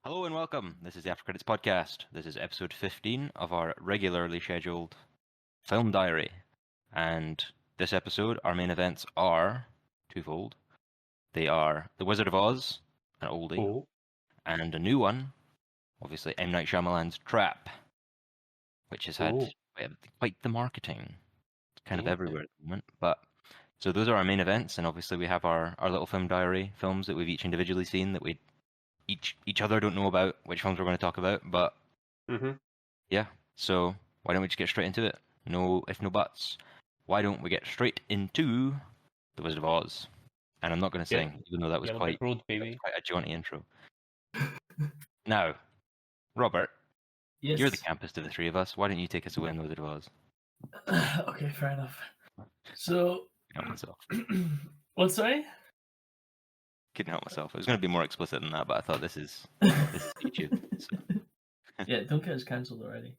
Hello and welcome. This is the After Credits Podcast. This is episode 15 of our regularly scheduled film diary. And this episode, our main events are twofold. They are The Wizard of Oz, an oldie, Oh, and a new one, obviously M. Night Shyamalan's Trap, which has had quite the marketing. It's kind of yeah. everywhere at the moment. So those are our main events, and obviously we have our little film diary films that we've each individually seen that we each other don't know about which films we're going to talk about, but Mm-hmm. yeah, so why don't we just get straight into it? No if no buts. Why don't we get straight into The Wizard of Oz? And I'm not going to Get, sing, even though that was get on the road, that was baby. quite a jaunty intro. Now, Robert, Yes. you're the campest of the three of us. Why don't you take us away in The Wizard of Oz? Okay, fair enough. So, Couldn't help myself. what? Sorry. Couldn't help myself. It was going to be more explicit than that, but I thought this is YouTube. So. Yeah, don't get us cancelled already.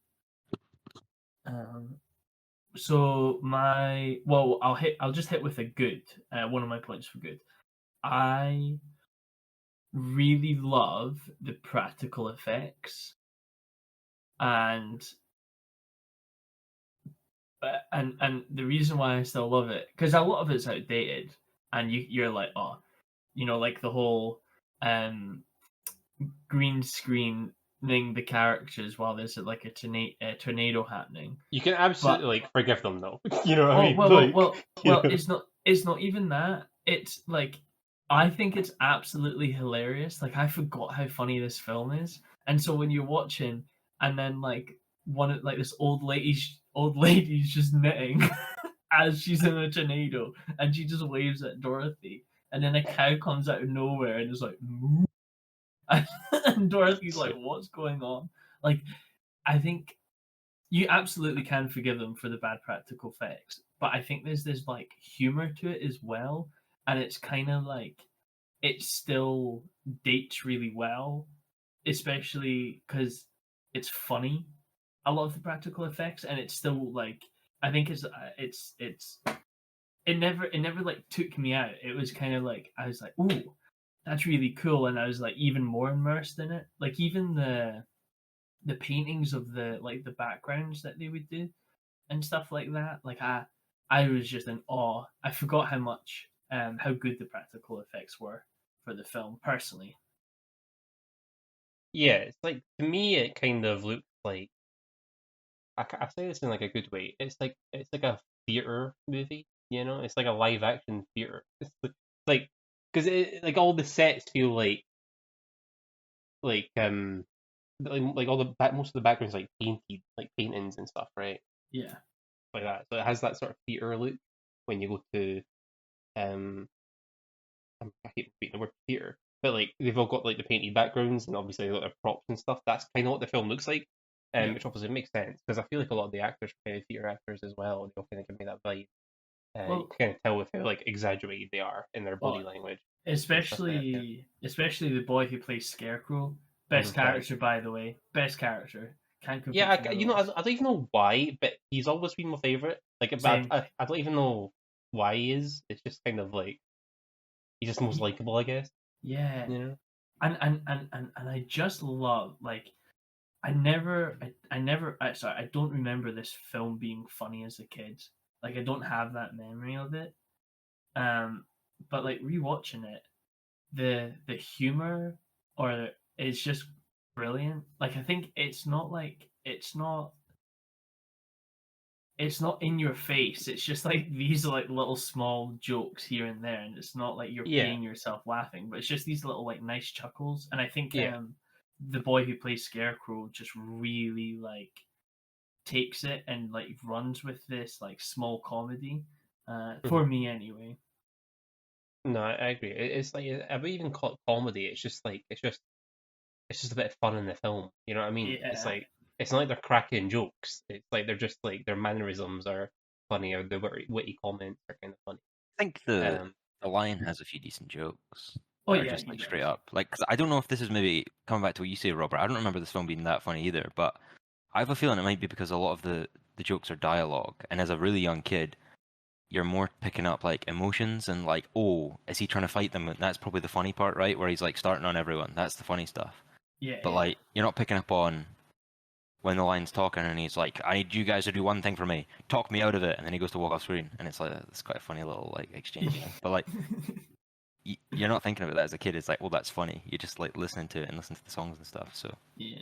So I'll just hit with a good. One of my points for good. I really love the practical effects, and the reason why I still love it, because a lot of it's outdated, and you're like, oh, like the whole green screening the characters while there's like a tornado happening. You can absolutely forgive them though. You know what Oh, I mean? well, know. it's not even that. It's like I think it's absolutely hilarious. Like I forgot how funny this film is, and so when you're watching, and then like this old lady's just knitting as she's in a tornado, and she just waves at Dorothy, and then a cow comes out of nowhere and is like, moo. And Dorothy's like, what's going on? Like, I think you absolutely can forgive them for the bad practical effects, but I think there's this like humor to it as well, and it's kind of like it still dates really well, especially because it's funny. A lot of the practical effects, and it's still like I think it never like took me out. It was kind of like I was like, ooh, that's really cool, and I was like even more immersed in it. Like even the paintings of the backgrounds that they would do and stuff like that. Like I was just in awe. I forgot how good the practical effects were for the film personally. Yeah, it's like to me, it kind of looks like I say this in like a good way. It's like a theater movie. You know, it's like a live action theater. It's like because like all the sets feel like like all the most of the backgrounds like painted like paintings and stuff, right? Yeah. Like that. So it has that sort of theater look when you go to um I keep repeating the word theater, but like they've all got like the painted backgrounds and obviously like, their props and stuff. That's kind of what the film looks like, Yeah. which obviously makes sense because I feel like a lot of the actors are kind of theater actors as well. And they all kind of give me that vibe. Well, You can kind of tell with how like exagerated they are in their body language. especially the boy who plays Scarecrow. Best Mhm, right. character, by the way. Best character. Can't compete. Yeah, to you know, otherwise. I don't even know why, but he's always been my favorite. Like, but Same. I don't even know why he is. It's just kind of like he's just most likable, I guess. Yeah. You know? And I just love like sorry, I don't remember this film being funny as a kid. Like I don't have that memory of it. But like rewatching it, the humor or is just brilliant. Like I think it's not in your face. It's just like these like little small jokes here and there, and it's not like you're Yeah, paying yourself laughing, but it's just these little like nice chuckles. And I think yeah. the boy who plays Scarecrow just really like takes it and like runs with this like small comedy. For me anyway. No, I agree. It's like I wouldn't even call it comedy. It's just like it's just a bit of fun in the film. You know what I mean? It's Yeah. like it's not like they're cracking jokes. It's like they're just like their mannerisms are funny or the witty comments are kind of funny. I think the Lion has a few decent jokes. Oh That are yeah, just he like does. straight up. Like 'cause I don't know if this is maybe coming back to what you say, Robert. I don't remember this film being that funny either, but I have a feeling it might be because a lot of the jokes are dialogue, and as a really young kid, you're more picking up like emotions and like, oh, is he trying to fight them? And that's probably the funny part, right? Where he's like starting on everyone. That's the funny stuff. Yeah. but yeah. like you're not picking up on when the lion's talking and he's like, "I need you guys to do one thing for me, talk me out of it," and then he goes to walk off screen, and it's like it's quite a funny little like exchange, you know? But like you're not thinking of that as a kid. It's like, well, that's funny. You're just like listening to it and listening to the songs and stuff. So, yeah.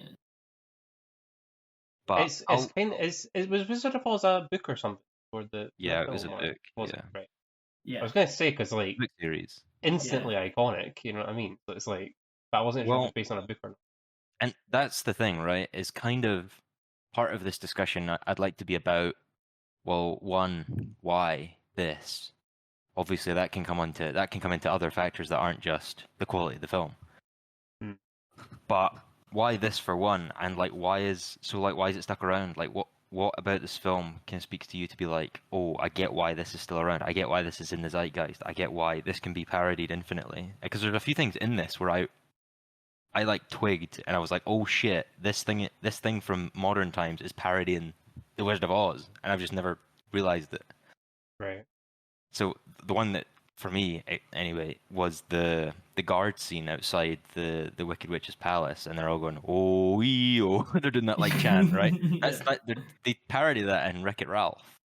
but It's kind of it was Wizard of Oz a book or something for the yeah, it film, was a or book. was Yeah, it right? Yeah. I was gonna say because like book series. instantly iconic, you know what I mean? So it's like, but I wasn't sure if it Well, was based on a book or not. and that's the thing, right? Is kind of part of this discussion. I'd like to be about. Well, one, why this? Obviously, that can come into other factors that aren't just the quality of the film. Hmm. But why this for one? And like, why is it stuck around? Like, what about this film can speak to you to be like, oh, I get why this is still around. I get why this is in the zeitgeist. I get why this can be parodied infinitely. Because there's a few things in this where I like twigged and I was like, oh shit, this thing from modern times is parodying The Wizard of Oz, and I've just never realized it. Right. So the one that for me anyway was the guard scene outside the Wicked Witch's palace, and they're all going oh wee oh, they're doing that like chant, right? That's Yeah. they parody that in Wreck-It Ralph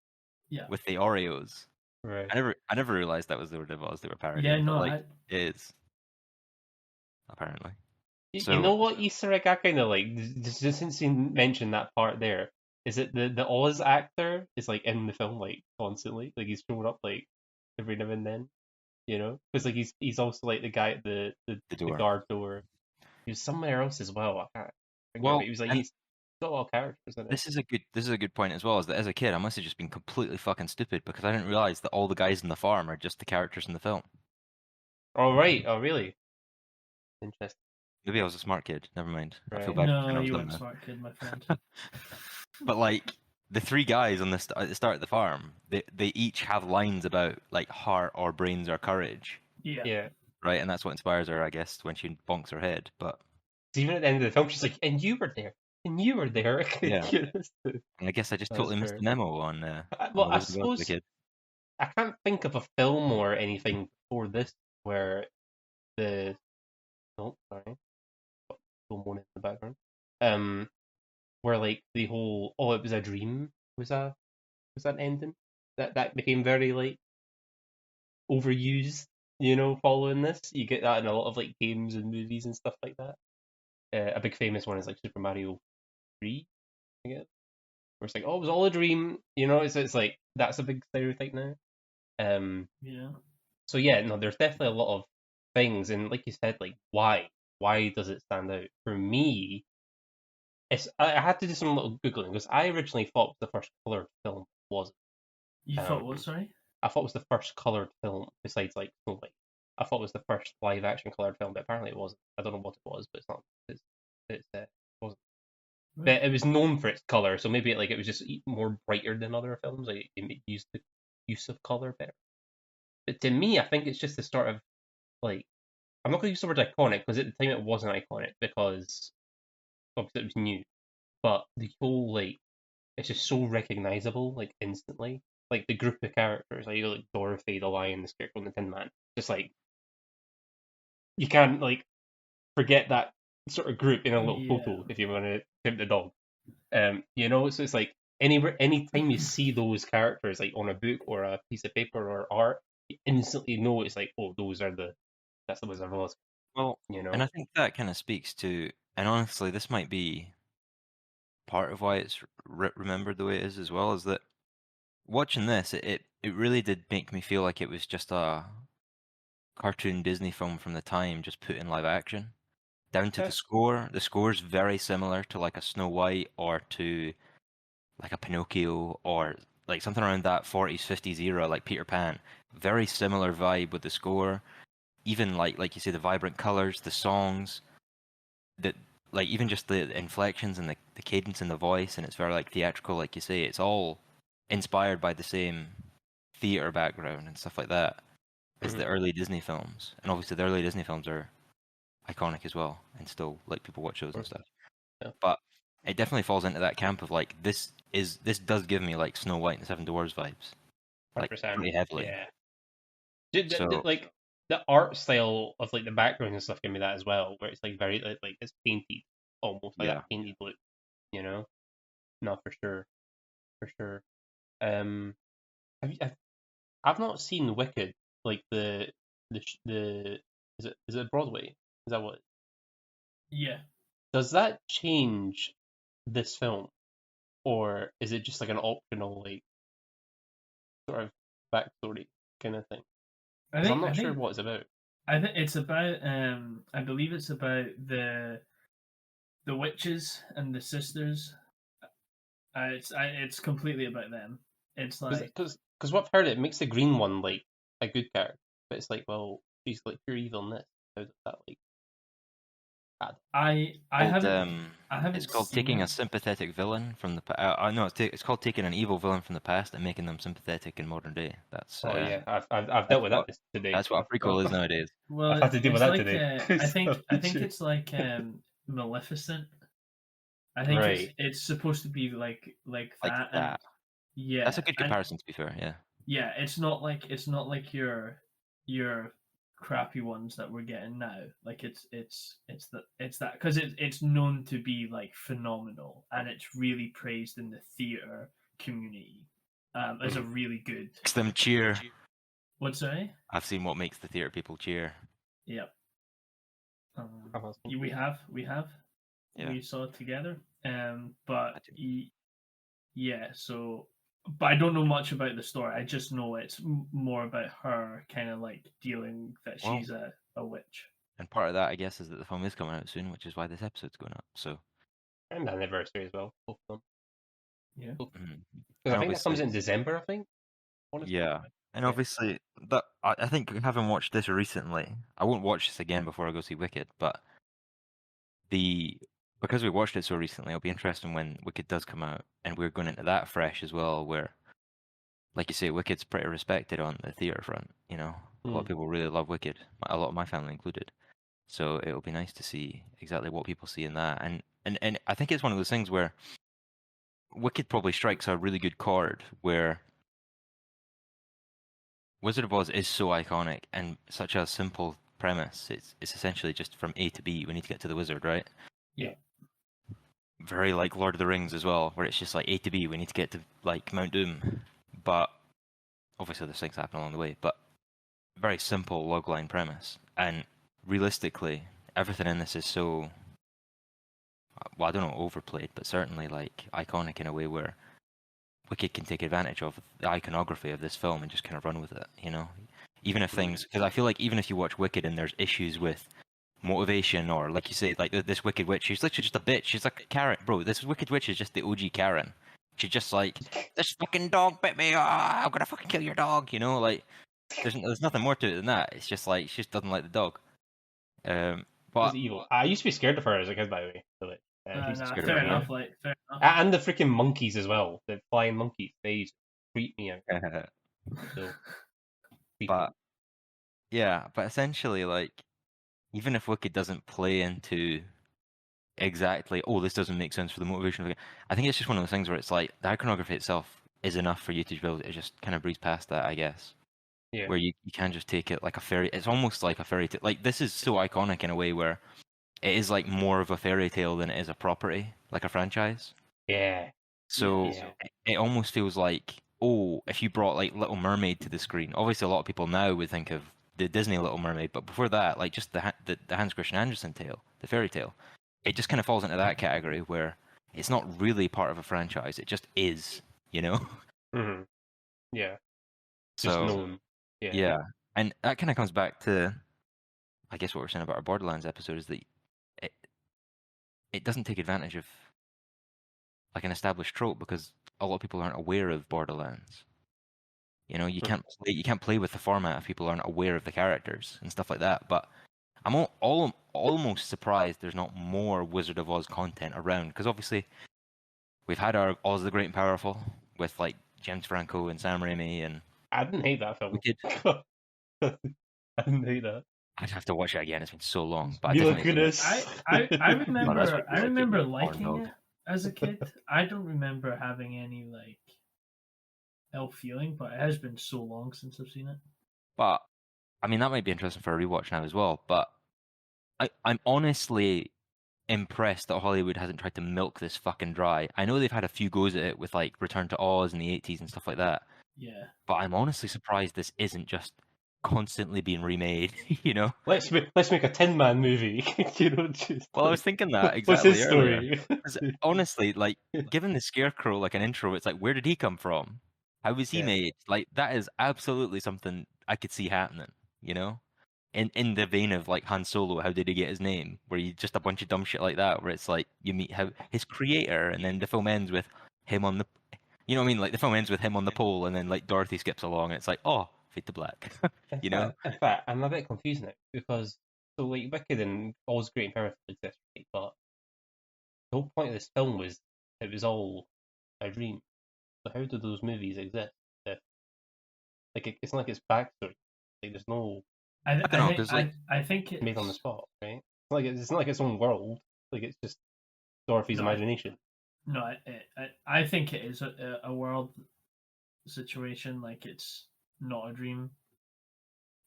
Yeah. with the Oreos. Right. I never realized that was the Wizard of Oz they were parodying, Yeah. but No. like it is apparently. You So know what Easter egg I kind of like, just since you mentioned that part there, is it the Oz actor is like in the film like constantly, like he's showing up like every now and then, you know, because like he's also like the guy at the the door. guard door. He was somewhere else as well. I can't think of Well, it. He was like and he's got a lot of characters in it. this is a good point as well. Is that as a kid I must have just been completely fucking stupid because I didn't realize that all the guys in the farm are just the characters in the film. Oh right. Oh really? Interesting. Maybe I was a smart kid. Never mind. I feel Right. bad for No, saying I was you dumb weren't now. smart kid, my friend. But like the three guys on at the start of the farm, they each have lines about like heart or brains or courage, Yeah. Yeah. right? And that's what inspires her, I guess, when she bonks her head. But So even at the end of the film, she's like, "And you were there, and you were there." yeah, You know, so and I guess I just that's totally missed fair. the memo on Well, the I Wizard of Oz as a suppose kid. I can't think of a film or anything before this where the oh sorry, still moaning in the background. Um, where like the whole oh it was a dream was that ending that became very like overused. You know, following this, you get that in a lot of like games and movies and stuff like that. A big famous one is like Super Mario 3, I guess, where it's like, oh, it was all a dream. You know, it's like that's a big stereotype now. Um, Yeah. so yeah, no, there's definitely a lot of things, and like you said, like why does it stand out? For me, I had to do some little googling because I originally thought the first colored film was You thought what? Sorry. I thought it was the first colored film besides like Snow White. I thought it was the first live action colored film, but apparently it wasn't. I don't know what it was, but it's not. It wasn't. But it was known for its color, so maybe it was just more brighter than other films. Like it used the use of color better. But to me, I think it's just the start of like I'm not going to use the word iconic because at the time it wasn't iconic because obviously it was new. But the whole like it's just so recognizable like instantly. Like the group of characters, like you know, like Dorothy, the lion, the scarecrow, and the Tin Man. Just like you can't like forget that sort of group in a little Yeah. photo if you want to pimp the dog. You know, so it's like any time you see those characters like on a book or a piece of paper or art, you instantly know it's like, oh, that's the Wizard of Oz. Well, You know, and I think that kind of speaks to, and honestly, this might be part of why it's remembered the way it is as well, is that watching this, it really did make me feel like it was just a cartoon Disney film from the time, just put in live action. Down to the yeah, score. The score's very similar to like a Snow White or to like a Pinocchio or like something around that 40s, 50s era, like Peter Pan. Very similar vibe with the score. Even like you say, the vibrant colors, the songs, that like even just the inflections and the cadence in the voice, and it's very like theatrical, like you say. It's all inspired by the same theater background and stuff like that as mhm, the early Disney films. And obviously the early Disney films are iconic as well and still like people watch of those and course, stuff. yeah, But it definitely falls into that camp of like this does give me like Snow White and the Seven Dwarfs vibes, like 100%, pretty heavily. yeah. So Like the art style of like the background and stuff give me that as well, where it's like very like it's painted, almost like Yeah. that painted look, you know. No, for sure, for sure. Have you, I've not seen Wicked, like the is it Broadway? Is that what? Yeah. Does that change this film, or is it just like an optional like sort of backstory kind of thing? I Because I'm think not sure what it's about. I think it's about I believe it's about the witches and the sisters. It's completely about them. It's like Because what I've heard, it makes the green one like a good character, but it's like, well, she's like pure evil in this. How does that like add? I Called, haven't it's called seen taking a it. sympathetic villain from the past. No, it's called taking an evil villain from the past and making them sympathetic in modern day. That's Oh yeah, I've that's dealt with what that today. that's what a prequel is nowadays. Well, I've had to deal with it's that like today. I think it's like Maleficent. I think Right. it's supposed to be like Like that, and that. That's a yeah, good and comparison, to be fair. Yeah. yeah, it's not like your crappy ones that we're getting now. Like it's that because it's known to be like phenomenal, and it's really praised in the theater community as a really good. Makes them cheer. What's sorry? I've seen what makes the theater people cheer. Yep. I've asked him. We have Yeah. we saw it together. I But do. yeah, so but I don't know much about the story. I just know it's more about her kind of like dealing that Well, she's a witch. and part of that, I guess, is that the film is coming out soon, which is why this episode's going up. So, And anniversary as well, both of them. Yeah. mhm. Because And I think that comes obviously, in December. I think. Honestly. yeah, and Yeah. obviously that I think having watched this recently, I won't watch this again before I go see Wicked, but the because we watched it so recently, it'll be interesting when Wicked does come out, and we're going into that fresh as well, where, like you say, Wicked's pretty respected on the theater front. You know, a lot of people really love Wicked, a lot of my family included. So it'll be nice to see exactly what people see in that, and I think it's one of those things where Wicked probably strikes a really good chord where Wizard of Oz is so iconic and such a simple premise. It's essentially just from A to B. We need to get to the wizard, right? Yeah. Very like Lord of the Rings as well, where it's just like A to B. We need to get to like Mount Doom, but obviously there's things happen along the way. But very simple logline premise, and realistically, everything in this is so well, I don't know, overplayed, but certainly like iconic in a way where Wicked can take advantage of the iconography of this film and just kind of run with it, you know? Even if things, because I feel like even if you watch Wicked and there's issues with motivation or, like you say, like this Wicked Witch, she's literally just a bitch. She's like Karen, bro. This Wicked Witch is just the OG Karen. She's just like, this fucking dog bit me. Ah, I'm gonna fucking kill your dog. You know, like there's nothing more to it than that. It's just like she just doesn't like the dog. But She's evil. I used to be scared of her as a kid, by the way. So, like, she's Nah, scared fair of enough. her. Like fair enough. and the freaking monkeys as well. The flying monkeys. They used to creep me out. So creepy. but yeah, but essentially, like, even if Wicked doesn't play into exactly, oh, this doesn't make sense for the motivation of it, I think it's just one of those things where it's like the iconography itself is enough for you to be able to just kind of breeze past that, I guess. Yeah. Where you can just take it like a fairy. It's almost like a fairy tale. Like this is so iconic in a way where it is like more of a fairy tale than it is a property, like a franchise. Yeah. So Yeah. it almost feels like, oh, if you brought like Little Mermaid to the screen, obviously a lot of people now would think of the Disney Little Mermaid, but before that, like just the Hans Christian Andersen tale, the fairy tale, it just kind of falls into that category where it's not really part of a franchise, it just is, you know? Mm-hmm. Yeah. Just So known. Yeah. yeah, and that kind of comes back to, I guess, what we're saying about our Borderlands episode is that it it doesn't take advantage of like an established trope because a lot of people aren't aware of Borderlands. You know, you can't play with the format if people aren't aware of the characters and stuff like that. But I'm almost surprised there's not more Wizard of Oz content around because obviously we've had our Oz the Great and Powerful with like James Franco and Sam Raimi and I didn't hate that film. Wicked. I didn't hate that. I'd have to watch it again. It's been so long, but I Mila definitely Kunis. I Oh, that's remember what you're remember thinking, porn liking dog. it as a kid. I don't remember having any like ill feeling, but it has been so long since I've seen it. But I mean, that might be interesting for a rewatch now as well. But I'm honestly impressed that Hollywood hasn't tried to milk this fucking dry. I know they've had a few goes at it with like Return to Oz in the 80s and stuff like that, Yeah. but I'm honestly surprised this isn't just constantly being remade, you know? Let's make a Tin Man movie. Just Well, I was thinking that what's his exactly earlier. story? 'Cause honestly, like, giving the Scarecrow like an intro, it's like, where did he come from? How was he Yeah. made? Like, that is absolutely something I could see happening, you know? In the vein of like Han Solo, how did he get his name? Where you just a bunch of dumb shit like that, where it's like you meet how his creator, and then the film ends with him on the, you know what I mean? Like the film ends with him on the pole, and then like Dorothy skips along, and it's like, oh, fade to black, you know? In fact, I'm a bit confused now because so like Wicked and All's Great and Powerful exist, right? But the whole point of this film was it was all a dream. So how do those movies exist? If, it's not like it's backstory. Like there's no I don't know, because like I think made on the it's spot, right? It's not like its own world. Like it's just Dorothy's no, imagination. no. I think it is a world situation. Like it's not a dream,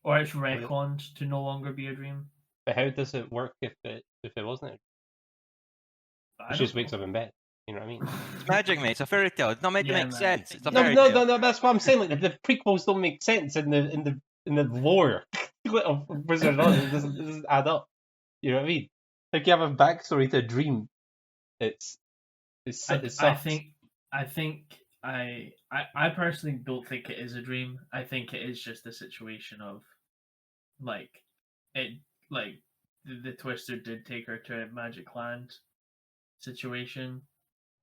or it's But retconned to no longer be a dream. how does it work if it wasn't? I It don't just wakes know. up in bed. You know what I mean? it's magic, mate. It's a fairy tale. It's not meant to Yeah, make man. sense. It's a Yeah. No, fairy no, tale. no, no. That's what I'm saying. Like the prequels don't make sense in the lore of Wizard of Oz. It doesn't add up. You know what I mean? Like you have a backstory to a dream. It's it I sucks. think I personally don't think it is a dream. I think it is just a situation of like it like the Twister did take her to a magic land situation.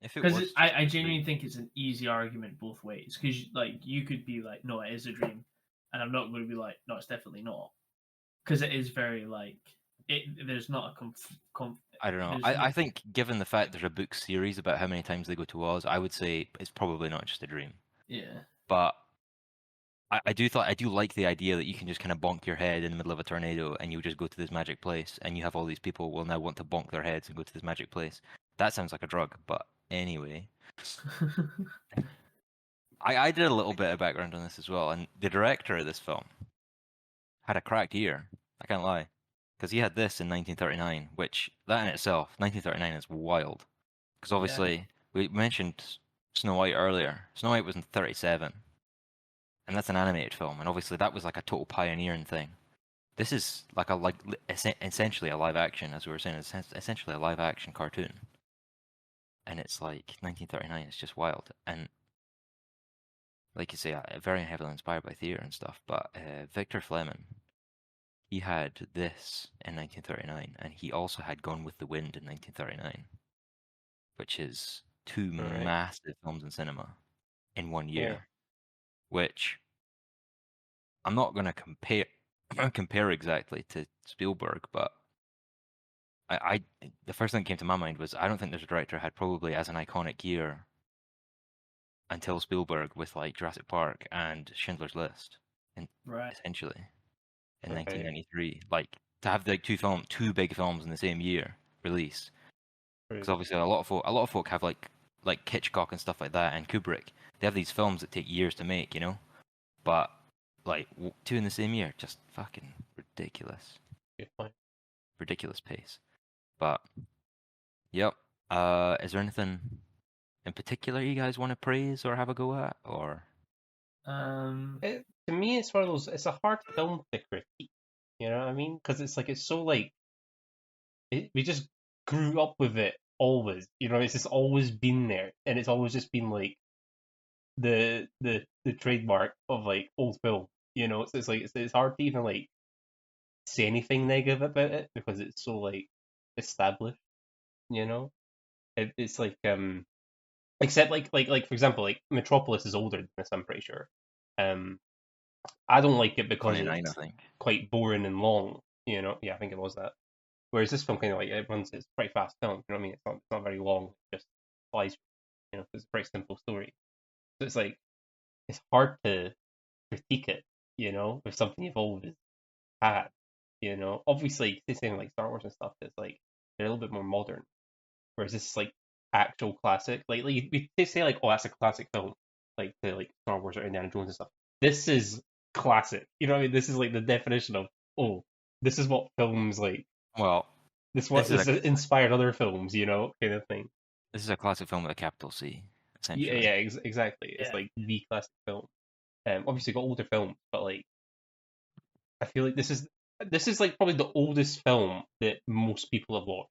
If it Because was just I a genuinely dream, think it's an easy argument both ways. Because like you could be like, no, it is a dream, and I'm not going to be like, no, it's definitely not. Because it is very like it. There's not a I don't know. there's I think given the fact there's a book series about how many times they go to Oz, I would say it's probably not just a dream. yeah. But I do like the idea that you can just kind of bonk your head in the middle of a tornado and you just go to this magic place and you have all these people will now want to bonk their heads and go to this magic place. That sounds like a drug, but anyway. I did a little bit of background on this as well, and the director of this film had a cracked year. I can't lie. Because he had this in 1939, which, that in itself, 1939 is wild. Because Yeah. obviously, we mentioned Snow White earlier. Snow White was in 37, and that's an animated film, and obviously that was like a total pioneering thing. This is like essentially a live action, as we were saying, it's essentially a live action cartoon. And it's like 1939, it's just wild. And like you say, very heavily inspired by theatre and stuff, but Victor Fleming, he had this in 1939, and he also had Gone with the Wind in 1939, which is two Right. massive films in cinema in one year, Yeah. which I'm not going to compare exactly to Spielberg, but the first thing that came to my mind was I don't think there's a director had probably as an iconic year until Spielberg with like Jurassic Park and Schindler's List, and Right. essentially in Right. 1993, like to have like two big films in the same year release, because True. obviously a lot of folk have like Hitchcock and stuff like that, and Kubrick. They have these films that take years to make, you know, but like two in the same year, just fucking ridiculous, Good point. ridiculous pace. But yep. Is there anything in particular you guys want to praise or have a go at, or? To me, it's one of those. It's a hard film to critique. You know what I mean? Because it's so like we just grew up with it always. You know, it's just always been there, and it's always just been like the trademark of like old film. You know, it's like it's hard to even like say anything negative about it because it's so like established. You know, it's like except like for example, like Metropolis is older than this, I'm pretty sure. Um, I don't like it because 29, I it's think. quite boring and long. You know, yeah, I think it was that. Whereas this film kind of like it runs, it's a pretty fast film. You know what I mean? It's not very long. It just flies. You know, it's a pretty simple story. So it's like it's hard to critique it. You know, with something you've always had. You know, obviously, the same like Star Wars and stuff. It's like they're a little bit more modern. Whereas this is like actual classic. Like we say like, oh, that's a classic film, like the like Star Wars or Indiana Jones and stuff. This is classic. You know what I mean? This is like the definition of, oh, this is what films like. Well, This inspired other films, you know, kind of thing. this is a classic film with a capital C, Yeah, essentially. yeah, exactly. It's Yeah. like the classic film. Obviously got older films, but like I feel like this is like probably the oldest film that most people have watched.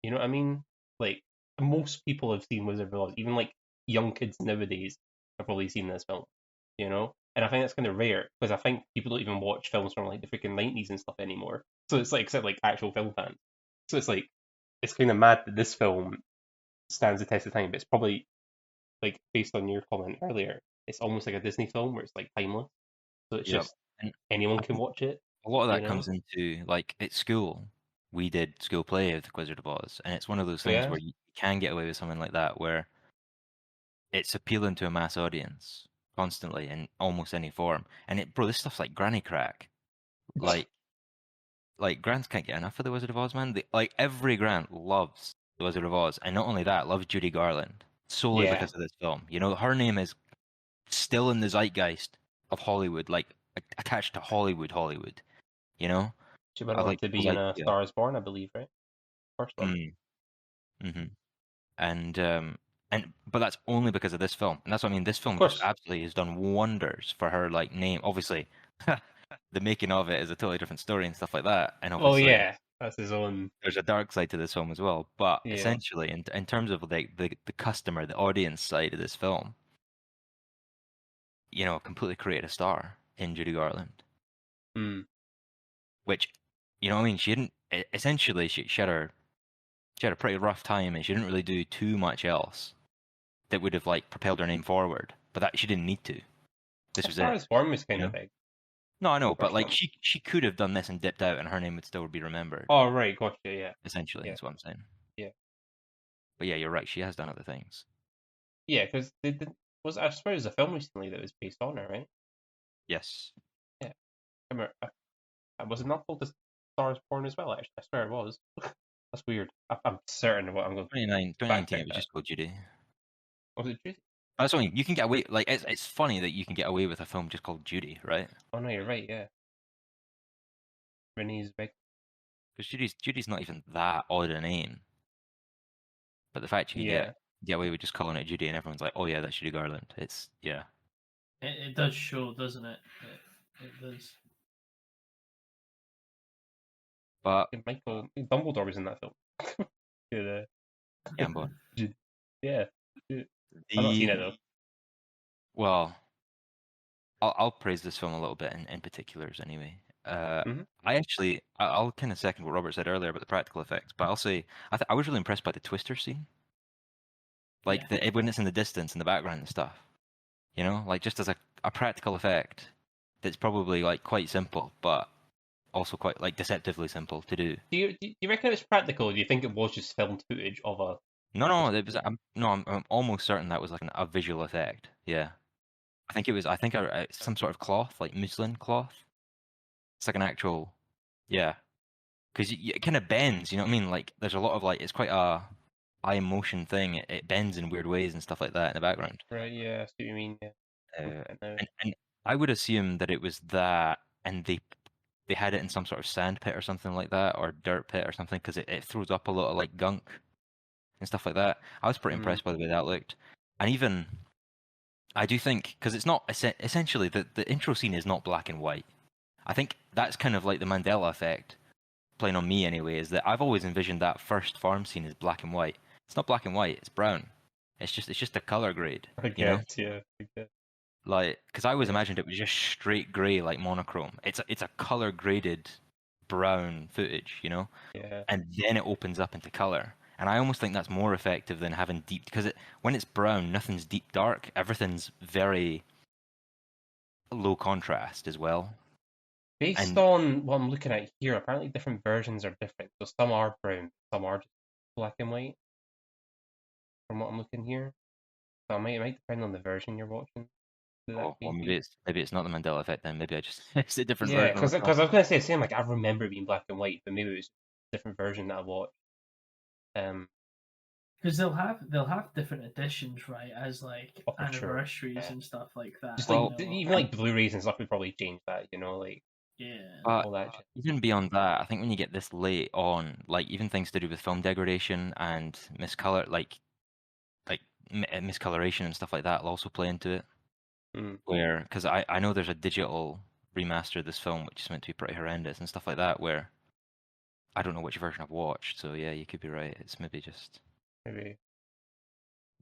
You know what I mean? Like most people have seen Wizard of Oz. Even like young kids nowadays have probably seen this film. You know, and I think that's kind of rare because I think people don't even watch films from like the freaking 90s and stuff anymore. So it's like except like actual film fans. So it's like it's kind of mad that this film stands the test of time, but it's probably like based on your comment earlier, it's almost like a Disney film where it's like timeless. So it's Yep. just And anyone I can think watch it. a lot of You that know? comes into like at school. We did school play of the Wizard of Oz, and it's one of those things Yeah. where you can get away with something like that, where it's appealing to a mass audience constantly in almost any form. And bro, this stuff's like granny crack. Like, like Grants can't get enough of the Wizard of Oz, man. Like every Grant loves the Wizard of Oz, and not only that, loves Judy Garland solely Yeah. because of this film. You know, her name is still in the zeitgeist of Hollywood, like attached to Hollywood. You know, She went I on like to those be in A ideas. Star Is Born, I believe, right? First one. Mm, hmm And but that's only because of this film, and that's what I mean. This Of film just course. absolutely has done wonders for her like name. Obviously, the making of it is a totally different story and stuff like that. And Oh obviously, yeah, that's his own. there's a dark side to this film as well. But Yeah. essentially, in terms of like the customer, the audience side of this film, you know, completely created a star in Judy Garland, Mm. which, you know, what I mean, she didn't. Essentially, she had a pretty rough time, and she didn't really do too much else that would have like propelled her name forward. But that she didn't need to. This A was Star it, Is Born was you kind of know. big. No, I The know, but first like one. she could have done this and dipped out, and her name would still be remembered. Oh right, gotcha. Yeah. Essentially, Yeah. is what I'm saying. Yeah. But yeah, you're right. She has done other things. Yeah, because they did. Was I suppose a film recently that was based on her, right? Yes, Yeah. I remember. Was it not called The Star Is Born as well? Actually, I swear it was. That's weird. I'm certain of what I'm going to 2019. backtrack It was that. just called Judy. Was it Judy? That's what I mean. You can get away. Like it's funny that you can get away with a film just called Judy, right? Oh no, you're right. Yeah. Renee's big. Because Judy's not even that odd a name. But the fact you can Yeah. get away with just calling it Judy, and everyone's like, oh yeah, that's Judy Garland. It's yeah. It does show, doesn't it? It does. But Michael Dumbledore was in that film. Yeah. Gambon. Yeah. I've not seen it The though. well, I'll praise this film a little bit in particulars anyway. Mhm. I'll kind of second what Robert said earlier about the practical effects, but I'll say I was really impressed by the twister scene, like Yeah. when it's in the distance in the background and stuff. You know, like just as a practical effect that's probably like quite simple, but also quite like deceptively simple to do. Do you reckon it was practical? Or do you think it was just filmed footage of a? No, it was. I'm almost certain that was like a visual effect. Yeah, I think it was. I think some sort of cloth, like muslin cloth. It's like an actual, yeah, because it kind of bends. You know what I mean? Like there's a lot of like it's quite a eye motion thing. It bends in weird ways and stuff like that in the background. Right. Yeah. I see what you mean. Yeah. Looking Uh, at it now. and I would assume that it was that, and they had it in some sort of sand pit or something like that, or dirt pit or something, because it throws up a lot of like gunk and stuff like that. I was pretty Mm. impressed by the way that looked, and even I do think because it's not essentially the intro scene is not black and white. I think that's kind of like the Mandela effect playing on me anyway. Is that I've always envisioned that first farm scene as black and white. It's not black and white. It's brown. It's just a color grade. I You know, guess. Yeah. I guess. like because I always Yeah. imagined it was just straight gray like monochrome. It's a color graded brown footage. You know, Yeah. and then it opens up into color. And I almost think that's more effective than having deep because when it's brown, nothing's deep dark. Everything's very low contrast as well. Based And on what I'm looking at here, apparently different versions are different. So some are brown, some are just black and white. From what I'm looking here, so it might depend on the version you're watching. That or could maybe be. it's not the Mandela effect then. Maybe I just it's a different Yeah, version of because the film. I was gonna say same. Like I remember it being black and white, but maybe it was a different version that I watched. Um, Because they'll have different editions, right? As like Oh, for sure. anniversaries Yeah. and stuff like that. Just Well, like even like Blu-rays and stuff would probably change that, like yeah. but all that shit. even beyond that, I think when you get this late on, like even things to do with film degradation and miscoloration and stuff like that will also play into it. Mm. Where, because I know there's a digital remaster of this film which is meant to be pretty horrendous and stuff like that. Where I don't know which version I've watched, so yeah, you could be right. It's maybe just Maybe.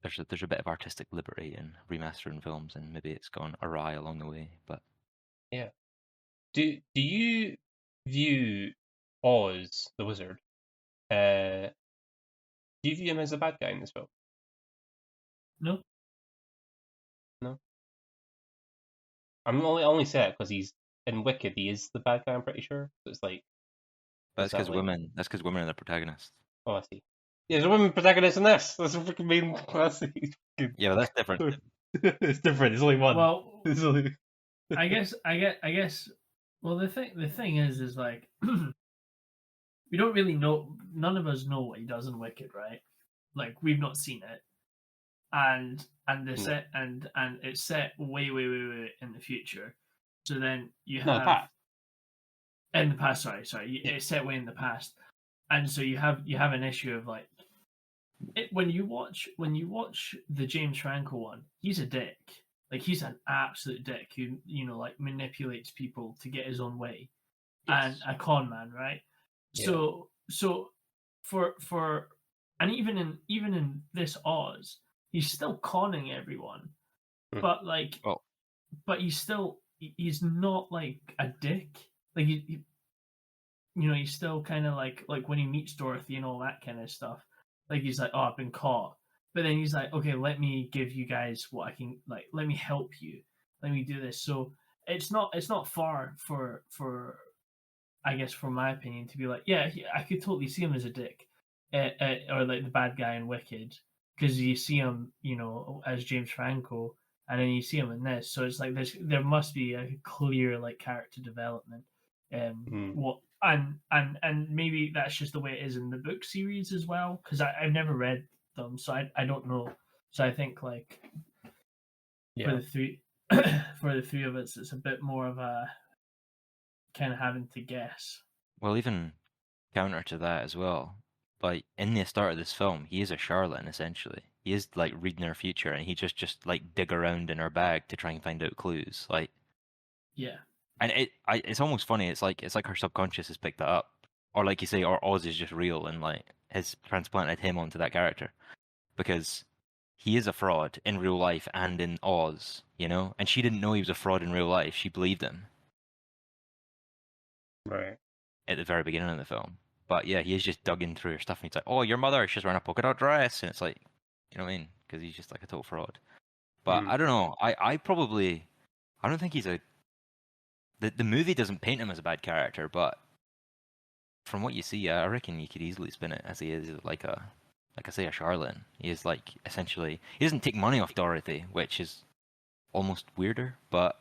there's a bit of artistic liberty in remastering films, and maybe it's gone awry along the way. But Yeah. Do you view Oz the Wizard? Do you view him as a bad guy in this film? No. No. I'm only say that because he's in Wicked. He is the bad guy. I'm pretty sure. So it's like that's that because like? women. That's because women are the protagonists. Oh, I see. Yeah, there's a woman protagonist in this. That's a freaking main. That's Yeah, but that's different. it's different. It's only one. Well, It's only... I guess. Well, the thing is like we don't really know. None of us know what he does in Wicked, right? Like we've not seen it, and the No. set and it's set way in the future. So then you No, have the past. in the past. Sorry, Yeah. it's set way in the past, and so you have an issue of like when you watch the James Franco one, he's a dick. Like he's an absolute dick who like manipulates people to get his own way, Yes. and a con man, right? Yeah. So for and even in this Oz, he's still conning everyone, Hmm. but like, Well, but he's not like a dick. Like he he's still kind of like when he meets Dorothy and all that kind of stuff. Like he's like, oh, I've been caught, but then he's like, okay, let me give you guys what I can. Like, let me help you. Let me do this. So it's not far for I guess, from my opinion, to be like, yeah, I could totally see him as a dick, or like the bad guy in Wicked, because you see him, as James Franco, and then you see him in this. So it's like there must be a clear like character development. What and maybe that's just the way it is in the book series as well, because I've never read them, so I don't know. So I think like Yeah. for the three for the three of us, it's a bit more of a kind of having to guess. well, even counter to that as well. Like in the start of this film, he is a charlatan essentially. He is like reading her future, and he just like dig around in her bag to try and find out clues. Like, Yeah. and it's almost funny. It's like her subconscious has picked that up, or like you say, or Oz is just real and like has transplanted him onto that character, because he is a fraud in real life and in Oz, And she didn't know he was a fraud in real life. She believed him Right. at the very beginning of the film. But yeah, he is just dug in through her stuff, and he's like, "Oh, your mother, she's wearing a polka dot dress," and it's like, you know what I mean? Because he's just like a total fraud. But I don't know. I don't think he's the movie doesn't paint him as a bad character, but from what you see, I reckon you could easily spin it as he is like I say, a charlatan. He is like essentially he doesn't take money off Dorothy, which is almost weirder, but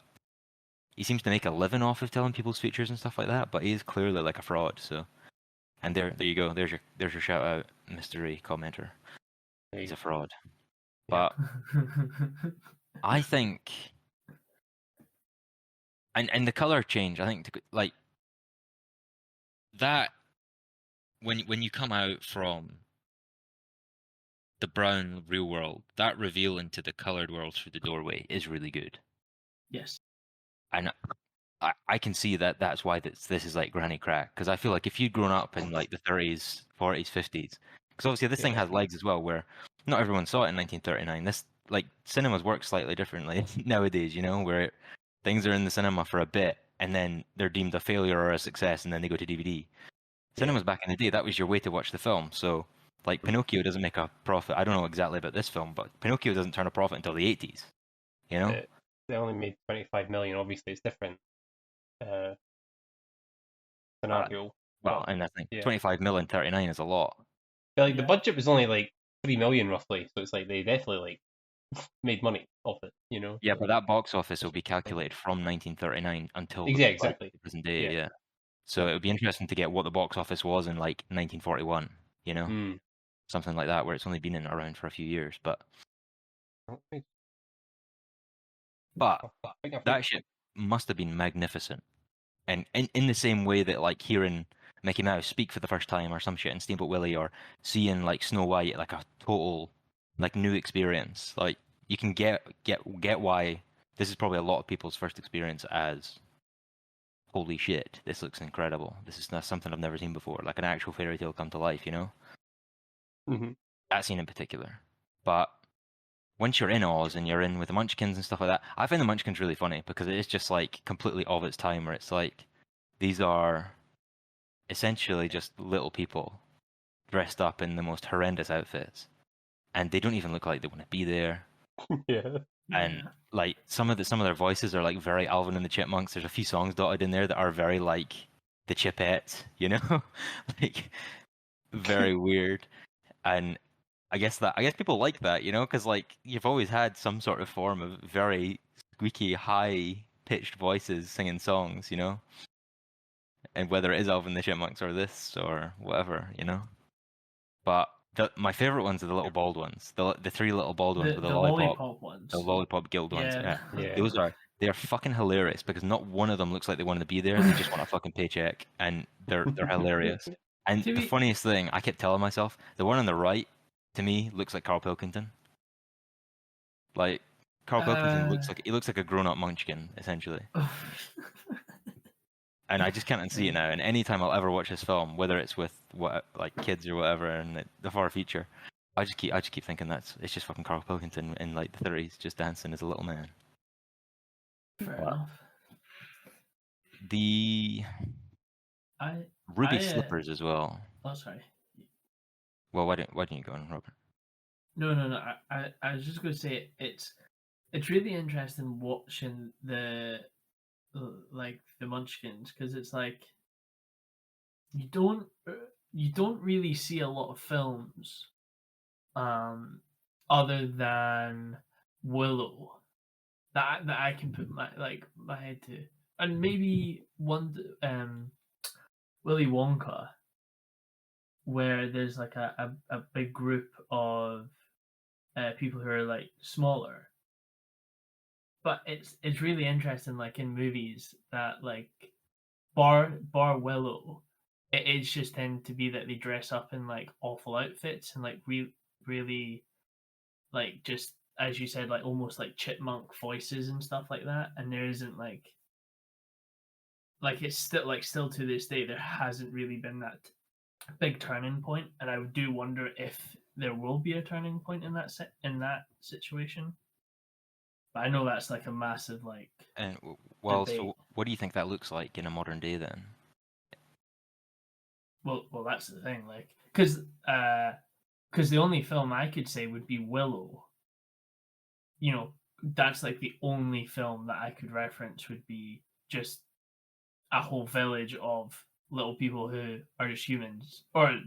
he seems to make a living off of telling people's futures and stuff like that. But he is clearly like a fraud. So, and there you go. There's your shout out, mystery commenter. He's a fraud. But I think, and the color change, I think like that when you come out from the brown real world, that reveal into the colored world through the doorway is really good. Yes. And I can see that that's why this is like granny crack, because I feel like if you'd grown up in like the 30s, 40s, 50s, because obviously this thing has legs as well, where not everyone saw it in 1939. This like cinemas work slightly differently nowadays, where things are in the cinema for a bit and then they're deemed a failure or a success, and then they go to DVD. Cinemas back in the day, that was your way to watch the film. So like Pinocchio doesn't make a profit. I don't know exactly about this film, but Pinocchio doesn't turn a profit until the 80s. They only made 25 million. Obviously, it's different scenario. Well, and I think 25 million in 39 is a lot. But like the budget was only like 3 million roughly, so it's like they definitely like made money off it, Yeah, but that box office will be calculated from 1939 until exactly the present day. Yeah. So it would be interesting to get what the box office was in like 1941. something like that, where it's only been around for a few years. But that shit must have been magnificent. And in the same way that like hearing Mickey Mouse speak for the first time or some shit in Steamboat Willie, or seeing like Snow White, like a total like new experience. Like you can get why this is probably a lot of people's first experience as holy shit, this looks incredible. This is not something I've never seen before, like an actual fairy tale come to life, you know? Mm-hmm. That scene in particular. But once you're in Oz and you're in with the Munchkins and stuff like that, I find the Munchkins really funny because it is just like completely of its time, where it's like these are essentially just little people dressed up in the most horrendous outfits, and they don't even look like they want to be there. Yeah. And like some of their voices are like very Alvin and the Chipmunks. There's a few songs dotted in there that are very like the Chipettes, you know, like very weird. And I guess people like that, you know, because like you've always had some sort of form of very squeaky, high pitched voices singing songs, you know, and whether it is Alvin and the Chipmunks or this or whatever, you know. But my favorite ones are the little bald ones, the three little bald ones with The lollipop ones. the lollipop guild ones. Yeah. Yeah. They're fucking hilarious because not one of them looks like they want to be there. They just want a fucking paycheck, and they're hilarious. And To the be- funniest thing, I kept telling myself, the one on the right, to me, looks like Carl Pilkington. Like Carl Pilkington looks like a grown-up munchkin, essentially. And I just can't unsee it now. And anytime I'll ever watch this film, whether it's with like kids or whatever, and the far future, I just keep thinking it's just fucking Carl Pilkington in like the 30s, just dancing as a little man. Fair enough. The ruby I, slippers as well. Oh, sorry. Well, why don't you go on, Robert? No. I was just going to say it's really interesting watching the like the Munchkins, because it's like you don't really see a lot of films other than Willow that I can put my head to, and maybe one Willy Wonka, where there's like a big group of people who are like smaller. But it's really interesting, like in movies that like bar Willow, it's just tend to be that they dress up in like awful outfits and like really like, just as you said, like almost like chipmunk voices and stuff like that. And there isn't like it's still to this day there hasn't really been that big turning point, and I do wonder if there will be a turning point in that situation. But I know that's like a massive like And well, debate. so what do you think that looks like in a modern day then? Well, that's the thing, like, because the only film I could say would be Willow. You know, that's like the only film that I could reference would be just a whole village of little people who are just humans, or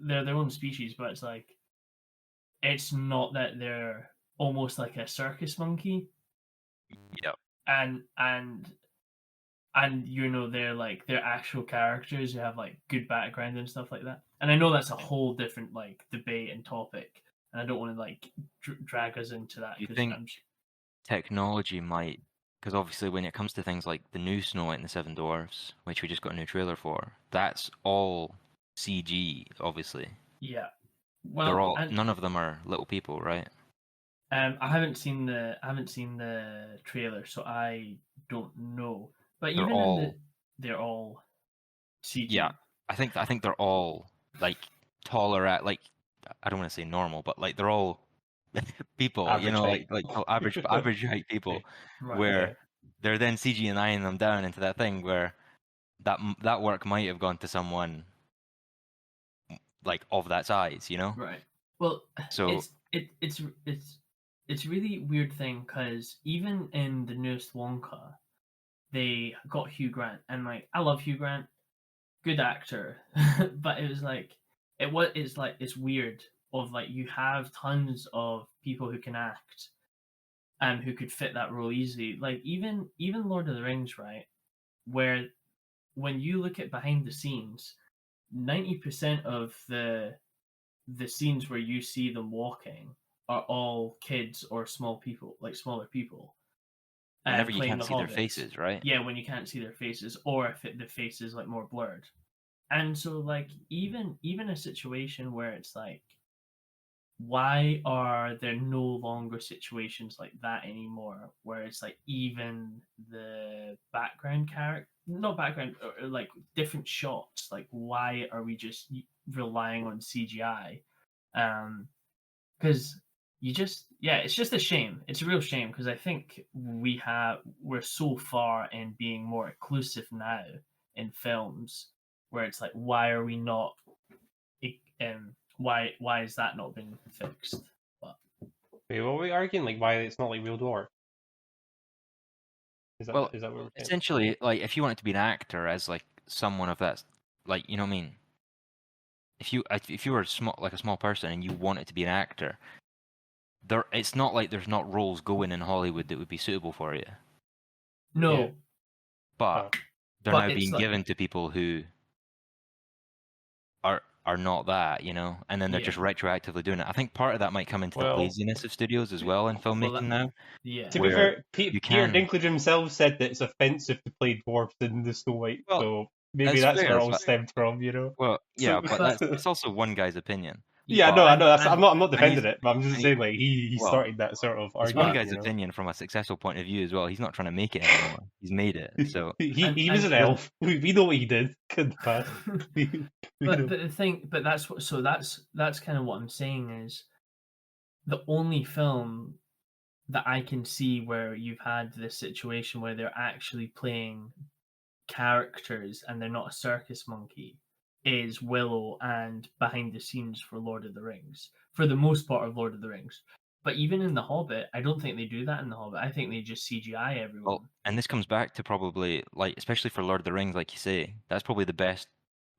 they're their own species, but it's like it's not that they're almost like a circus monkey. Yep. And you know they're actual characters who have like good background and stuff like that. And I know that's a whole different like debate and topic, and I don't want to like drag us into that. Do you think technology might, because obviously when it comes to things like the new Snow White and the Seven Dwarfs, which we just got a new trailer for, that's all CG, obviously. Yeah. Well, none of them are little people, right? I haven't seen the trailer, so I don't know. But they're all CG. Yeah, I think they're all like taller at like, I don't want to say normal, but like they're all people, Average you know, height. like average height people, Right. where they're then CGIing them down into that thing where that work might have gone to someone like of that size, you know? Right. Well, So it's a really weird thing, because even in the newest Wonka, they got Hugh Grant, and like I love Hugh Grant, good actor, but it was like it's weird of like you have tons of people who can act and who could fit that role easily. Like even Lord of the Rings, right? Where when you look at behind the scenes, 90% of the the scenes where you see them walking are all kids or small people, like smaller people, Whenever you playing can't the see their hobbits. faces, right? Yeah, when you can't see their faces, or if the face is like more blurred. And so like even a situation where it's like, why are there no longer situations like that anymore, where it's like even the background character, not background, or like different shots, like why are we just relying on CGI? Because you just, yeah, it's just a shame. It's a real shame, because I think we're so far in being more inclusive now in films, where it's like, why are we not, why has that not been fixed? But Wait, what were we arguing? Like, why it's not like Real Dwarf? Well, Is that what we're saying? essentially, like if you want to be an actor as like someone of that, like you know what I mean. If you were a small person and you wanted to be an actor, it's not like there's not roles going in Hollywood that would be suitable for you, no, Yeah. but Oh. they're but now it's being like, given to people who are not that, you know, and then they're just yeah, retroactively doing it. I think part of that might come into the Well, laziness of studios as well in filmmaking now, yeah, to be where fair, you Peter can. Dinklage himself said that it's offensive to play dwarfs in the Snow White, Well, so maybe that's that's where fair, it all but stemmed from, you know. well, yeah, So, but but that's also one guy's opinion. yeah, But no, I know. and I'm not and he's defending it, but I'm just and saying like he well, started that sort of it's one but argument, guy's you know. opinion from a successful point of view as well. He's not trying to make it anymore. He's made it. So He was and an he doesn't. elf. We know what he did in the past. We but know. the thing, but that's what, so that's kind of what I'm saying is, the only film that I can see where you've had this situation where they're actually playing characters and they're not a circus monkey is Willow and behind the scenes for Lord of the Rings, for the most part of Lord of the Rings. But even in The Hobbit, I don't think they do that in The Hobbit. I think they just CGI Well, everyone. and this comes back to probably like, especially for Lord of the Rings, like you say, that's probably the best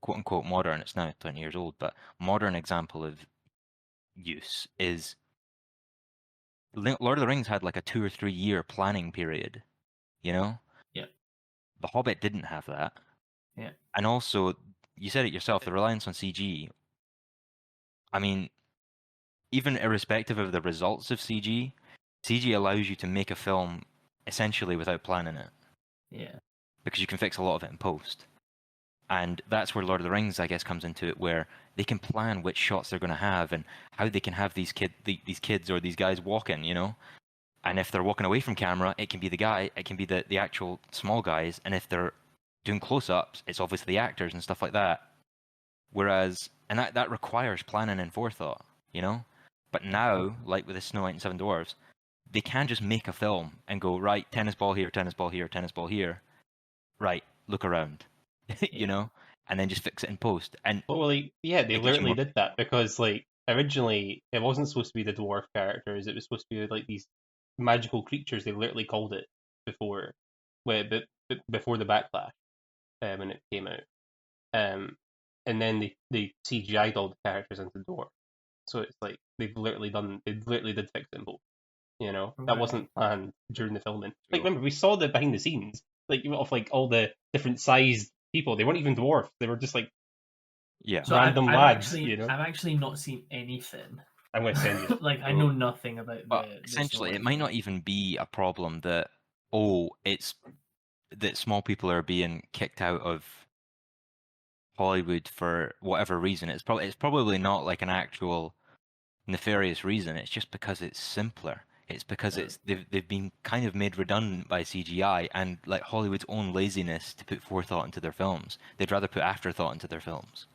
quote unquote modern. It's now 20 years old, but modern example of use is Lord of the Rings had like a 2 or 3 year planning period. You know, Yeah, The Hobbit didn't have that, yeah, and also you said it yourself, the reliance on CG. I mean, even irrespective of the results of CG, CG allows you to make a film essentially without planning it yeah, because you can fix a lot of it in post. And that's where Lord of the Rings, I guess, comes into it, where they can plan which shots they're going to have and how they can have these kids or these guys walking, you know. And if they're walking away from camera, it can be the guy, it can be the actual small guys, and if they're doing close-ups, it's obviously the actors and stuff like that. Whereas, and that requires planning and forethought, you know. But now, like with the Snow White and Seven Dwarfs, they can just make a film and go, right, tennis ball here, tennis ball here, tennis ball here. Right, look around, you yeah. know, and then just fix it in post. And Well, like, yeah, they it gives you literally more. did that because, like, originally it wasn't supposed to be the dwarf characters. It was supposed to be like these magical creatures. They literally called it before, well, before the backlash, when it came out. Um, and then they CGI'd all the characters into dwarf. So it's like they literally did fix it in both. You know, that Right. wasn't planned during the filming. Like, So, remember we saw the behind the scenes, like of like all the different sized people. They weren't even dwarfs. They were just like yeah. So I've random I've lads. actually You know. I've actually not seen anything. I'm gonna send you. Like, I So, know nothing about but the Snow essentially, it White might film. not even be a problem that, oh, it's that small people are being kicked out of Hollywood for whatever reason. It's probably not like an actual nefarious reason. It's just because it's simpler. It's because Uh, they've been kind of made redundant by CGI and like Hollywood's own laziness to put forethought into their films. They'd rather put afterthought into their films,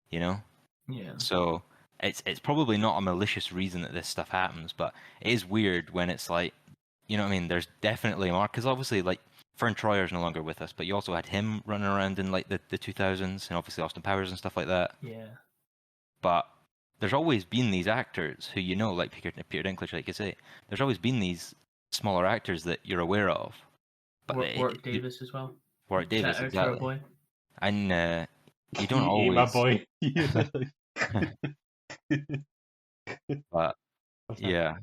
you know? yeah. So it's probably not a malicious reason that this stuff happens, but it is weird when it's like, you know what I mean? There's definitely a mark because obviously like Fern Troyer's no longer with us, but you also had him running around in like the 2000s and obviously Austin Powers and stuff like that. Yeah. But there's always been these actors who you know, like Peter Dinklage, like you say. There's always been these smaller actors that you're aware of, but Warwick Davis as well. Warwick Shout Davis out to our exactly, boy. and you don't Hey, my always. boy. But What's that? yeah,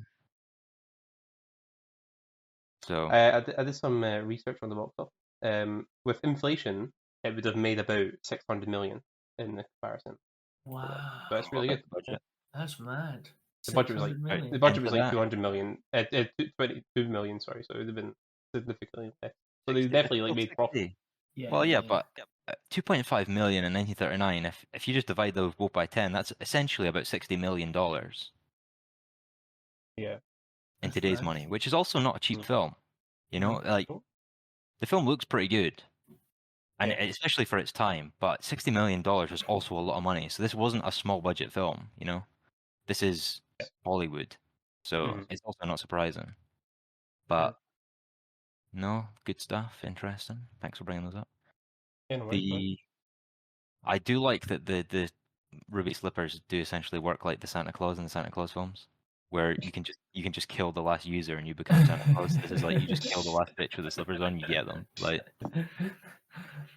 so I did some research on the box office. With inflation, it would have made about 600 million in the comparison. Wow, So that's really About good. the budget. that's mad. The budget was 600 million. the budget And was for like that, 200 million, 22 million. Sorry, so it would have been significantly less. So they 60, it's definitely still made profit. 60. Yeah. Well, yeah, yeah. but 2.5 million in 1939. If you just divide those both by 10, that's essentially about $60 million Yeah. in That's today's mad. money, which is also not a cheap Mm. film. You know, like Cool. the film looks pretty good, and Yeah. especially for its time. But $60 million was also a lot of money, so this wasn't a small budget film. You know, this is Hollywood, so Mhm. it's also not surprising. Yeah. But no, good stuff, interesting. Thanks for bringing those up. Yeah, no worries, man. I do like that the Ruby slippers do essentially work like the Santa Claus in the Santa Claus films, where you can just kill the last user and you become Santa Claus. This is like you just kill the last bitch with the slippers on, you get them. Like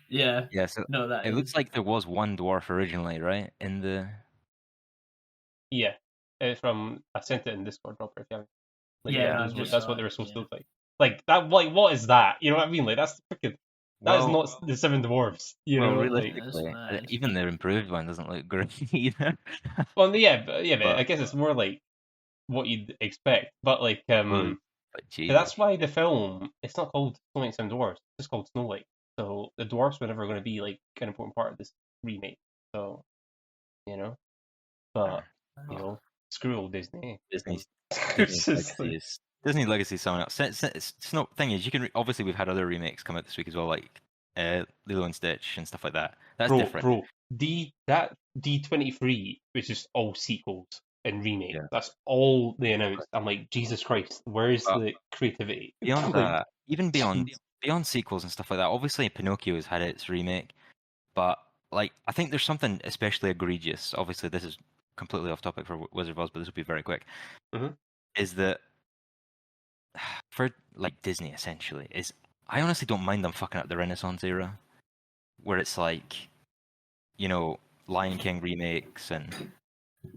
Yeah. yeah, so No, that it is. looks like there was one dwarf originally, right? In the Yeah. From I sent it in Discord, Robert. If you haven't. Like, Yeah, those I were just that's saw what they it, were supposed to yeah. look like. Like that. Like what is that? You know what I mean? Like that's freaking. That is well, not the Seven Dwarfs. You well, know, like. That's realistically, mad. even the improved one doesn't look great either. Well, yeah, but I But guess it's more like what you'd expect. But like, I suppose, but so Jesus, that's why the film it's not called Snow White and Seven Dwarfs. It's just called Snow White. So the dwarfs were never going to be like an important part of this remake. So you know, but you well, know, screw old Disney. Disney's It's Disney's just legacy is Disney's legacy is someone else. It's no thing is you can obviously we've had other remakes come out this week as well, like Lilo and Stitch and stuff like that. That's different. bro. That D23 was just all sequels and remakes. Yeah. That's all they announced. I'm like, Jesus Christ, where's But the creativity? beyond Like, that, even beyond sequels and stuff like that, obviously Pinocchio has had its remake, but like I think there's something especially egregious. Obviously, this is completely off topic for Wizard of Oz, but this will be very quick. Mhm. Is that for like Disney essentially is I honestly don't mind them fucking up the Renaissance era, where it's like, you know, Lion King remakes and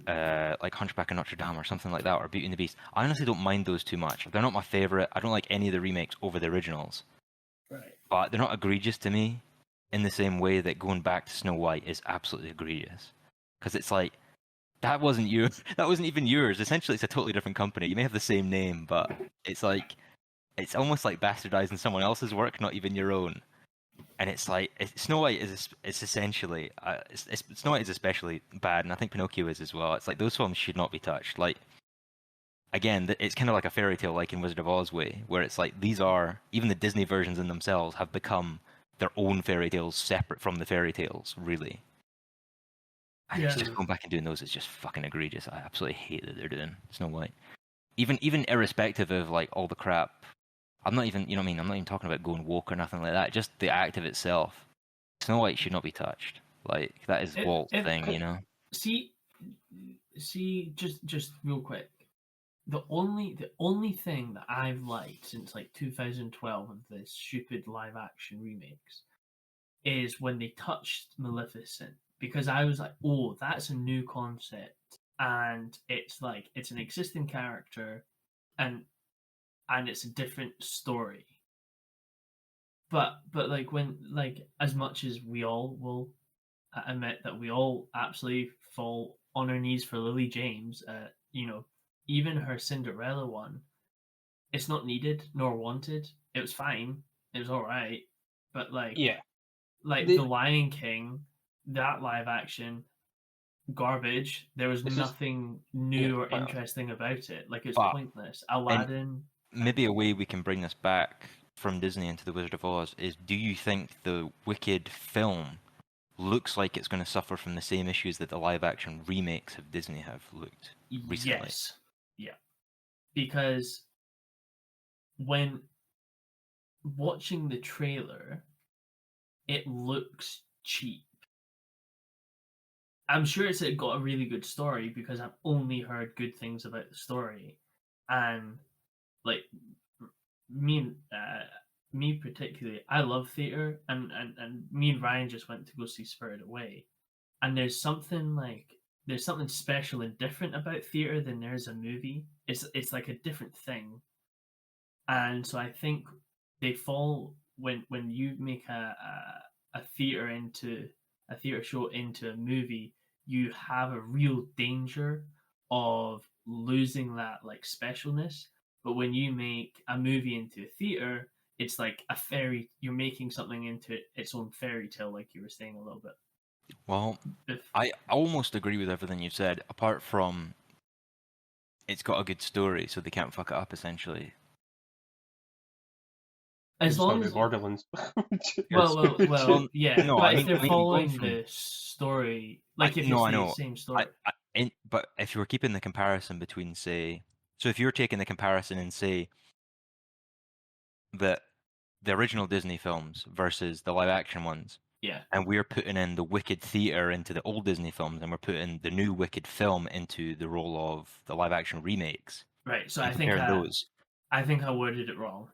like Hunchback of Notre Dame or something like that, or Beauty and the Beast. I honestly don't mind those too much. They're not my favorite. I don't like any of the remakes over the originals, Right. but they're not egregious to me in the same way that going back to Snow White is absolutely egregious. Because it's like that wasn't you. That wasn't even yours. Essentially, it's a totally different company. You may have the same name, but it's like it's almost like bastardizing someone else's work, not even your own. And it's like Snow White is it's essentially Snow White is especially bad, and I think Pinocchio is as well. It's like those films should not be touched. Like again, it's kind of like a fairy tale, like in Wizard of Oz way, where it's like these are even the Disney versions in themselves have become their own fairy tales, separate from the fairy tales, really. And it's Yeah. just going back and doing those is just fucking egregious. I absolutely hate that they're doing Snow White. Even irrespective of like all the crap. I'm not even, you know what I mean? I'm not even talking about going woke or nothing like that. Just the act of itself. Snow White should not be touched. Like that is Walt's thing, you know. See, just real quick. The only thing that I've liked since like 2012 of the stupid live action remakes is when they touched Maleficent, because I was like, oh, that's a new concept, and it's like it's an existing character, and it's a different story. But like when like as much as we all will admit that we all absolutely fall on our knees for Lily James, you know, even her Cinderella one, it's not needed nor wanted. It was fine. It was all right. But yeah, like the, the Lion King, that live action garbage. There was it's just nothing yeah, new or pointless. interesting about it. Like it's But pointless. and Aladdin. maybe a way we can bring this back from Disney into the Wizard of Oz is: do you think the Wicked film looks like it's going to suffer from the same issues that the live-action remakes of Disney have looked recently? Yes. Yeah. Because when watching the trailer, it looks cheap. I'm sure it's got a really good story because I've only heard good things about the story, and like me particularly, I love theater, and me and Ryan just went to go see Spirited Away, and there's something special and different about theater than there's a movie. It's like a different thing, and so I think they fall when you make a theater show into a movie. you have a real danger of losing that like specialness. But when you make a movie into a theater, it's like a fairy. You're making something into its own fairy tale, like you were saying a little bit. Well, I almost agree with everything you said, apart from it's got a good story, so they can't fuck it up, essentially. As long as Borderlands. well, yeah. No, but I if mean, they're going following from the story, like if no, it's I the know. same story, But if you were keeping the comparison between, say, so if you're taking the comparison and say that the original Disney films versus the live action ones, yeah, and we're putting in the Wicked theater into the old Disney films, and we're putting the new Wicked film into the role of the live action remakes, right. So and I think comparing those. I think I worded it wrong.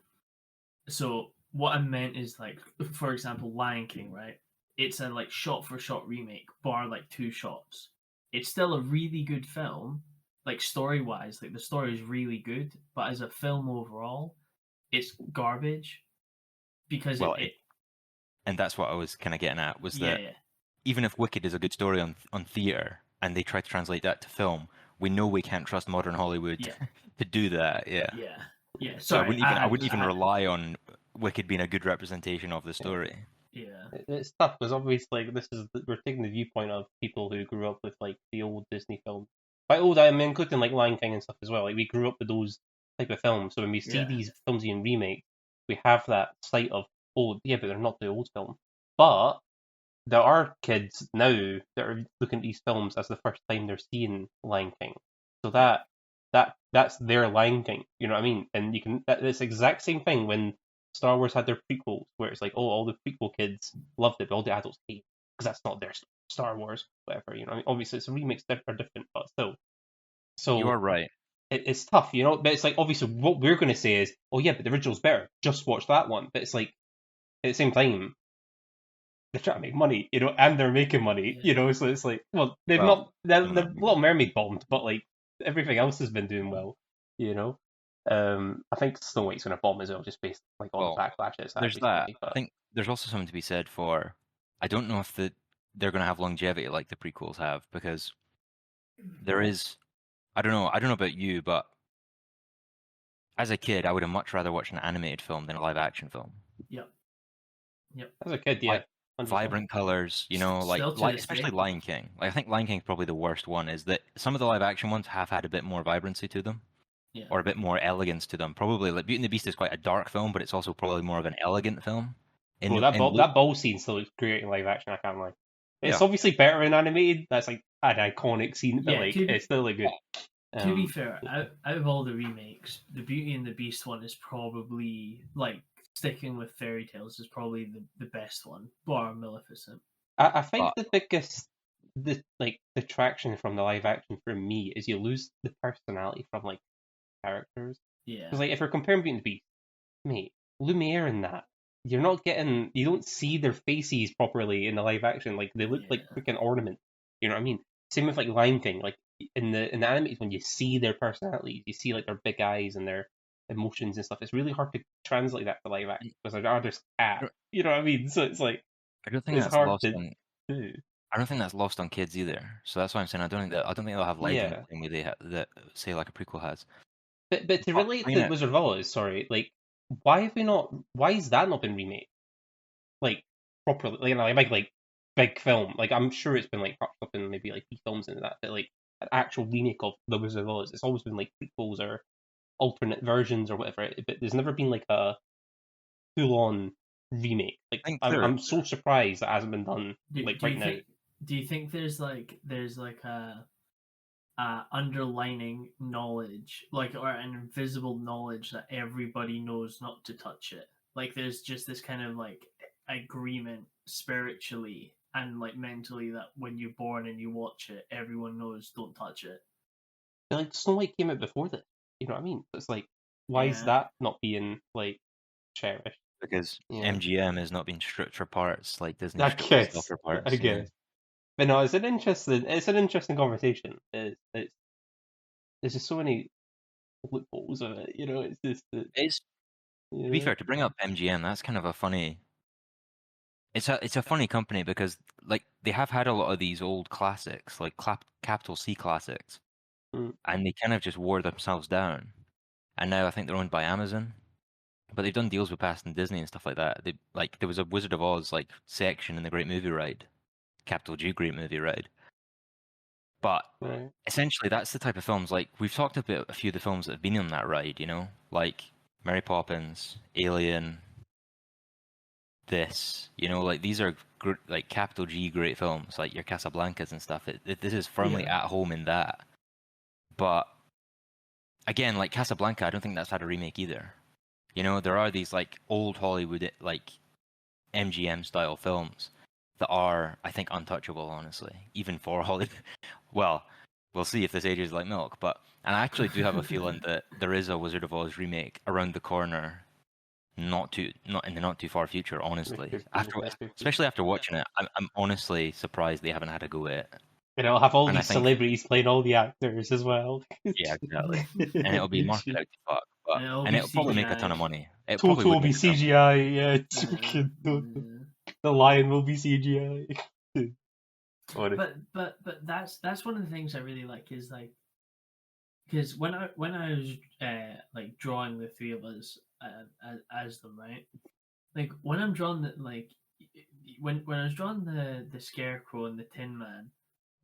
So what I meant is like, for example, Lion King, right? It's a like shot for shot remake, bar like 2 shots. It's still a really good film, like story wise. Like the story is really good, but as a film overall, it's garbage because Well, it and that's what I was kind of getting at, was yeah, that yeah, even if Wicked is a good story on theater, and they try to translate that to film, we know we can't trust modern Hollywood yeah, to do that. Yeah. yeah, yeah. So Sorry, I wouldn't even rely on Wicked being a good representation of the story. yeah, It's tough because obviously we're taking the viewpoint of people who grew up with like the old Disney films. By old, I mean including like Lion King and stuff as well. Like we grew up with those type of films, so when we see yeah, these films being remade, we have that sight of, oh yeah, but they're not the old film. But there are kids now that are looking at these films as the first time they're seeing Lion King. So yeah, that's their Lion King. You know what I mean? And you can it's the exact same thing when Star Wars had their prequels, where it's like, oh, all the prequel kids loved it, but all the adults hate because that's not their Star Wars, whatever. You know, I mean, obviously, it's remakes are different, but still. You So are right. it's tough, you know. But it's like obviously what we're going to say is, oh yeah, but the original's better. Just watch that one. But it's like at the same time, they're trying to make money, you know, and they're making money, yeah. you know. So it's like, well, they've Well, not. The Little Mermaid bombed, but like everything else has been doing well, you know. I think Snow White's going to bomb as well, just based like all the well, backlash it's had there's that. recently. I But think there's also something to be said for. I don't know if they're going to have longevity like the prequels have, because there is. I don't know. I don't know about you, but as a kid, I would have much rather watched an animated film than a live action film. Yep, yep. as a kid, yeah, Like 100%. vibrant colors, you know, Still to like this especially day. Lion King. Like I think Lion King's probably the worst one. Is that some of the live action ones have had a bit more vibrancy to them, Yeah, or a bit more elegance to them. Probably like Beauty and the Beast is quite a dark film, but it's also probably more of an elegant film. Bro, In look, that ball scene still looks great in live action. I can't lie. It's yeah, obviously better in animated. That's like an iconic scene, but yeah. like it's still like good. To be fair, out of all the remakes, the Beauty and the Beast one is probably like sticking with fairy tales is probably the best one, bar Maleficent. I think but the biggest detraction from the live action for me is you lose the personality from like characters. Yeah, Because like if we're comparing Beauty and the Beast, mate, Lumiere in that, you don't see their faces properly in the live action. Like they look like yeah, freaking ornaments. You know what I mean? Same with like Lion King. Like in the animated when you see their personalities, you see like their big eyes and their emotions and stuff. It's really hard to translate that to live action because they're just I don't You know what I mean? So it's like I don't think it's that's hard lost to on. do. I don't think that's lost on kids either. So that's why I'm saying I don't think they'll have legend Yeah. the same way that say like a prequel has. But to But relate I to mean, Wizard of Oz, sorry, like why has that not been remade? Like properly, like, you know, like big film. Like I'm sure it's been like patched up in maybe like films and that, but like an actual remake of the Wizard of Oz, it's always been like prequels or alternate versions or whatever. But there's never been like a full on remake. Like I think I'm so surprised that hasn't been done like do right you now. think there's like a underlining knowledge, like or an invisible knowledge that everybody knows not to touch it. Like there's just this kind of like agreement spiritually and like mentally that when you're born and you watch it, everyone knows don't touch it. But like Snow White came out before this. You know what I mean? It's like why is Yeah, that not being like cherished? because Yeah. MGM is not being stripped for parts like Disney I stripped itself guess. for I parts. Yeah. guess. But no, it's an interesting conversation. There's just so many loopholes of it, you know. It's just It's you to be know. fair, to bring up MGM, that's kind of a funny It's a funny company because like they have had a lot of these old classics, like capital C classics, Mm. and they kind of just wore themselves down. And now I think they're owned by Amazon, but they've done deals with past and Disney and stuff like that. They like there was a Wizard of Oz like section in the Great Movie Ride, capital G Great Movie Ride. But Right. essentially, that's the type of films like we've talked about a few of the films that have been on that ride. You know, like Mary Poppins, Alien, this. You know, like these are like capital G great films, like your Casablancas and stuff. This is firmly Yeah. at home in that. But again, like Casablanca, I don't think that's had a remake either. You know, there are these like old Hollywood like MGM style films that are, I think, untouchable, honestly, even for Hollywood. Well, we'll see if this ages like milk, but and I actually do have a feeling that there is a Wizard of Oz remake around the corner, not in the not too far future, There honestly. could be, After there could be. especially after watching it, I'm honestly surprised they haven't had a go at it. And it'll have all And I these think, celebrities playing all the actors as well. yeah, exactly. And it'll be marketed out to fuck, but And it'll and be it'll probably make a ton CGI. of money. It probably Toto would will be make a ton of money. CGI. Yeah, Yeah. the lion will be CGI. But that's one of the things I really like is like because when I was like drawing the three of us as them, right? Like when I'm drawing the like when I was drawing the Scarecrow and the Tin Man,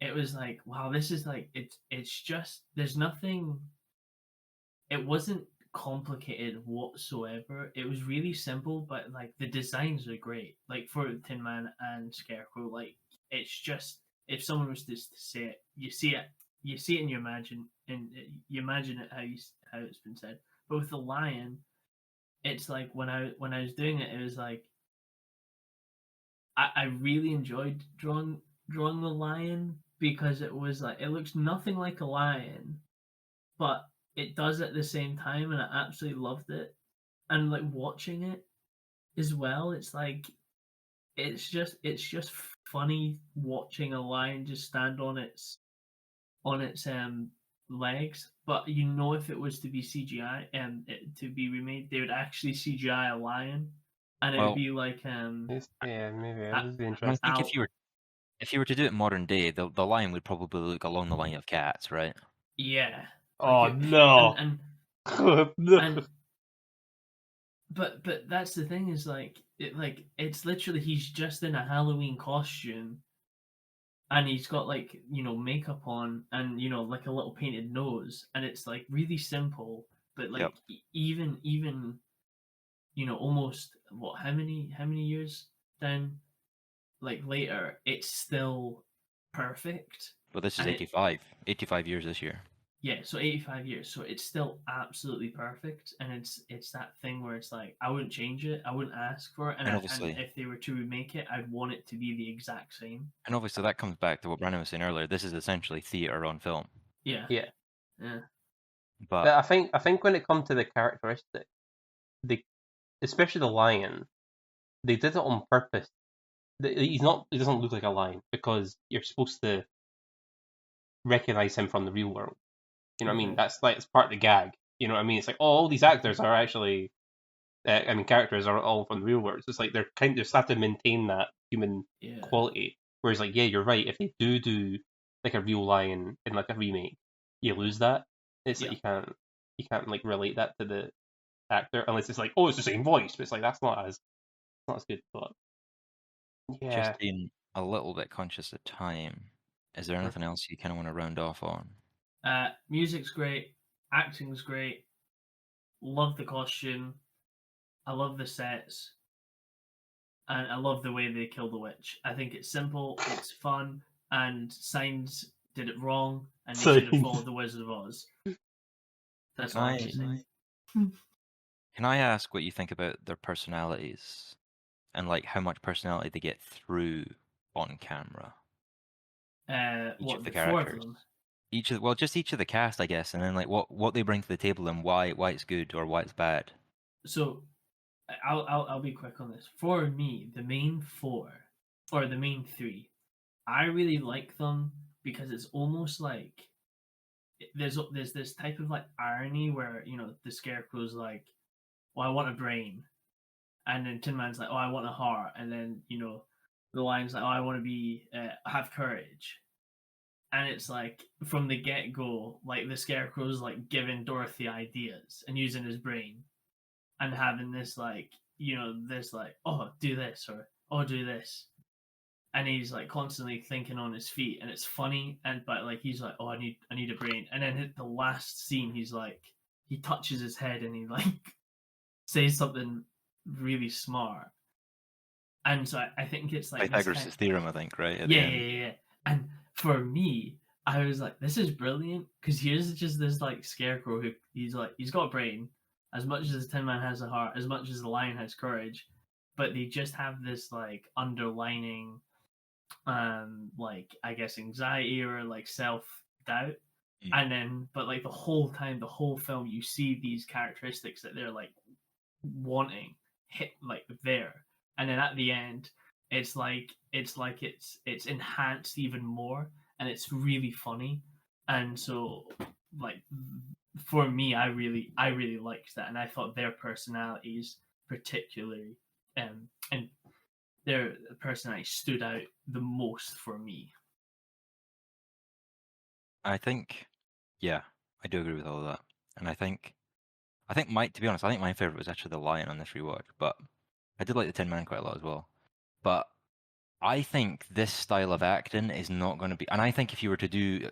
it was like wow, this is like it's just there's nothing. It wasn't complicated whatsoever. It was really simple, but like the designs are great. Like for Tin Man and Scarecrow, like it's just if someone was to say it, you see it, and you imagine it how it's been said. But with the lion, it's like when I was doing it, it was like I really enjoyed drawing the lion because it was like it looks nothing like a lion, but it does at the same time, and I absolutely loved it. And like watching it as well, it's just funny watching a lion just stand on its legs. But you know, if it was to be CGI and to be remade, they would actually CGI a lion, and it would Well, be like Yeah, maybe a- it would be and I interesting. think Al, if you were to do it modern day, the lion would probably look along the line of cats, right? yeah, like Oh it, no! No. and but that's the thing is like it's literally he's just in a Halloween costume and he's got like makeup on and like a little painted nose and it's like really simple but Yep. like even almost what how many years down like later it's still perfect But this is and it 85 years this year. yeah so 85 years so it's still absolutely perfect and it's that thing where it's like I wouldn't change it I wouldn't ask for it And and obviously, if they were to remake it I'd want it to be the exact same that comes back to what Brandon was saying earlier. This is essentially theater on film. yeah Yeah, yeah but But I think when it comes to the characteristics, they especially the lion, they did it on purpose. He doesn't look like a lion because you're supposed to recognize him from the real world. You know what I mean? okay That's like it's part of the gag. You know what I mean? It's like all these actors are actually, characters are all from the real world. So it's like they're kind of just have to maintain that human yeah quality. Whereas like yeah, you're right. If they do like a real lion in like a remake, you lose that. It's like yeah you can't like relate that to the actor unless it's like oh it's the same voice. But it's like that's not as good. But just yeah, being a little bit conscious of time, is there sure. anything else you kind of want to round off on? music's great acting's great love the costume I love the sets and I love the way they kill the witch. I think it's simple, it's fun, and Signs did it wrong, and they So should have followed the Wizard of Oz. That's Can all I have I to say. can I ask what you think about their personalities and like how much personality they get through on camera? Each of What the the four of characters. them? Just each of the cast, I guess, and then like what they bring to the table and why it's good or why it's bad. So I'll be quick on this. For me, the main four or the main three, I really like them because it's almost like there's this type of like irony where the Scarecrow's like, well, I want a brain, and then Tin Man's like, "Oh, I want a heart," and then the lion's like, "Oh, I want to be have courage." And it's like from the get go, like the Scarecrow's like giving Dorothy ideas and using his brain and having this like this like, "Oh, do this," or "Oh, do this," and he's like constantly thinking on his feet, and it's funny, but like he's like, "Oh, I need a brain," and then at the last scene he's like, he touches his head and he like says something really smart. And so I think it's like this Pythagoras' theorem, I think, right at the yeah, end. yeah, yeah. And for me, I was like, this is brilliant because here's just this like scarecrow who he's got a brain, as much as the Tin Man has a heart, as much as the lion has courage, but they just have this like underlining, like I guess anxiety or like self doubt. Mm. And then, but like the whole time, the whole film, you see these characteristics that they're like wanting hit like there, and then at the end it's enhanced even more, and it's really funny. And so like for me, I really liked that, and I thought their personalities particularly and their personality stood out the most for me. I think, yeah, I do agree with all of that. And I think to be honest, I think my favorite was actually the lion on this rewatch, but I did like the Tin Man quite a lot as well. But I think this style of acting is not going to be, and I think if you were to do,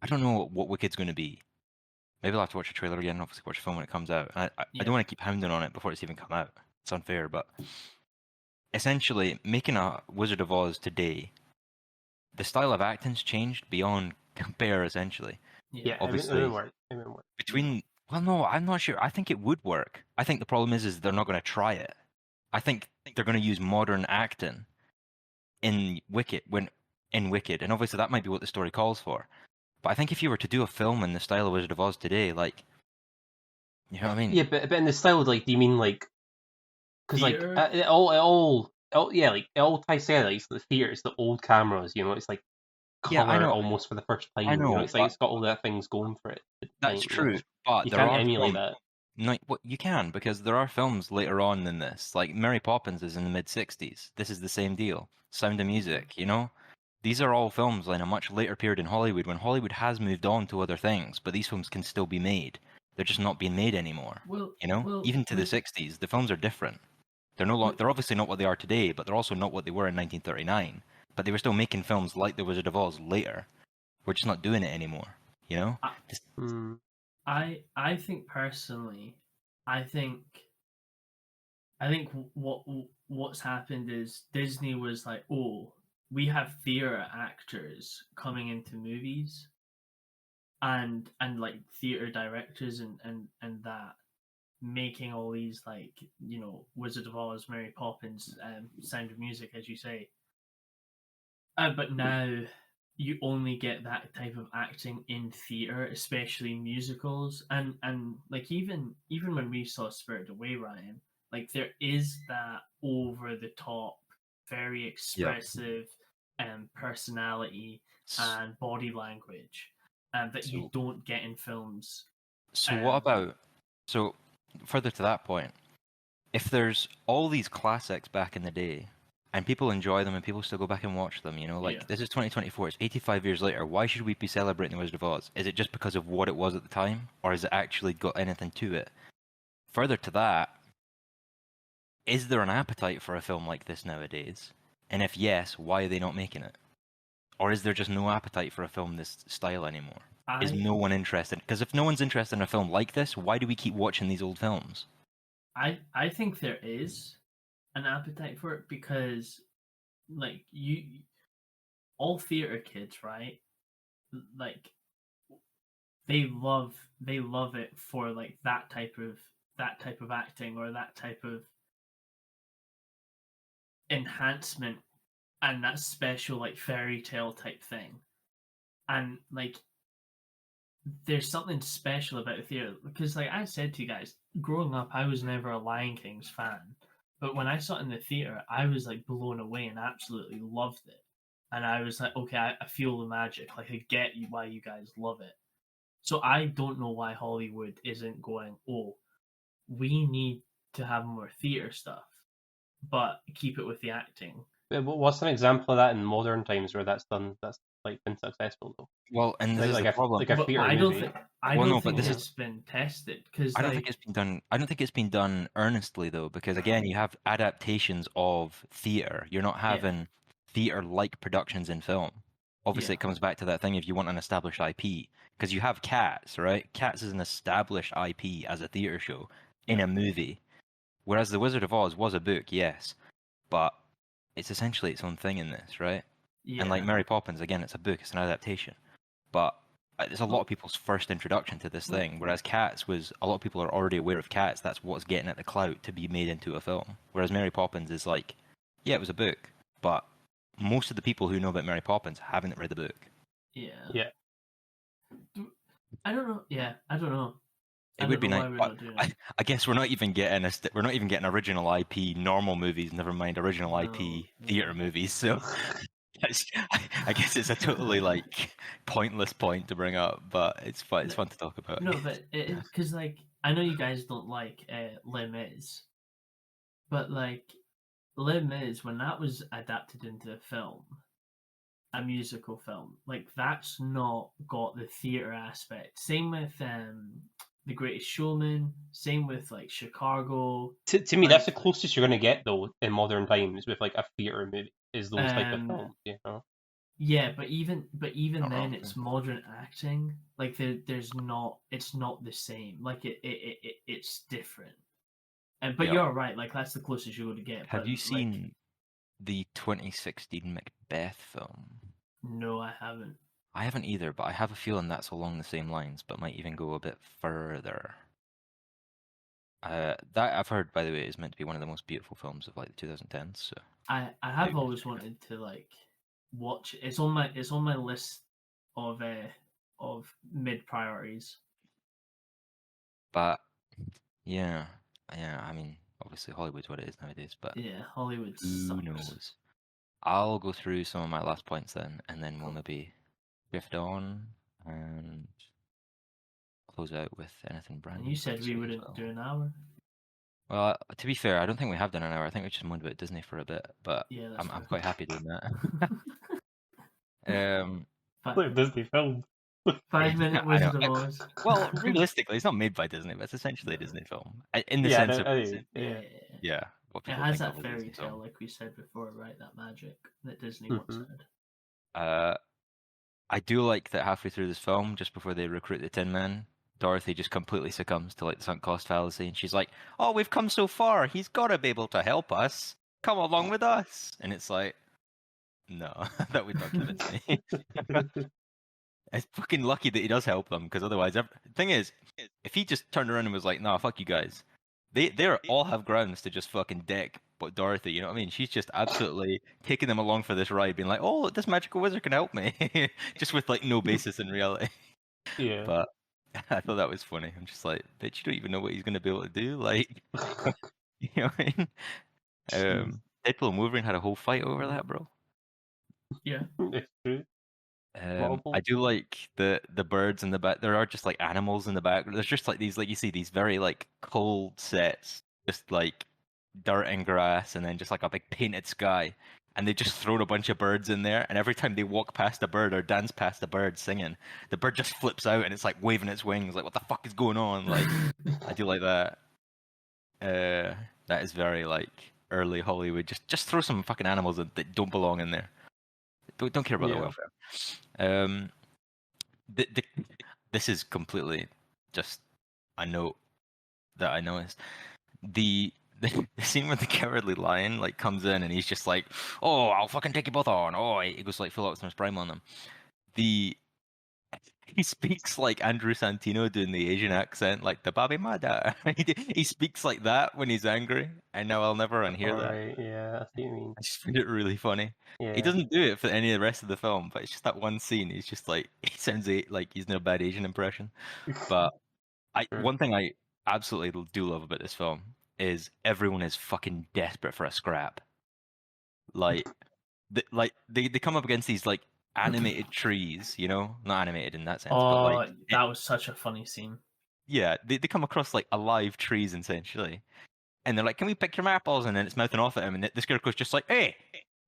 I don't know what Wicked's going to be. Maybe I'll have to watch a trailer again, obviously watch the film when it comes out. And I Yeah. don't want to keep hounding on it before it's even come out. It's unfair, but essentially making a Wizard of Oz today, the style of acting's changed beyond compare, essentially. Yeah. Yeah, Obviously, it wouldn't work. between, well, no, I'm not sure. I think it would work. I think the problem is they're not going to try it. I think they're going to use modern acting in Wicked, and obviously that might be what the story calls for. But I think if you were to do a film in the style of Wizard of Oz today, like, you know what I mean? Yeah, but in the style, like, do you mean like, because like Theater. yeah, like it all ties together. Like, it's the theater, it's the old cameras, it's like Yeah, color almost for the first I time. know, It's like but it's got all that things going for it at the that's time. true. But You there can't are emulate films. that. No, what you can, because there are films later on than this. Like Mary Poppins is in the mid '60s. This is the same deal. Sound of Music, you know? These are all films in a much later period in Hollywood when Hollywood has moved on to other things, but these films can still be made. They're just not being made anymore. Well, You know? well, Even to the with, '60s, the films are different. They're no with they're obviously not what they are today, but they're also not what they were in 1939. But they were still making films like The Wizard of Oz later. We're just not doing it anymore, you know? I, Just- I think personally, I think I think what's happened is Disney was like, oh, we have theater actors coming into movies, and like theater directors and that making all these like Wizard of Oz, Mary Poppins, Sound of Music, as you say. But now you only get that type of acting in theater, especially musicals, and like even when we saw Spirited Away, Ryan, like there is that over the top, very yeah. expressive personality S- and body language that you So, don't get in films. so what Um, about, so further to that point, if there's all these classics back in the day and people enjoy them and people still go back and watch them, you know, yeah. like this is 2024, it's 85 years later, why should we be celebrating The Wizard of Oz? Is it just because of what it was at the time, or has it actually got anything to it? Further to that, is there an appetite for a film like this nowadays? And if yes, why are they not making it? Or is there just no appetite for a film this style anymore? Is I no one interested? Because if no one's interested in a film like this, why do we keep watching these old films? I think there is an appetite for it because like you all theater kids, right? Like they love it for like that type of acting or that type of enhancement and that special like fairy tale type thing. And like there's something special about theater because like I said to you guys, growing up I was never a Lion King's fan. But when I saw it in the theater, I was like blown away and absolutely loved it. And I was like, okay, I feel the magic. Like I get you why you guys love it. So I don't know why Hollywood isn't going, oh, we need to have more theater stuff, but keep it with the acting. What's an example of that in modern times where that's done? That's like been successful though. Well, and this is the problem. Like a But theater I don't movie. think I Well, don't no, but think this is- it's been tested because I don't think like it's been done. I don't think it's been done earnestly though, because again, you have adaptations of theater. You're not having theater-like productions in film. Obviously, Yeah. it comes back to that thing if you want an established IP, because you have Cats, right? Cats is an established IP as a theater show in a movie, whereas The Wizard of Oz was a book, yes, but it's essentially its own thing in this, right? yeah. And like Mary Poppins, again, it's a book, it's an adaptation, but it's a lot of people's first introduction to this thing. Whereas Cats was, a lot of people are already aware of Cats. That's what's getting at the clout to be made into a film. Whereas Mary Poppins is like, yeah, it was a book, but most of the people who know about Mary Poppins haven't read the book. Yeah. Yeah. I don't know. Yeah, I don't know. It would be nice, but I I guess we're not even getting we're not even getting original IP normal movies. Never mind original IP theater movies. So I guess it's a totally like pointless point to bring up, but it's fun. It's fun to talk about. No, but because like I know you guys don't like Les Mis, but like Les Mis when that was adapted into a film, a musical film, like that's not got the theater aspect. Same with The Greatest Showman. Same with like Chicago. To me, that's the closest you're going to get though in modern times with like a theater movie is those type of films, you know. Yeah, but even Not then, wrong, it's modern acting. Like there's not, it's not the same. Like it's different. And but Yeah. you're right. Like that's the closest you're going to get. Have but, you like, seen the 2016 Macbeth film? No, I haven't. I haven't either, but I have a feeling that's along the same lines, but might even go a bit further. That I've heard, by the way, is meant to be one of the most beautiful films of like the 2010s. So I have always wanted to like watch. It's on my list of mid priorities. But yeah, I mean, obviously Hollywood's what it is nowadays, but Yeah, Hollywood who sucks. knows? I'll go through some of my last points then, and then we'll maybe drift on and close out with anything brand And new. you for said this we week as wouldn't well. do an hour. Well, to be fair, I don't think we have done an hour. I think we just moaned about Disney for a bit, but Yeah, that's I'm fair. quite happy doing that. Like Disney film. 5-minute I know. Wizard of Oz. Well, realistically, it's not made by Disney, but it's essentially a Disney film in the Yeah, sense of Yeah. yeah, what It people has think that of as a fairy Disney tale, film. like we said before, right? That magic that Disney once Mhm. had. I do like that halfway through this film, just before they recruit the Tin Man, Dorothy just completely succumbs to like the sunk cost fallacy, and she's like, "Oh, we've come so far. He's got to be able to help us. Come along with us." And it's like, no, that would not convince me. It's fucking lucky that he does help them, because otherwise, the thing is, if he just turned around and was like, "Nah, fuck you guys," they all have grounds to just fucking dick. But Dorothy, you know what I mean? She's just absolutely taking them along for this ride, being like, "Oh, look, this magical wizard can help me," just with like no basis in reality. Yeah. But I thought that was funny. I'm just like, bitch, you don't even know what he's gonna be able to do. Like, you know what I mean? Jeez. Deadpool and Wolverine had a whole fight over that, bro. Yeah. It's true. I do like the birds in the back. There are just like animals in the back. There's just like these, like you see these very like cold sets, just like dirt and grass, and then just like a big painted sky. And they just thrown a bunch of birds in there. And every time they walk past a bird or dance past a bird singing, the bird just flips out and it's like waving its wings, like what the fuck is going on? Like I do like that. That is very like early Hollywood. Just throw some fucking animals that don't belong in there. Don't care about the Yeah. welfare. This is completely just a note that I noticed. The scene where the cowardly lion like comes in and he's just like, "Oh, I'll fucking take you both on." Oh, he goes like full Optimus Prime on them. He speaks like Andrew Santino doing the Asian accent, like the Babi Mada. He speaks like that when he's angry, and now I'll never unhear that. Right, yeah, I see what you mean. I just find it really funny. Yeah. He doesn't do it for any of the rest of the film, but it's just that one scene. He's just like he sounds like he's in a bad Asian impression. But Sure. one thing I absolutely do love about this film is everyone is fucking desperate for a scrap. Like, they come up against these like animated trees, you know, not animated in that sense, but like that was such a funny scene. yeah, they come across like alive trees essentially, and they're like, "Can we pick your apples?" And then it's mouthing off at him, and the Scarecrow's just like, "Hey,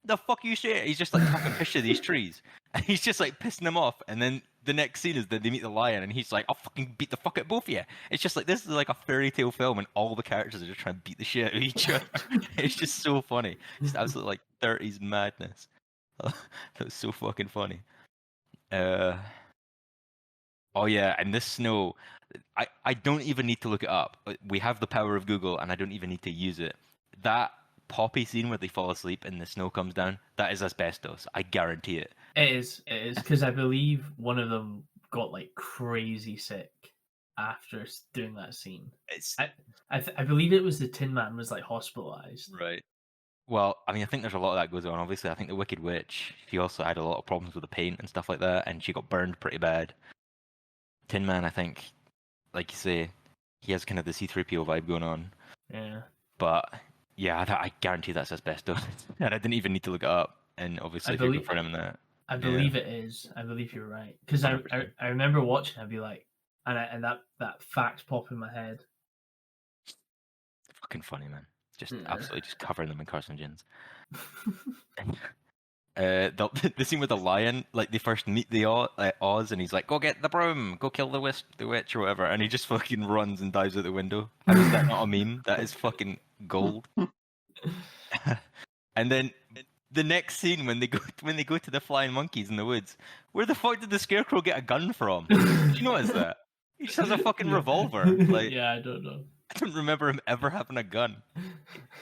the fuck you say?" He's just like talking piss to these trees, and he's just like pissing them off. And then the next scene is that they meet the lion, and he's like, "I'll fucking beat the fuck out of both of you." It's just like this is like a fairy tale film, and all the characters are just trying to beat the shit out of each other. It's just so funny, just absolute like 30s madness. That was so fucking funny. Oh yeah, and this snow, I don't even need to look it up. We have the power of Google, and I don't even need to use it. That Poppy scene where they fall asleep and the snow comes down, that is asbestos. I guarantee it. It is, because I believe one of them got like crazy sick after doing that scene. It's I believe it was the Tin Man was like hospitalized. right. Well, I mean, I think there's a lot of that goes on. Obviously, I think the Wicked Witch, she also had a lot of problems with the paint and stuff like that, and she got burned pretty bad. Tin Man, I think, like you say, he has kind of the C-3PO vibe going on. Yeah. But yeah, I guarantee that's asbestos, and I didn't even need to look it up. And obviously, if you're confirming that, I believe it is. I believe you're right, because I 100%. remember watching. I'd be like, and that fact pop in my head. Fucking funny, man. Just Yeah. absolutely just covering them in carcinogens. The scene with the lion, like they first meet the Oz, and he's like, "Go get the broom, go kill the witch or whatever," and he just fucking runs and dives out the window. How is that not a meme? That is fucking gold. And then the next scene when they go to the flying monkeys in the woods, where the fuck did the Scarecrow get a gun from? Did you notice that? He just has a fucking revolver. Like, yeah, I don't know. I don't remember him ever having a gun.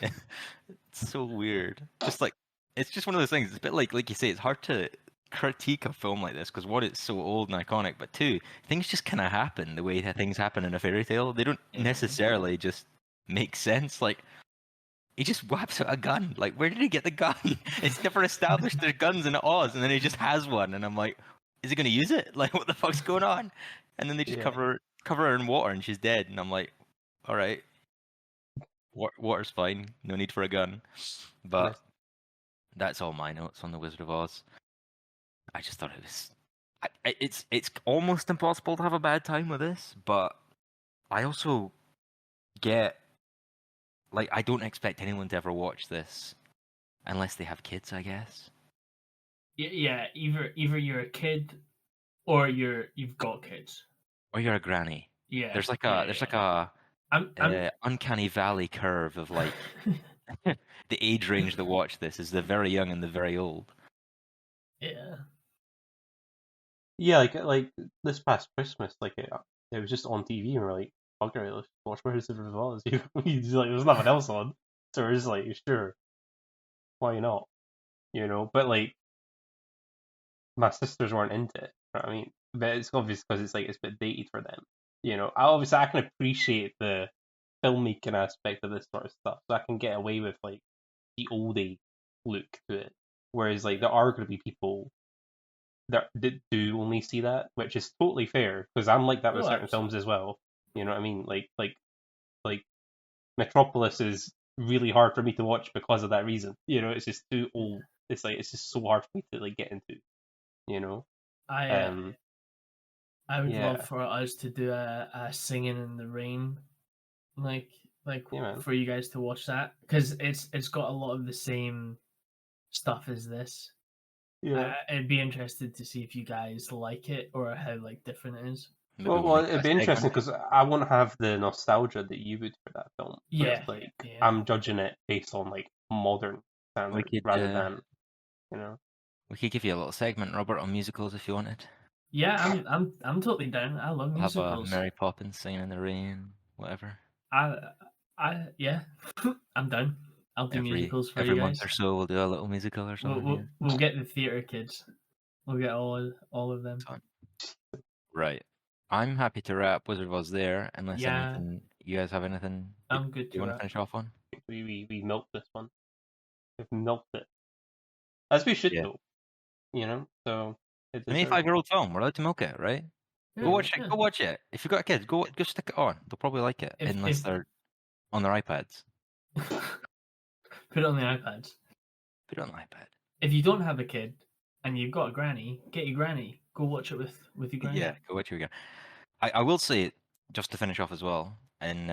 It's so weird. Just like it's just one of those things. It's a bit like you say, it's hard to critique a film like this because one, it's so old and iconic, but two, things just kind of happen the way that things happen in a fairy tale. They don't necessarily just make sense. Like he just whaps out a gun. Like where did he get the gun? It's never established there's guns in Oz, and then he just has one, and I'm like, is he gonna use it? Like what the fuck's going on? And then they just cover her in water, and she's dead, and I'm like, all right. Water's fine. No need for a gun. But that's all my notes on the Wizard of Oz. I just thought it was. It's almost impossible to have a bad time with this, but I also get like I don't expect anyone to ever watch this unless they have kids, I guess. Yeah, either you're a kid or you've got kids. Or you're a granny. Yeah. There's like a uncanny valley curve of like the age range that watch this is the very young and the very old. Yeah. Yeah, like this past Christmas, like it was just on TV, and we're like, okay, let's watch Wizard of Oz. He's like, there's nothing else on, so we're just like, sure, why not? You know, but like my sisters weren't into it. You know what I mean, but it's obvious because it's like it's a bit dated for them. You know, I can appreciate the filmmaking aspect of this sort of stuff, so I can get away with like the oldie look to it. Whereas like there are going to be people that do only see that, which is totally fair because I'm like that with certain films as well. You know what I mean? Like Metropolis is really hard for me to watch because of that reason. You know, it's just too old. It's just so hard for me to like get into. You know. I would love for us to do a Singing in the Rain, like for you guys to watch that because it's got a lot of the same stuff as this. Yeah, I'd be interested to see if you guys like it or how like different it is. Well, it'd be interesting because I won't have the nostalgia that you would for that film. Yeah, like I'm judging it based on like modern standards rather than, you know. We could give you a little segment, Robert, on musicals if you wanted. Yeah, I'm totally down. I love musicals. Have Mary Poppins, Singing in the Rain, whatever. Yeah, I'm down. I'll do musicals for you guys. Every month or so, we'll do a little musical or something. We'll get the theatre kids. We'll get all of them. Right. I'm happy to wrap Wizard of Oz there, unless anything. You guys have anything? I'm good. You want to finish off on? We milked this one. We've milked it, as we should do. You know, so. It's an 85-year-old film. We're allowed to milk it, right? Yeah, go watch it. Go watch it. If you've got kids, go stick it on. They'll probably like it, unless they're on their iPads. Put it on the iPads. Put it on the iPad. If you don't have a kid and you've got a granny, get your granny. Go watch it with your granny. Yeah, go watch it again. I will say, just to finish off as well, in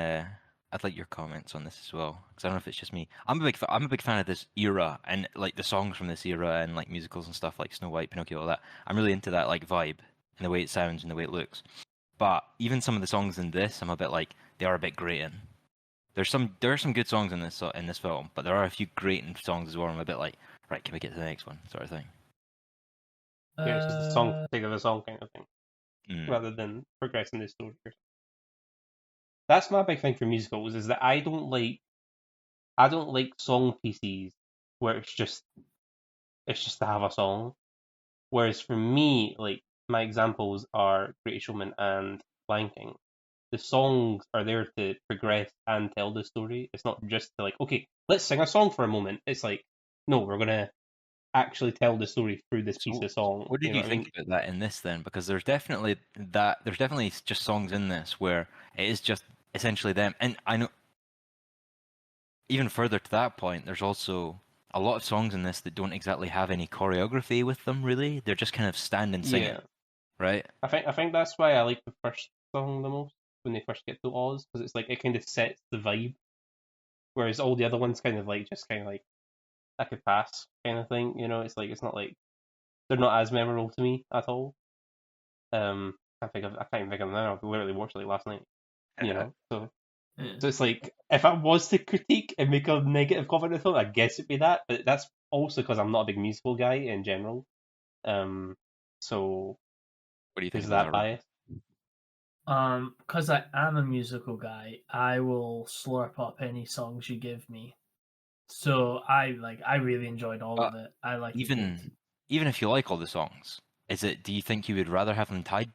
I'd like your comments on this as well, because I don't know if it's just me. I'm a big fan of this era and like the songs from this era and like musicals and stuff like Snow White, Pinocchio, all that. I'm really into that like vibe and the way it sounds and the way it looks. But even some of the songs in this, I'm a bit like they are a bit grating. There are some good songs in this film, but there are a few grating songs as well. I'm a bit like, right, can we get to the next one, sort of thing. Yeah, it's just a song for Uh, the sake of a song kind of thing, Mm. rather than progressing the story. That's my big thing for musicals is that I don't like song pieces where it's just to have a song. Whereas for me, like my examples are Greatest Showman and Lion King. The songs are there to progress and tell the story. It's not just to like, okay, let's sing a song for a moment. It's like, no, we're gonna actually tell the story through this piece So, of song. what You did know you what I mean? think about that in this then? Because there's definitely just songs in this where it is just essentially them. And I know even further to that point, there's also a lot of songs in this that don't exactly have any choreography with them, really. They're just kind of standing singing, Yeah, right? I think that's why I like the first song the most when they first get to Oz because it's like it kind of sets the vibe, whereas all the other ones kind of like just kind of like I could pass kind of thing. You know, it's like it's not like they're not as memorable to me at all. I can't even think of them now. I literally watched it like last night. You know, yeah. so it's like if I was to critique and make a negative comment on the film, I guess it'd be that. But that's also because I'm not a big musical guy in general. So What do you think there's about that that, Rob? bias. Because I am a musical guy, I will slurp up any songs you give me. So I really enjoyed all But of it. I like it good. even if you like all the songs, do you think you would rather have them tied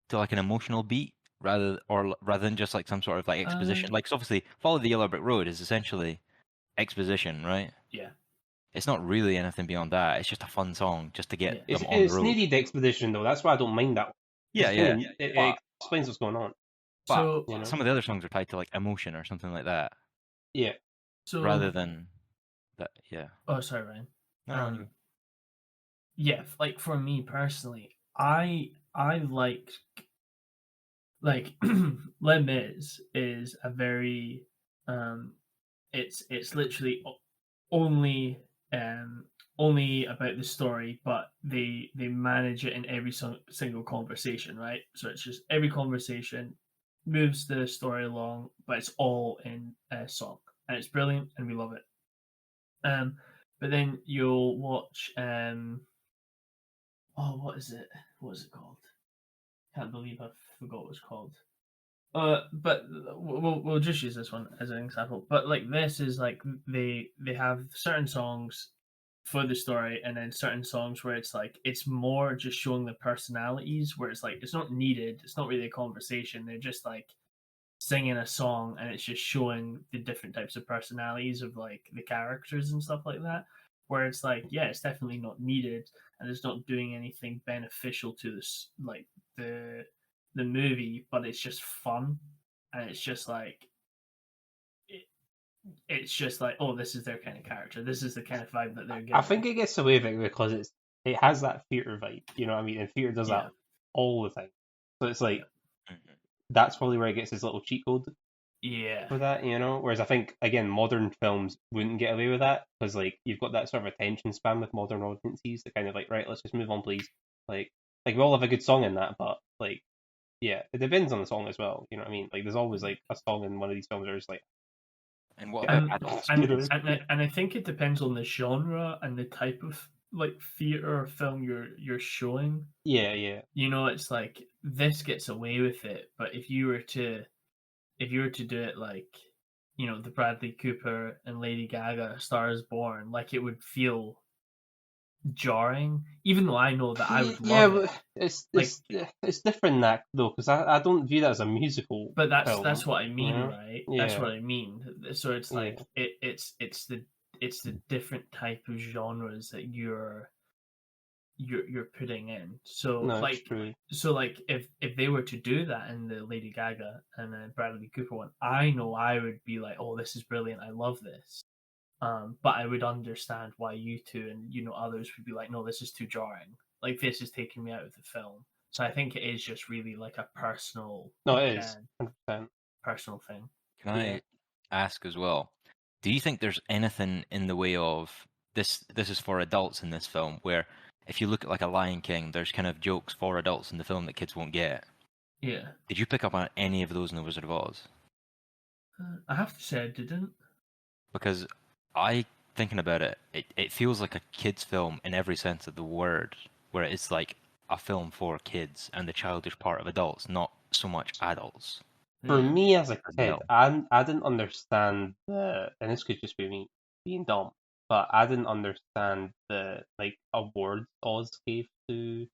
to like an emotional beat rather than just like some sort of like exposition? Like 'cause obviously, Follow the Yellow Brick Road is essentially exposition, right? Yeah, It's not really anything beyond that. It's just a fun song just to get yeah. It's them on the it's road. needed expedition though. That's why I don't mind that. Yeah, It's yeah. kind of it But explains what's going on. but So You know. some of the other songs are tied to like emotion or something like that, Yeah. rather so than that. Yeah. oh sorry, Ryan. No, no, Yeah, like for me personally, I like Les Mis is a very um it's literally only um only about the story, but they manage it in every single conversation, right? So it's just every conversation moves the story along, but it's all in a song, and it's brilliant, and we love it. Um, but then you'll watch oh, what is it? What is it called? Can't believe I forgot what it's called. But we'll just use this one as an example. But like this is like they have certain songs for the story, and then certain songs where it's like it's more just showing the personalities. Where it's like it's not needed. It's not really a conversation. They're just like singing a song, and it's just showing the different types of personalities of like the characters and stuff like that. Where it's like, yeah, it's definitely not needed, and it's not doing anything beneficial to this like the the movie, but it's just fun, and it's just like it, it's just like, oh, this is their kind of character. This is the kind of vibe that they're I giving. think it gets away with it because it has that theater vibe. You know what I mean? And theater does that Yeah, all the time. So it's like yeah, Mhm. that's probably where it gets its little cheat code yeah, for that, you know. Whereas I think again, modern films wouldn't get away with that because like you've got that sort of attention span with modern audiences that kind of like, right, let's just move on, please. Like we all have a good song in that, but like yeah, it depends on the song as well. You know what I mean? Like there's always like a song in one of these films where it's like, And what yeah, about and adults? you and know, and I think it depends on the genre and the type of like theater or film you're showing. yeah, You know, it's like this gets away with it, but if you were to do it like, you know, the Bradley Cooper and Lady Gaga Star is Born, like it would feel jarring, even though I know that I would yeah. love it. But it's Like, it's different that though because I don't view that as a musical but that's film. what I You mean, know? right? That's Yeah, what I mean. So it's yeah. like it's the different type of genres that you're putting in. No, it's true. So like if they were to do that in the Lady Gaga and the Bradley Cooper one, I know I would be like, oh, this is brilliant. I love this. But I would understand why you two and you know others would be like, no, this is too jarring. Like this is taking me out of the film. So I think it is just really like a No, it is um, 100%. personal thing. Can Yeah. I ask as well. Do you think there's anything in the way of this? This is for adults in this film, where if you look at like a Lion King, there's kind of jokes for adults in the film that kids won't get. Yeah. Did you pick up on any of those in The Wizard of Oz? I have to say I didn't. Because thinking about it, it feels like a kids' film in every sense of the word, where it's like a film for kids and the childish part of adults, not so much adults For Yeah. me as a as kid, well. I didn't understand and this could just be me being dumb, but I didn't understand the like awards Oz gave to.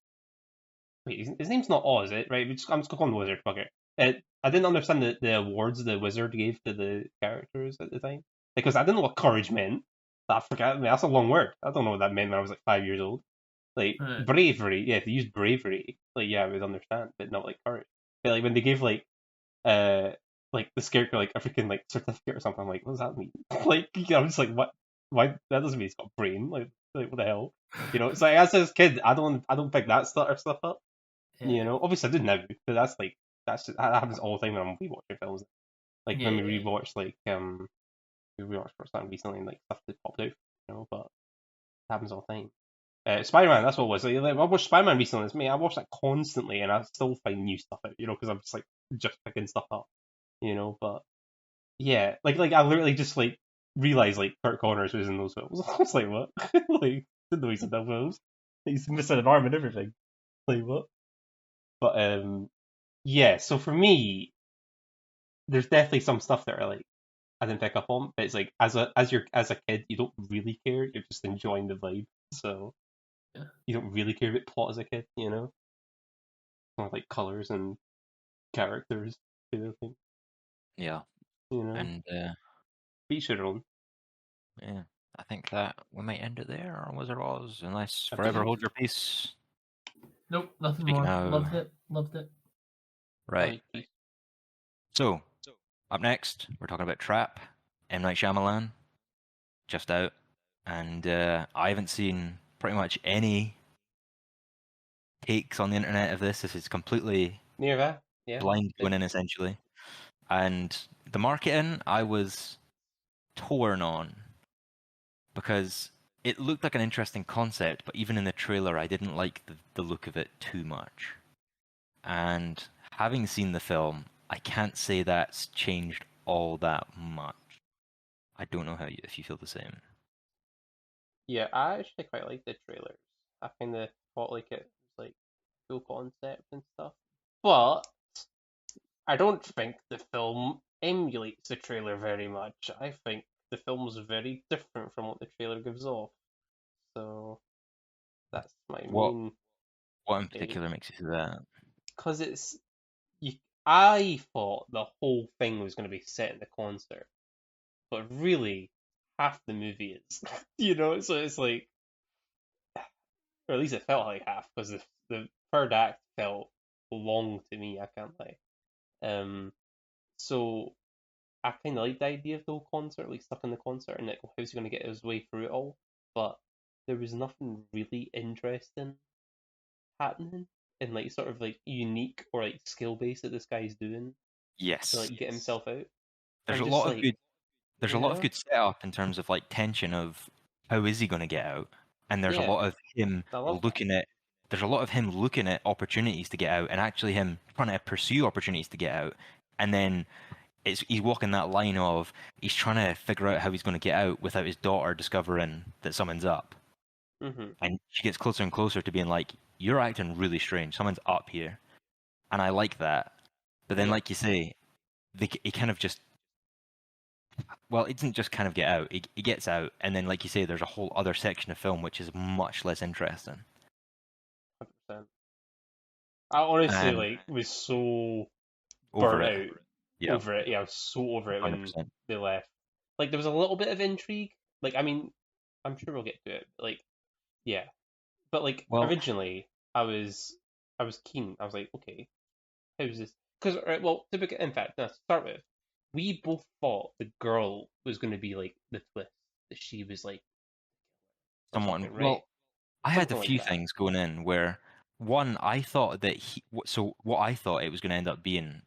Wait, his name's not Oz, right? I'm just calling him Wizard. Fuck it. I didn't understand the awards the wizard gave to the characters at the time because I didn't know what courage meant. I forgot. I mean, that's a long word. I don't know what that meant when I was like 5 years old. Like Right. bravery, yeah. If they used bravery, like yeah, I would understand, but not like courage. But like when they gave uh like the scarecrow like a freaking like certificate or something, I'm like, what does that mean? Like I'm just like, what? Why that doesn't mean it's got a brain? Like what the hell? You know, it's like as a kid, I don't pick that stuff up. Yeah. You know, obviously I did now, but that happens all the time when I'm rewatching films. Like Yeah. when we Yeah. rewatch we rewatched for something recently and like stuff that popped out, you know, but it happens all the time. Spider-Man, that's what it was. Like, I watched Spider-Man recently. It's me. I watch that constantly, and I still find new stuff out. You know, because I'm just like just picking stuff up. You know, but yeah, like I literally just like realized like Kurt Connors was in those films. I was like, what? Like didn't know he's in those films. He's missing an arm and everything. Like what? But yeah. So for me, there's definitely some stuff that are like I didn't pick up on, but it's like as a kid, you don't really care. You're just enjoying the vibe. So Yeah. you don't really care about plot as a kid, you know, or like colors and characters, kind of thing, Yeah, you know. and Each their own, yeah, I think that we might end it there on Wizard of Oz, unless I forever believe. hold your peace. Nope. Nothing Speaking more. of, Loved it. Loved it. right. So up next, we're talking about Trap, M Night Shyamalan, just out, and I haven't seen pretty much any takes on the internet of this. This is completely Near yeah. blind going in essentially, and the marketing I was torn on because it looked like an interesting concept, but even in the trailer, I didn't like the look of it too much. And having seen the film, I can't say that's changed all that much. I don't know if you feel the same. Yeah, I actually quite like the trailers. I kind of thought like it was like cool concept and stuff, but I don't think the film emulates the trailer very much. I think the film's very different from what the trailer gives off. So that's my What main what in take. particular makes you say that? Because it's you. I thought the whole thing was going to be set in the concert, but really, half the movie is. You know, so it's like, or at least it felt like half, because the third act felt long to me. I can't lie. So I kind of like the idea of the whole concert, like stuck in the concert, and like how's he going to get his way through it all. But there was nothing really interesting happening and like sort of like unique or like skill based that this guy's doing to Yes, like get himself out. there's I'm a just lot of like, good there's a you lot of know, good setup in terms of like tension of how is he going to get out, and there's a yeah, lot of him I love that. looking at there's a lot of him looking at opportunities to get out, and actually him trying to pursue opportunities to get out, and then he's walking that line of he's trying to figure out how he's going to get out without his daughter discovering that someone's up, Hmm. and she gets closer and closer to being like, "You're acting really strange. Someone's up here," and I like that. But then, Yeah, like you say, he kind of just well, it doesn't just kind of get out. He gets out, and then, like you say, there's a whole other section of film which is much less interesting. 100%. I honestly And like was so over burnt it, out yeah, over it. Yeah, I was so over it when 100%. they left. Like there was a little bit of intrigue. Like I mean, I'm sure we'll get to it. But, like yeah, but like Well, originally I was keen. I was like, okay, how's this? Because well, typical. In fact, no, to start with, we both thought the girl was going to be like the twist that she was like or someone. something, right? Well, I had a Something like few that. things going in where one, I thought that so what I thought it was going to end up being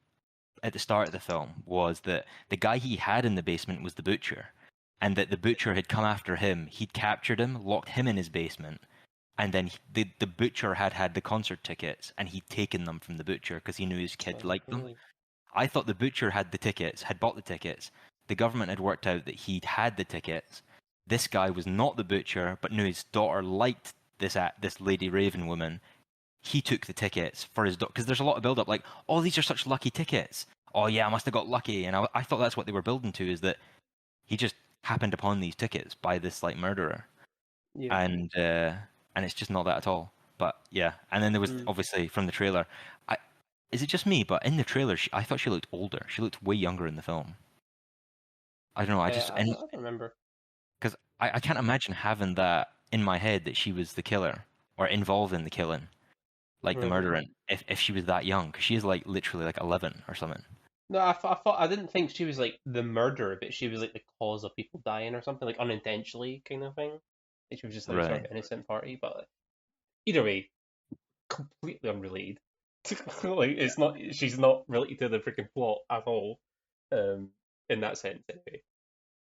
at the start of the film was that the guy he had in the basement was the butcher, and that the butcher had come after him. He'd captured him, locked him in his basement, and then the butcher had the concert tickets, and he'd taken them from the butcher because he knew his kid liked them. Really? I thought the butcher had the tickets, had bought the tickets. The government had worked out that he'd had the tickets. This guy was not the butcher, but knew his daughter liked this Lady Raven woman. He took the tickets for his daughter because there's a lot of build up. Like, oh, these are such lucky tickets. Oh yeah, I must have got lucky. And I thought that's what they were building to, is that he just happened upon these tickets by this like murderer, Yeah. and it's just not that at all. But yeah, and then there was obviously from the trailer. Is it just me? But in the trailer, I thought she looked older. She looked way younger in the film. I don't know. I don't remember. because I can't imagine having that in my head that she was the killer or involved in the killing, like the Really? murdering. If she was that young, because she is like literally like 11 or something. No, I thought I didn't think she was like the murderer, but she was like the cause of people dying or something, like unintentionally kind of thing. Like she was just like sort Right. of innocent party, but either way, completely unrelated. Like it's not, she's not related to the freaking plot at all, in that sense anyway.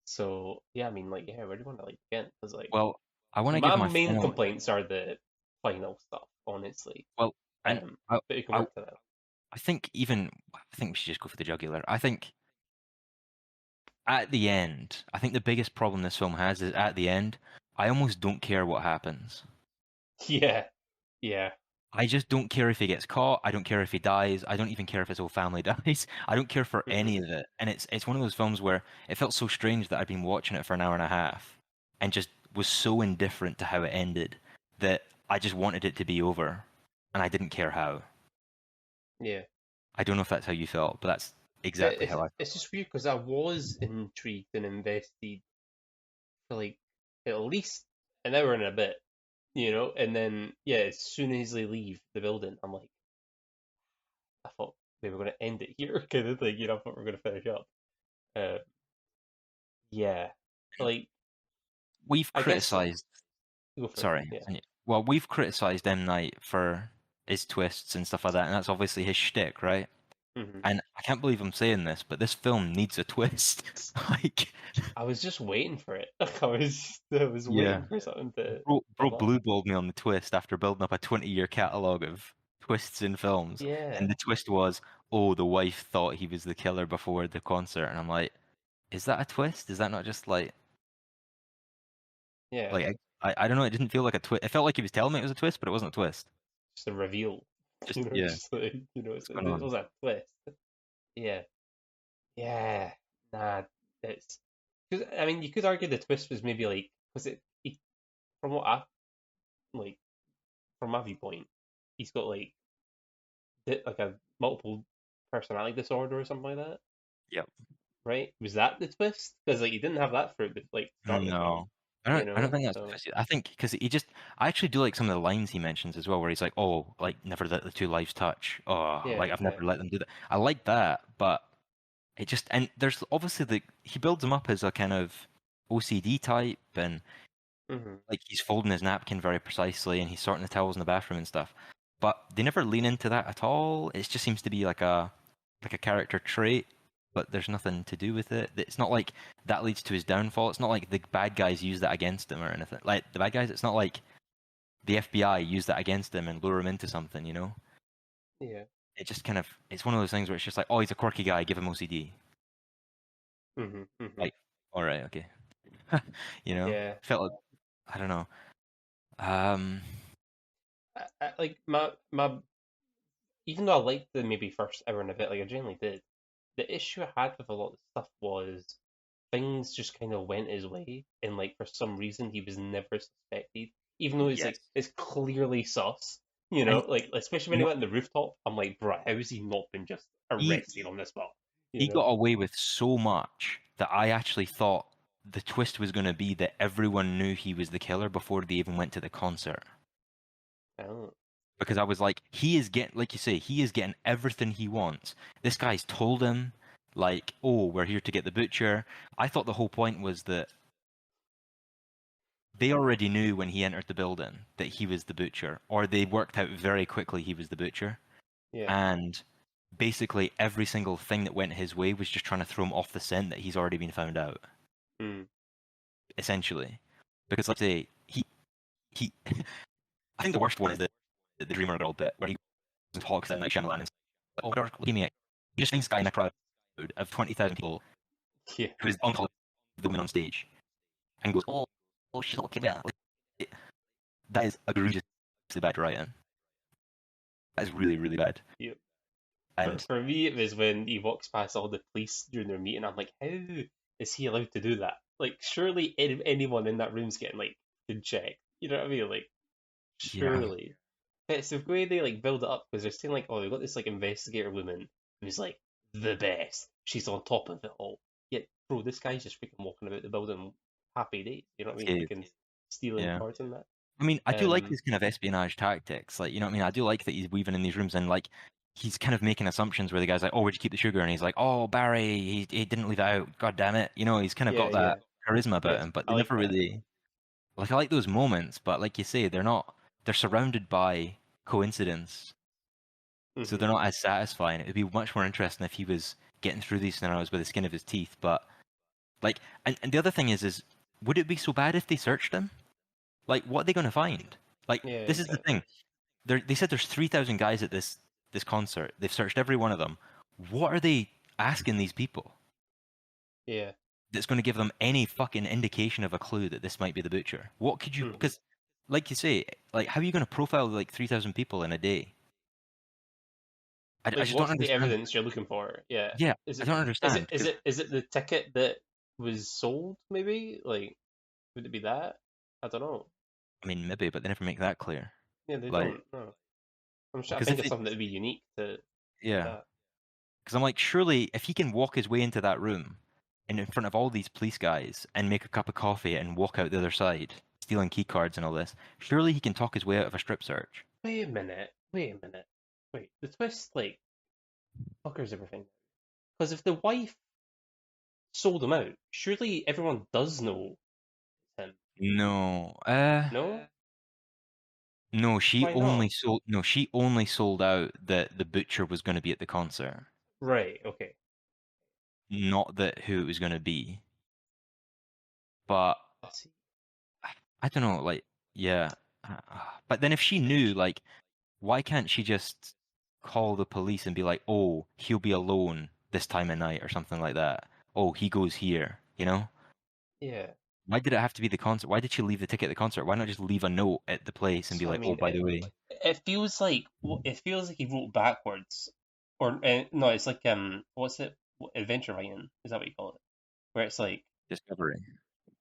So yeah, I mean, like, yeah, where do you want to like begin? Because like Well, I want to my give my main final. complaints are the final stuff, honestly. Well, and I, But you can I, work to that. I think we should just go for the jugular. I think at the end, I think the biggest problem this film has is at the end, I almost don't care what happens. Yeah, yeah. I just don't care if he gets caught. I don't care if he dies. I don't even care if his whole family dies. I don't care for any of it. And it's one of those films where it felt so strange that I'd been watching it for an hour and a half and just was so indifferent to how it ended that I just wanted it to be over, and I didn't care how. Yeah. I don't know if that's how you felt, but that's exactly how I It's just weird because I was intrigued and invested for like at least an hour and a bit, and then yeah, as soon as they leave the building, I'm like, I thought they were going to end it here, kind of thing, I thought we were going to finish up. Uh, yeah, like we've I guess criticized. go for it. Sorry. Yeah. Well, we've criticized M. Night for his twists and stuff like that, and that's obviously his shtick, right? hmm And I can't believe I'm saying this, but this film needs a twist. Like, I was just waiting for it. I was yeah, waiting for something to bro pop up. blue balled me on the twist after building up a 20-year catalog of twists in films, Yeah, and the twist was, oh, the wife thought he was the killer before the concert, and I'm like, is that a twist? Is that not just yeah, like I don't know? It didn't feel like a twist. It felt like he was telling me it was a twist, but it wasn't a twist. just a reveal. Just yeah, Just like what's going it on? was a twist. Yeah, yeah. Nah, it's because I mean you could argue the twist was maybe like from what I like from my viewpoint, he's got like a multiple personality disorder or something like that, Yep. right? Was that the twist? Because like he didn't have that for the like start of the film, No, I don't think that's the So twist. I think because I actually do like some of the lines he mentions as well, where he's like, "Oh, like never let the two lives touch." Oh, yeah, like I've never let exactly. them do that. I like that, but it just and there's obviously he builds him up as a kind of OCD type, and hmm like he's folding his napkin very precisely, and he's sorting the towels in the bathroom and stuff. But they never lean into that at all. It just seems to be like a character trait, but there's nothing to do with it. It's not like that leads to his downfall. It's not like the bad guys use that against him or anything. Like the bad guys, it's not like the FBI use that against him and lure him into something, you know? Yeah. It just kind of it's one of those things where it's just like, oh, he's a quirky guy, give him OCD. hmm Like, all right, okay. You know? Yeah. Felt like, I don't know. Um Like my even though I liked the maybe first hour and a bit, like I genuinely did, the issue I had with a lot of stuff was things just kind of went his way, and like for some reason he was never suspected, even though yes. it's clearly sus, And like especially when you he know, went on the rooftop, I'm like, bruh, how has he not been just he arrested on this spot? You he know? got away with so much that I actually thought the twist was going to be that everyone knew he was the killer before they even went to the concert. Oh, Because I was like, he is getting, like you say, he is getting everything he wants. This guy's told him, like, oh, we're here to get the butcher. I thought the whole point was that they already knew when he entered the building that he was the butcher, or they worked out very quickly he was the butcher. yeah. And basically every single thing that went his way was just trying to throw him off the scent that he's already been found out, essentially. Because, like I say, he I think the worst one is the Dreamer Girl bit, where he talks at Night Shyamalan and says, "Oh, look at me. He just thinks guy in a crowd of 20,000 people Yeah. who is uncle the woman on stage and goes, oh, she's okay about it." That is egregiously bad writing. That is really, really bad. Yep. And For me, it was when he walks past all the police during their meeting. I'm like, how is he allowed to do that? Like, surely anyone in that room's getting like been checked. You know what I mean? Like, surely. It's the way they like build it up because they're saying like, oh, we've got this like investigator woman who's like the best. She's on top of it all. Yet, bro, this guy's just freaking walking about the building happy days. You know what I mean? Yeah. Freaking stealing Yeah. cards and that. I mean, I do like his kind of espionage tactics. Like, you know what I mean? I do like that he's weaving in these rooms and like he's kind of making assumptions where the guy's like, "Oh, where'd you keep the sugar?" And he's like, "Oh, Barry, he didn't leave it out. God damn it!" You know, he's kind of got that charisma about Yes, him. But I they like never that. really like. I like those moments, but like you say, they're not. They're surrounded by coincidence, so they're not as satisfying. It'd be much more interesting if he was getting through these scenarios with the skin of his teeth. But like, and the other thing is, would it be so bad if they searched him? Like, what are they going to find? Like, Yeah, this is the exactly. thing. They said there's 3,000 guys at this concert. They've searched every one of them. What are they asking these people Yeah. that's going to give them any fucking indication of a clue that this might be the butcher? What could you? Because, like you say, like how are you going to profile like 3,000 people in a day? I Like, just don't what's the understand. evidence you're looking for? Yeah. Yeah, Is I it don't understand. is it the ticket that was sold? Maybe like would it be that? I don't know. I mean, maybe, but they never make that clear. Yeah, they Like, don't. No. I'm trying to because think if of they, something that would be unique to yeah, that. because I'm like, surely if he can walk his way into that room and in front of all these police guys and make a cup of coffee and walk out the other side, stealing key cards and all this, surely he can talk his way out of a strip search. Wait a minute. Wait a minute. Wait, the twist like fuckers everything. Because if the wife sold him out, surely everyone does know him. No, No? no, Why not? she only sold out that the butcher was going to be at the concert, Right. Okay. not that who it was going to be. But I see. I don't know, like, yeah. But then if she knew, like, why can't she just call the police and be like, "Oh, he'll be alone this time of night" or something like that? "Oh, he goes here," you know? Yeah. Why did it have to be the concert? Why did she leave the ticket at the concert? Why not just leave a note at the place and That's be what I like, "Oh, mean. by the way." It feels like he wrote backwards, or no, it's like what's it? Adventure writing is that what you call it? Where it's like Discovery.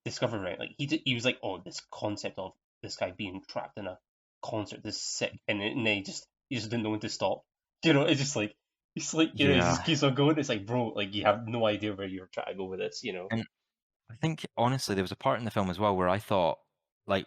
discovery writing. Like he was like, oh, this concept of this guy being trapped in a concert, this sick, and then he just didn't know when to stop. You know, it's just like it's like you know, he Yeah. just keeps on going. It's like, bro, like you have no idea where you're trying to go with this. You know. And I think honestly there was a part in the film as well where I thought like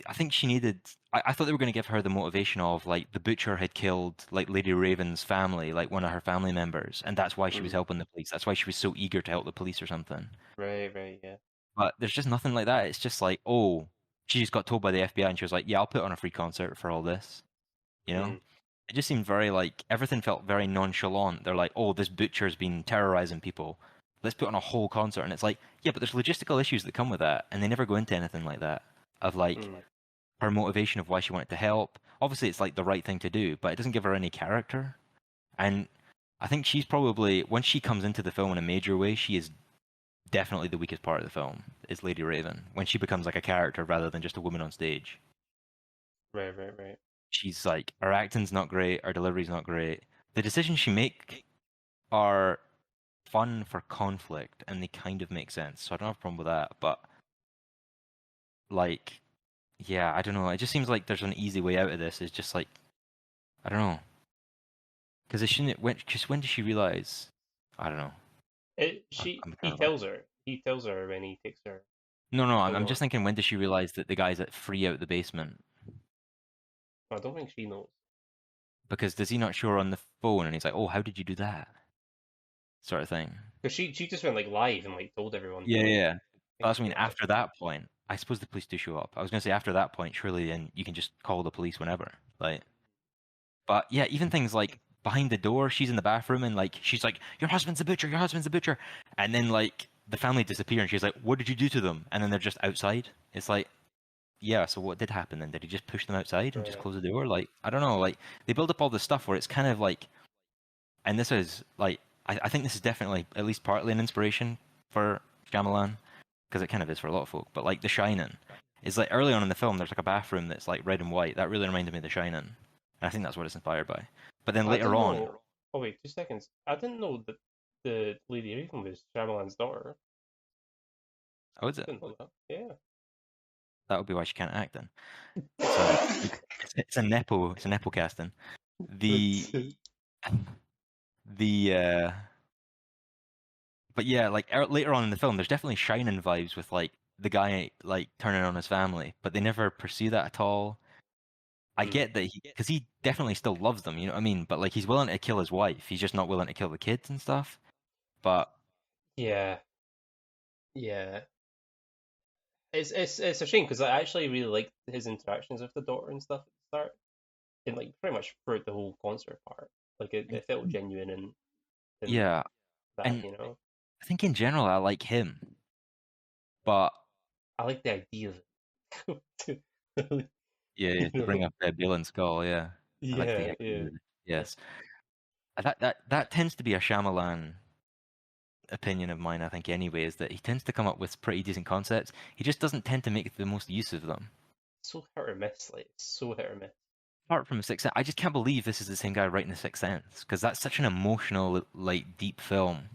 I think she needed I thought they were going to give her the motivation of like the butcher had killed like Lady Raven's family, like one of her family members, and that's why she was helping the police. That's why she was so eager to help the police or something. Right. Right. Yeah. But there's just nothing like that. It's just like, oh, she just got told by the FBI and she was like, yeah, I'll put on a free concert for all this. You know? It just seemed very like everything felt very nonchalant. They're like, oh, this butcher's been terrorizing people. Let's put on a whole concert. And it's like, yeah, but there's logistical issues that come with that, and they never go into anything like that. Of like her motivation of why she wanted to help. Obviously, it's like the right thing to do, but it doesn't give her any character. And I think she's probably once she comes into the film in a major way, she is definitely the weakest part of the film. Is Lady Raven when she becomes like a character rather than just a woman on stage. Right. Right. Right. She's like her acting's not great, her delivery's not great. The decisions she make are fun for conflict, and they kind of make sense. So I don't have a problem with that. But like, yeah, I don't know. It just seems like there's an easy way out of this. It's just like, I don't know, because it shouldn't. When does she realize? I don't know. He tells her. He tells her when he takes her. No, Oh, I'm no. just thinking. When does she realize that the guy's at free out the basement? I don't think she knows. Because does he not show her on the phone, and he's like, "Oh, how did you do that?" Sort of thing. Because she just went like live and like told everyone. Yeah, to, like, yeah. But that's what I mean. watch it. After that point, I suppose the police do show up. I was gonna say after that point, surely then you can just call the police whenever. Like, but yeah, even things like behind the door. She's in the bathroom and like she's like, "Your husband's a butcher. Your husband's a butcher." And then like the family disappear and she's like, "What did you do to them?" And then they're just outside. It's like, yeah. So what did happen then? Did he just push them outside and just Right. close the door? Like I don't know. Like they build up all this stuff where it's kind of like, and this is like I think this is definitely at least partly an inspiration for Shyamalan because it kind of is for a lot of folk. But like The Shining is like early on in the film, there's like a bathroom that's like red and white. That really reminded me of The Shining, and I think that's what it's inspired by. But then I later didn't on, know. Oh wait, 2 seconds. I didn't know that the Lady Raven was Shyamalan's daughter. oh, is it? Didn't know that. Yeah. That would be why she can't act then. It's a it's a nepo casting. The the but yeah, like later on in the film, there's definitely Shining vibes with like the guy like turning on his family, but they never pursue that at all. I Hmm. get that because he definitely still loves them, you know what I mean? But like he's willing to kill his wife, he's just not willing to kill the kids and stuff. But Yeah. Yeah. It's a shame because I actually really liked his interactions with the daughter and stuff at the start, and like pretty much throughout the whole concert part. Like it felt genuine and yeah, that, and you know. I think in general I like him, but I like the idea of it. yeah, You to bring know. up Bill and Skull, yeah, I like the Yeah, idea yeah. of it. Yes, that tends to be a Shyamalan opinion of mine, I think, anyway, is that he tends to come up with pretty decent concepts. He just doesn't tend to make the most use of them. So hit or miss, like it's so hit or miss. Apart from Sixth Sense, I just can't believe this is the same guy writing The Sixth Sense, because that's such an emotional, like, deep film.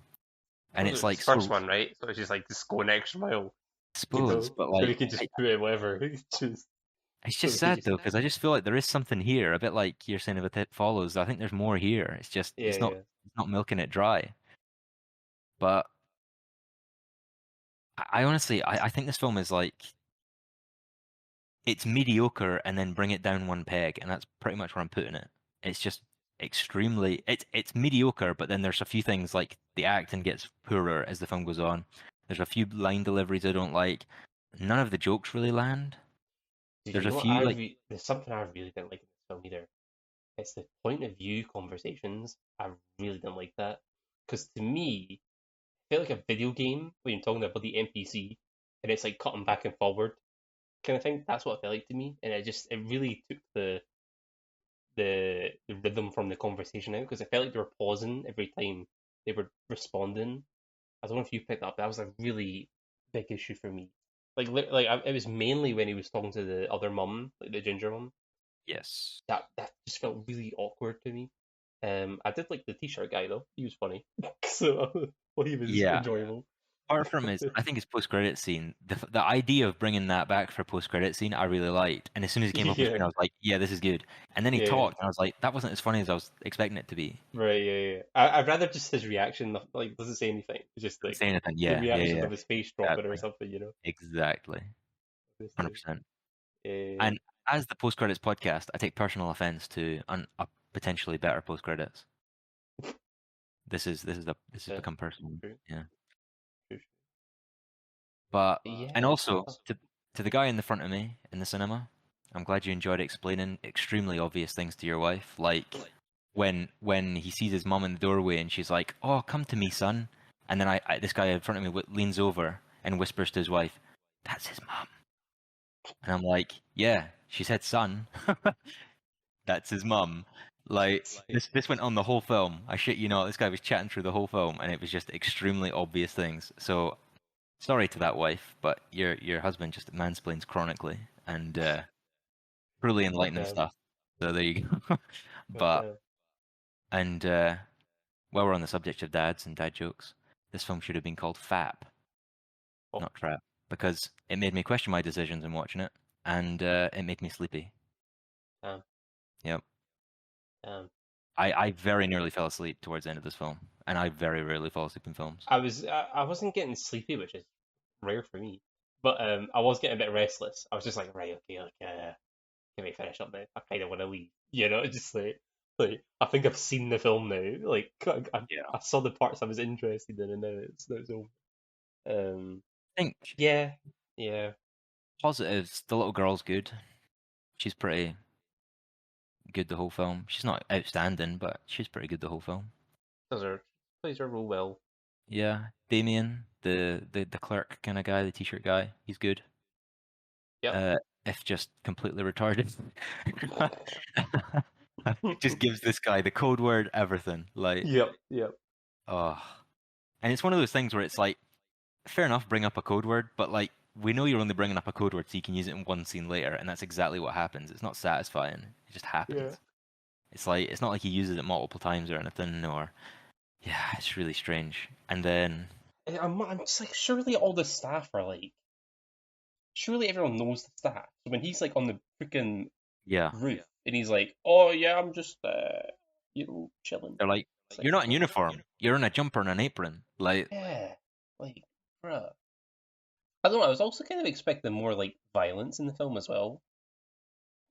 And Well, it's it was like his first so, one, right? So it's just like just go an extra mile, I you suppose, know. but So we like, can just put in whatever. it's So just we can sad just though, because I just feel like there is something here, a bit like you're saying with It Follows. I think there's more here. It's just, yeah, yeah. it's not milking it dry. But I honestly, I think this film is like, it's mediocre and then bring it down one peg, and that's pretty much where I'm putting it. It's just extremely it's mediocre, but then there's a few things like the acting gets poorer as the film goes on. There's a few line deliveries I don't like. None of the jokes really land. Dude, There's you a know what? few like There's something I really didn't like in this film either. It's the point of view conversations. I really didn't like that because to me, it felt like a video game when you're talking about the NPC and it's like cutting back and forward kind of thing. That's what it felt like to me, and it really took the rhythm from the conversation out because it felt like they were pausing every time they were responding. I don't know if you picked up. That was a really big issue for me. It was mainly when he was talking to the other mum, like the ginger mum. yes. That just felt really awkward to me. I did like the t-shirt guy though. He was funny, so well, he was Yeah. enjoyable. Apart from his, I think his post-credit scene, the idea of bringing that back for a post-credit scene, I really liked. And as soon as it came up on Yeah, screen, I was like, yeah, this is good. And then he yeah, talked, and I was like, that wasn't as funny as I was expecting it to be. right, yeah, yeah. I'd rather just his reaction, like doesn't say anything. It's just Didn't like say anything. the Yeah, yeah, reaction yeah. of his face dropping or Exactly. something, you know. Exactly. Obviously. 100%. Yeah, And as the post credits podcast, I take personal offense to a potentially better post credits. This has yeah, become personal. true, Yeah. true. But and Yeah, also to the guy in the front of me in the cinema, I'm glad you enjoyed explaining extremely obvious things to your wife, like when he sees his mom in the doorway and she's like, "Oh, come to me, son," and then this guy in front of me leans over and whispers to his wife, "That's his mom," and I'm like, "Yeah, she said son." That's his mum. Like this went on the whole film. I shit you not. This guy was chatting through the whole film, and it was just extremely obvious things. So sorry to that wife, but your husband just mansplains chronically and truly God enlightening damn, stuff. So there you go. god But damn. and while we're on the subject of dads and dad jokes, this film should have been called Fap, Oh, not Trap, because it made me question my decisions in watching it, and it made me sleepy. damn, Yep. damn. I very nearly fell asleep towards the end of this film, and I very rarely fall asleep in films. I wasn't getting sleepy, which is rare for me, but I was getting a bit restless. I was just like, right, okay, like, can we finish up now? I kind of want to leave, you know, just like I think I've seen the film now. Like, Yeah. I saw the parts I was interested in, and now it's over. I think Yeah, yeah, positives. The little girl's good. She's pretty. good the whole film. She's not outstanding, but she's pretty good the whole film. Plays her role well. Yeah, Damien, the clerk kind of guy, the t-shirt guy, he's good. Yep. If just completely retarded. Just gives this guy the code word, everything. Like, Yep. Yep. oh. And it's one of those things where it's like, fair enough, bring up a code word, but like, we know you're only bringing up a code word so you can use it in one scene later, and that's exactly what happens. It's not satisfying. It just Yeah. happens. It's like, it's not like he uses it multiple times or anything, or, yeah, it's really strange. And then, I'm just like, surely all the staff are like, surely everyone knows the staff. So when he's like on the freaking yeah, roof and he's like, "Oh yeah, I'm just chilling." they're like, It's like, you're not in uniform. You're in a jumper and an apron. Like, yeah, like, bruh. I don't know. I was also kind of expecting more like violence in the film as well.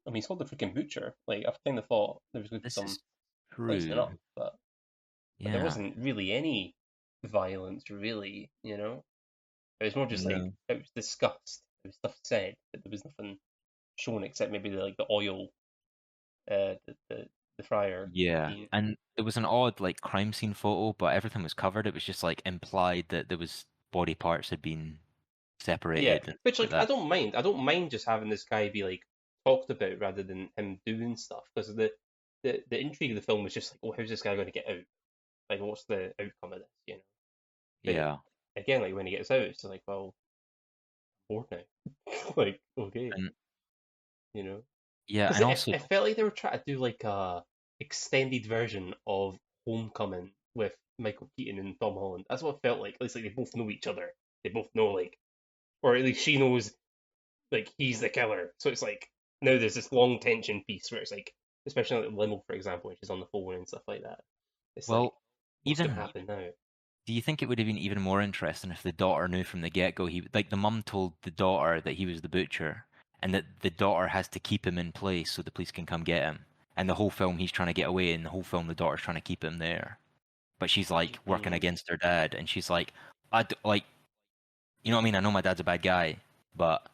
I mean, he's called the freaking butcher. Like, I kind of thought there was going to be this some is slicing true. up, but there Yeah, wasn't really any violence, really. It was more just like no. it was discussed. There was stuff said, but there was nothing shown except maybe the oil, the fryer Yeah, scene. and it was an odd like crime scene photo, but everything was covered. It was just like implied that there was body parts had been Yeah, separated and which like like I that. don't mind. I don't mind just having this guy be like talked about rather than him doing stuff because the intrigue of the film was just like, oh, how's this guy going to get out? Like, what's the outcome of this? But Yeah, again, like when he gets out, it's like, well, bored now. Like, okay, and you know, yeah, because and it, also, it felt like they were trying to do like a extended version of Homecoming with Michael Keaton and Tom Holland. That's what it felt like. At least like they both know each other. They both know like, or at least she knows like he's the killer. So it's like now there's this long tension piece where it's like, especially like Limo, for example, which is on the phone and stuff like that. It's like, well, what's gonna even happen now? do you think it would have been even more interesting if the daughter knew from the get-go he like the mum told the daughter that he was the butcher and that the daughter has to keep him in place so the police can come get him. And the whole film he's trying to get away and the whole film the daughter's trying to keep him there. But she's like working Mm, against her dad and she's like like you know what I mean? I know my dad's a bad guy, but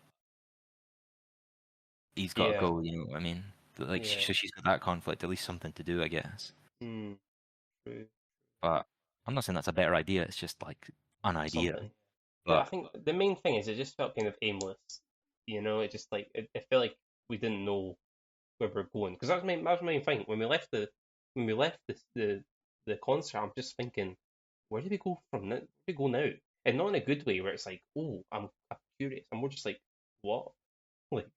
he's got to yeah, go. You know what I mean? Like, yeah. so she's got that conflict. At least something to do, I guess. Mm, true. But I'm not saying that's a better idea. It's just like an idea. Something. But I But think the main thing is it just felt kind of aimless. It just like it felt like we didn't know where we're going because that was my main thing when we left the concert. I'm just thinking, where do we go from now? Where do we go now? And not in a good way where it's like, oh, I'm curious. I'm more just like, what? Like,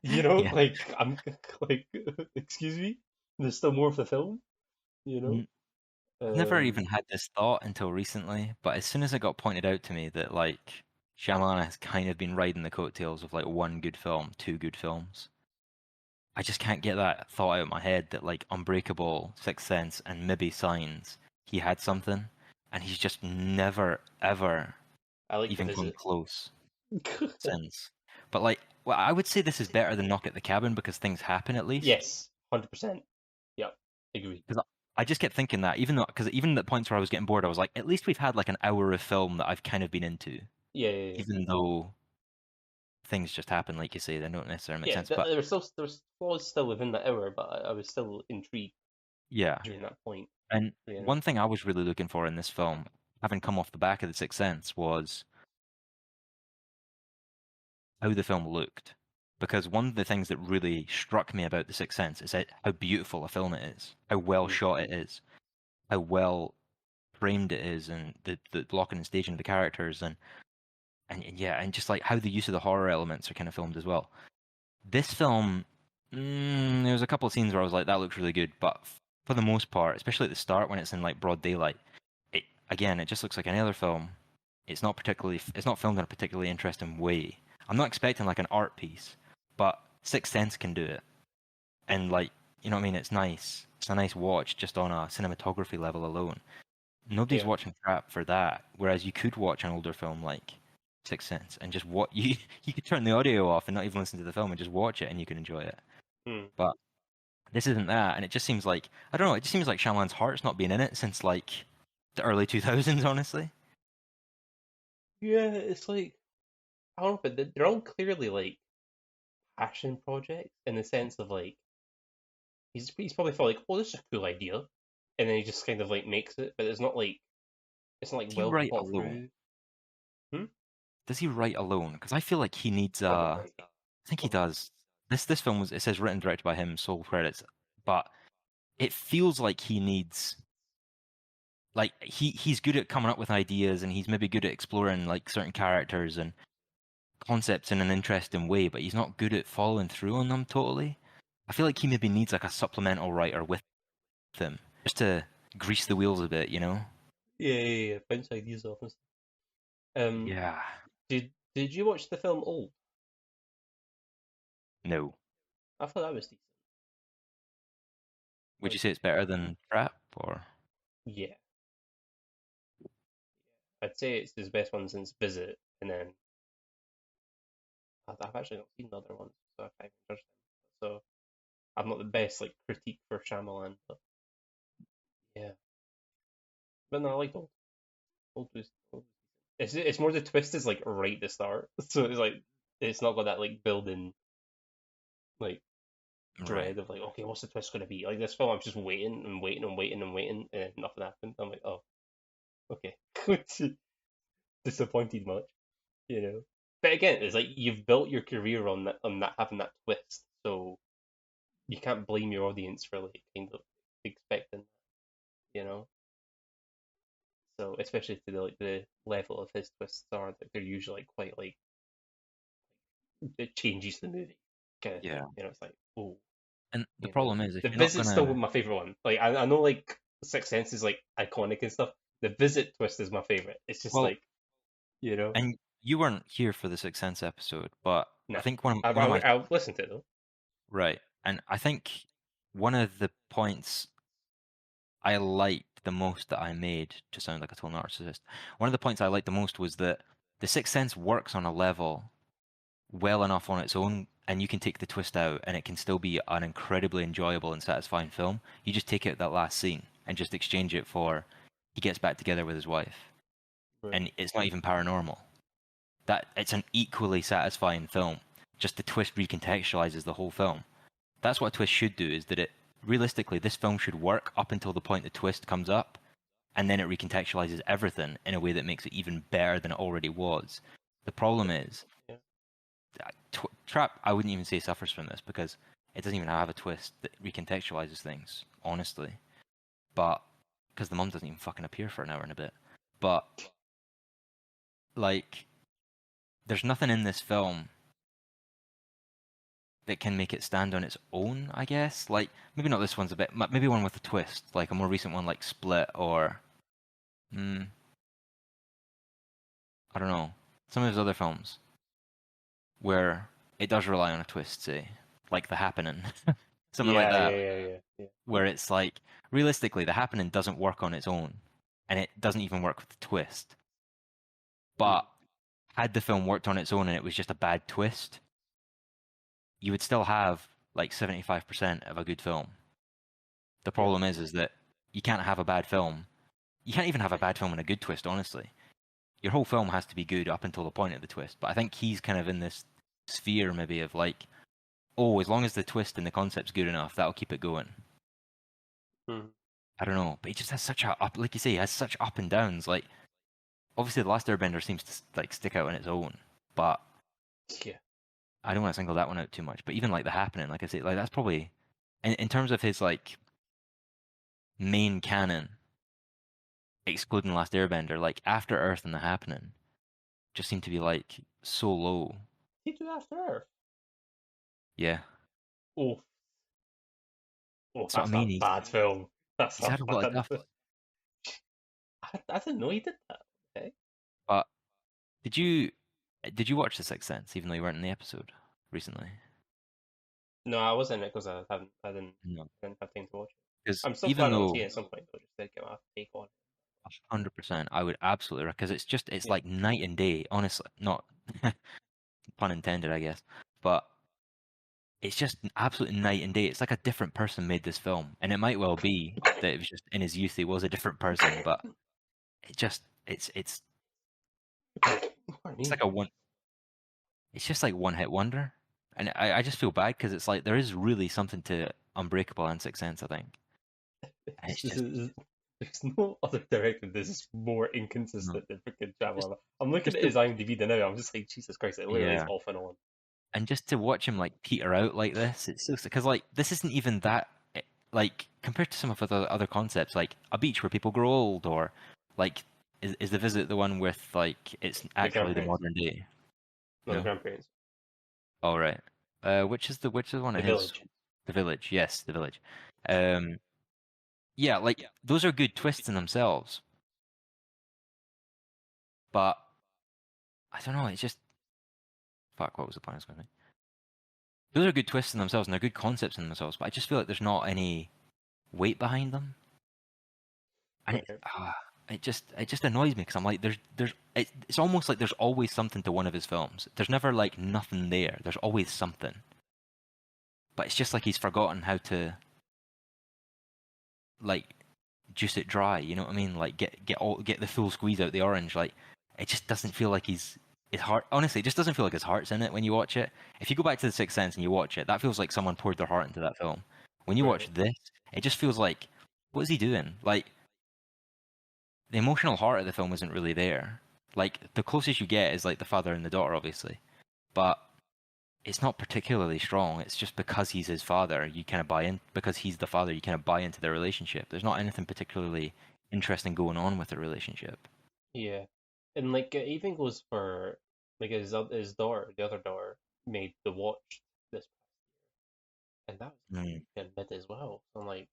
yeah, like I'm like, excuse me. There's still more of the film. You know. N- I've never Um. even had this thought until recently. But as soon as it got pointed out to me that like Shyamalan has kind of been riding the coattails of like one good film, two good films. I just can't get that thought out of my head that like Unbreakable, Sixth Sense, and maybe Signs, he had something, and he's just never ever I like the even come visit. close since. But like, well, I would say this is better than Knock at the Cabin because things happen at least. Yes, 100%. Yep, agree. Because I just kept thinking that even though, because even at points where I was getting bored, I was like, at least we've had like an hour of film that I've kind of been into, Yeah, yeah, yeah. even though things just happen, like you say, they don't necessarily make Yeah, sense. But there was flaws still within that hour, but I was still intrigued yeah, during that point. and You know. one thing I was really looking for in this film, having come off the back of The Sixth Sense, was how the film looked. Because one of the things that really struck me about The Sixth Sense is how beautiful a film it is, how well Mm, shot it is, how well framed it is, and the blocking and staging of the characters, and yeah, and just like how the use of the horror elements are kind of filmed as well. This film, there was a couple of scenes where I was like, that looks really good, but for the most part, especially at the start when it's in like broad daylight, it just looks like any other film. It's not filmed in a particularly interesting way. I'm not expecting like an art piece, but Sixth Sense can do it, and like, you know what I mean? It's nice. It's a nice watch just on a cinematography level alone. Nobody's yeah. watching crap for that. Whereas you could watch an older film like Sixth Sense and just what you could turn the audio off and not even listen to the film and just watch it and you can enjoy it. Mm. But this isn't that, and it just seems like I don't know. It just seems like Shyamalan's heart's not been in it since like the early 2000s. Honestly, Yeah, it's like I don't know, but they're all clearly like passion projects in the sense of like he's probably thought like, oh, this is a cool idea, and then he just kind of like makes it, but it's not like Does he well write thought alone? through. Hmm? Does he write alone? Because I feel like he needs Probably. I think he Probably. does. This film was, it says written and directed by him, sole credits, but it feels like he needs, like he's good at coming up with ideas, and he's maybe good at exploring like certain characters and concepts in an interesting way, but he's not good at following through on them totally. I feel like he maybe needs like a supplemental writer with him just to grease the wheels a bit, you know? Yeah. Bounce ideas off and stuff. Um, Yeah. did you watch the film Old? No. I thought that was decent. Would you Like, say it's better than Trap or? yeah, I'd say it's his best one since Visit, and then I've actually not seen the other ones, so I can't even judge them. So I'm not the best like critique for Shyamalan, but yeah. But no, I liked Old. Old. It's more the twist is like right at the start, so it's like it's not got that like building like Right. dread of like, okay, what's the twist gonna be? Like this film, I'm just waiting and waiting and waiting and waiting, and nothing happened. I'm like, oh, okay, disappointed much, you know. But again, it's like you've built your career on that having that twist, so you can't blame your audience for like kind of expecting that, you know. So especially to the level of his twists are, that they're usually quite like it changes the movie kind of thing. Yeah. You know, it's like, oh, And the you know, problem is if the you're not Visit's still gonna, my favorite one. Like I know like Sixth Sense is like iconic and stuff. The Visit twist is my favorite. It's just well, like, you know, and you weren't here for the Sixth Sense episode, but I nah. think one of my I'll listen to it though. right, and I think one of the points I liked the most that I made, to sound like a total narcissist, one of the points I liked the most was that the Sixth Sense works on a level well enough on its own, and you can take the twist out, and it can still be an incredibly enjoyable and satisfying film. You just take out that last scene and just exchange it for he gets back together with his wife, Right. and it's not even paranormal. That it's an equally satisfying film. Just the twist recontextualizes the whole film. That's what a twist should do. Is that it realistically this film should work up until the point the twist comes up, and then it recontextualizes everything in a way that makes it even better than it already was. The problem is Yeah. Trap, I wouldn't even say suffers from this because it doesn't even have a twist that recontextualizes things, honestly. But because the mum doesn't even fucking appear for an hour and a bit. But like, there's nothing in this film that can make it stand on its own, I guess. Like, maybe not this one's a bit, maybe one with a twist, like a more recent one like Split or, I don't know, some of his other films where it does rely on a twist, say, like The Happening, something like that, Yeah. where it's like realistically The Happening doesn't work on its own, and it doesn't even work with the twist. Hmm. But had the film worked on its own and it was just a bad twist, you would still have like 75% of a good film. The Yeah. problem is that you can't have a bad film. You can't even have a bad film and a good twist, honestly. Your whole film has to be good up until the point of the twist. But I think he's kind of in this sphere maybe of like, oh, as long as the twist and the concept's good enough, that'll keep it going. Hmm. I don't know, but he just has such a up, like you say, he has such up and downs. Like, obviously, the Last Airbender seems to like stick out on its own, but Yeah. I don't want to single that one out too much. But even like The Happening, like I say, like that's probably in terms of his like main canon, excluding Last Airbender, like After Earth and The Happening just seem to be like so low. He do After Earth. Yeah, Oh, that's what I that's mean. a bad film. That's He's a had a lot of bad. stuff, I didn't know he did that. Okay. but did you did you watch The Sixth Sense even though you weren't in the episode recently? No, I wasn't in it because No, I didn't have time to watch it. because I'm still even planning on though seeing it at some point, though. Just to get my take on 100%, I would absolutely because it's it. like night and day. Honestly, not pun intended, I guess, but it's just absolutely night and day. It's like a different person made this film, and it might well be that it was just in his youth he was a different person, but it just Pardon it's me. like a one. It's just like one hit wonder, and I just feel bad because it's like there is really something to Unbreakable and Sixth Sense, I think. And it's just There's no other director this is more no, inconsistent than freaking just Shyamalan. I'm looking just at to his IMDb now. I'm just like, Jesus Christ, it literally is yeah, off and on. and just to watch him like peter out like this, it's just because like this isn't even that like compared to some of the other concepts like a beach where people grow old or like is the visit the one with like it's The actually the grandparents, modern day, no, you the know? grandparents, All right. Which is the one the of his? village. The Village. Yes, The Village. Um, yeah, like those are good twists in themselves, but I don't know. It's just fuck. What was the point I was going to make? Those are good twists in themselves, and they're good concepts in themselves. But I just feel like there's not any weight behind them, and Okay. it just annoys me because I'm like, it's almost like there's always something to one of his films. There's never like nothing there. There's always something, but it's just like he's forgotten how to like juice it dry. You know what I mean? Like get the full squeeze out the orange. Like it just doesn't feel like his heart. Honestly, it just doesn't feel like his heart's in it when you watch it. If you go back to the Sixth Sense and you watch it, that feels like someone poured their heart into that film. When you watch Right. this, it just feels like what is he doing? Like the emotional heart of the film isn't really there. Like the closest you get is like the father and the daughter, obviously, but it's not particularly strong. It's just because he's his father, you kind of buy in. Because he's the father, you kind of buy into their relationship. There's not anything particularly interesting going on with the relationship. Yeah, and like it even goes for like his daughter, the other daughter, made the watch this, and that was Mm. in mid as well. So I'm like,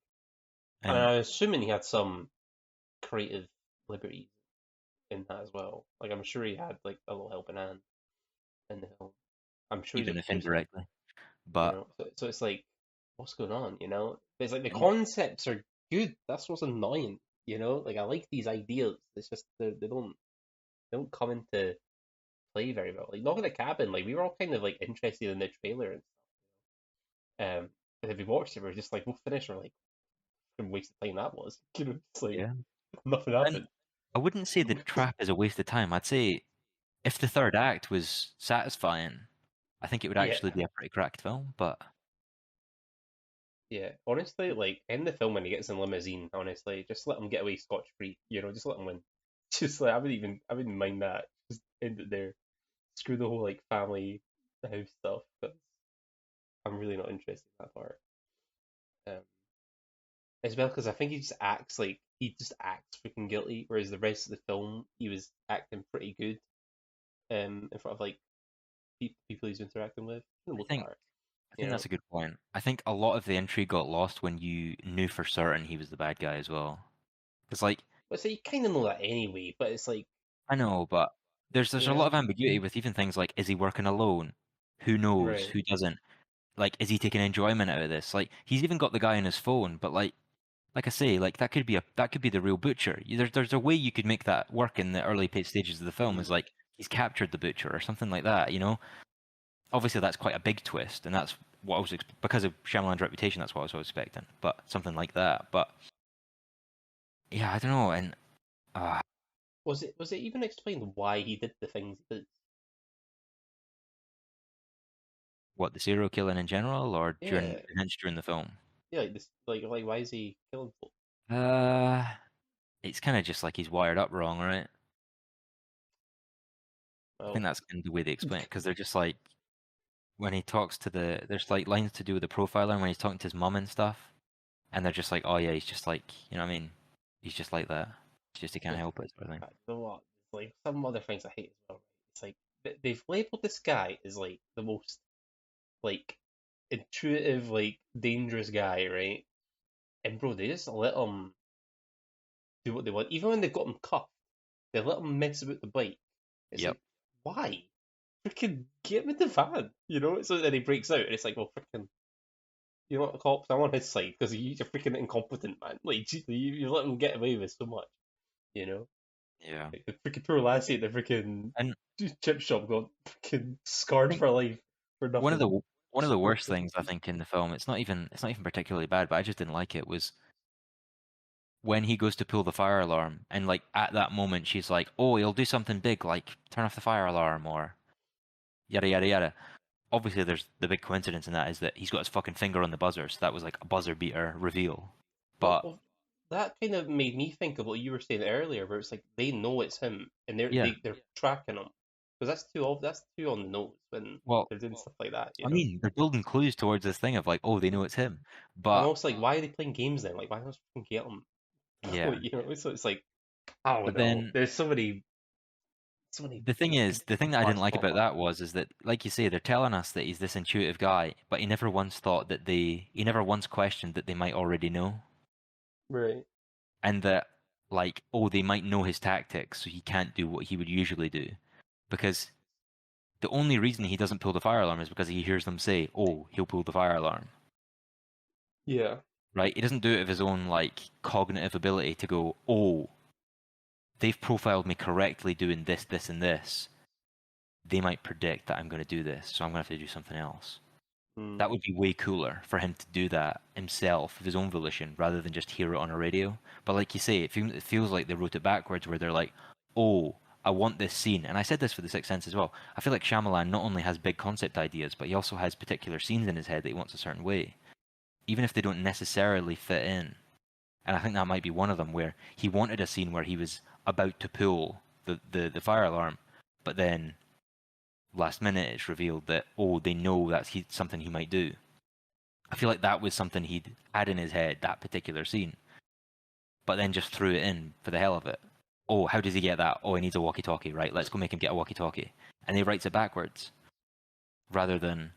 and And I'm assuming he had some creative liberties in that as well. Like I'm sure he had like a little helping hand in the film. I'm sure he's a even if producer, indirectly, but So it's like, what's going on, It's like the and concepts are good. That's what's annoying. Like I like these ideas. It's just they don't come into play very well. Like Knock at the Cabin, like we were all kind of like interested in the trailer and and then we watched it, we are just like, we'll finish, we're like, what a waste of time that was. It's like yeah, nothing and happened. I wouldn't say the trap is a waste of time. I'd say if the third act was satisfying, I think it would Yeah, actually be a pretty cracked film. But yeah. Honestly, like in the film when he gets in limousine, honestly, just let him get away scotch free. Just let him win. Just like I wouldn't mind that. Just end it there. Screw the whole like family house stuff. But I'm really not interested in that part. Um, as well because I think he just acts freaking guilty, whereas the rest of the film he was acting pretty good in front of like people he's interacting with for the I most think part. I You think know, that's a good point. I think a lot of the intrigue got lost when you knew for certain he was the bad guy as well. Because like but so you kind of know that anyway. But it's like, I know, but there's you a lot know, of ambiguity with even things like is he working alone? Who knows? right? Who doesn't? Like is he taking enjoyment out of this? Like he's even got the guy on his phone, but like I say, like that could be the real butcher. There's a way you could make that work in the early stages of the film. Is Mm. like he's captured the butcher or something like that. Obviously that's quite a big twist, and that's what I was because of Shyamalan's reputation. That's what I was expecting, but something like that. But yeah, I don't know. And uh, Was it even explained why he did the things he did? what the serial killing in general, or during Yeah, events during the film? yeah, like this, like why is he killing folk? Uh, it's kind of just like he's wired up wrong, right? I think Well, that's kind of the way they explain it because they're just like when he talks to there's like lines to do with the profiler when he's talking to his mum and stuff, and they're just like, oh yeah, he's just like, you know what I mean? He's just like that. It's just he can't just help it, sort of thing. you know what? It's like some other things I hate as well. Right? It's like they've labeled this guy as like the most like intuitive, like dangerous guy, right? And bro, they just let him do what they want. Even when they got him cuffed, they let him mess about the bike. It's Yep. like, why? Freaking get him in the van, So then he breaks out, and it's like, well, freaking, you know what, cops? I'm on his side because you're freaking incompetent, man. Like, you let him get away with so much, you know? Yeah. Like the freaking poor lassie at the freaking And chip shop got freaking I scarred think for life for one of nothing. the one of the worst things I think in the film, it's not even particularly bad, but I just didn't like it was when he goes to pull the fire alarm and like at that moment she's like, "Oh, he'll do something big like turn off the fire alarm or yada yada yada." obviously there's the big coincidence in that is that he's got his fucking finger on the buzzer, so that was like a buzzer beater reveal. But Well, that kind of made me think of what you were saying earlier, where it's like they know it's him and yeah, they're tracking him because that's too on the nose when well, they're doing stuff like that, you I know. mean, they're building clues towards this thing of like, oh, they know it's him. I'm But also like, why are they playing games then? Like, why not just get him? yeah, You know, so it's like, I don't but know. then There's so many the thing is, the thing that I didn't parts like pop about up. that was that, like you say, they're telling us that he's this intuitive guy, but he never once thought that he never once questioned that they might already know, Right. and that like, oh, they might know his tactics, so he can't do what he would usually do, because the only reason he doesn't pull the fire alarm is because he hears them say, oh, he'll pull the fire alarm. Yeah. Right? He doesn't do it of his own like cognitive ability to go, oh, they've profiled me correctly doing this, this, and this. They might predict that I'm going to do this, so I'm going to have to do something else. Mm. That would be way cooler for him to do that himself, of his own volition, rather than just hear it on a radio. But like you say, it feels like they wrote it backwards, where they're like, oh, I want this scene. And I said this for The Sixth Sense as well. I feel like Shyamalan not only has big concept ideas, but he also has particular scenes in his head that he wants a certain way, even if they don't necessarily fit in. And I think that might be one of them, where he wanted a scene where he was about to pull the fire alarm, but then last minute it's revealed that, oh, they know that's something he might do. I feel like that was something he'd had in his head, that particular scene, but then just threw it in for the hell of it. Oh, how does he get that? Oh, he needs a walkie-talkie, right? Let's go make him get a walkie-talkie. And he writes it backwards, rather than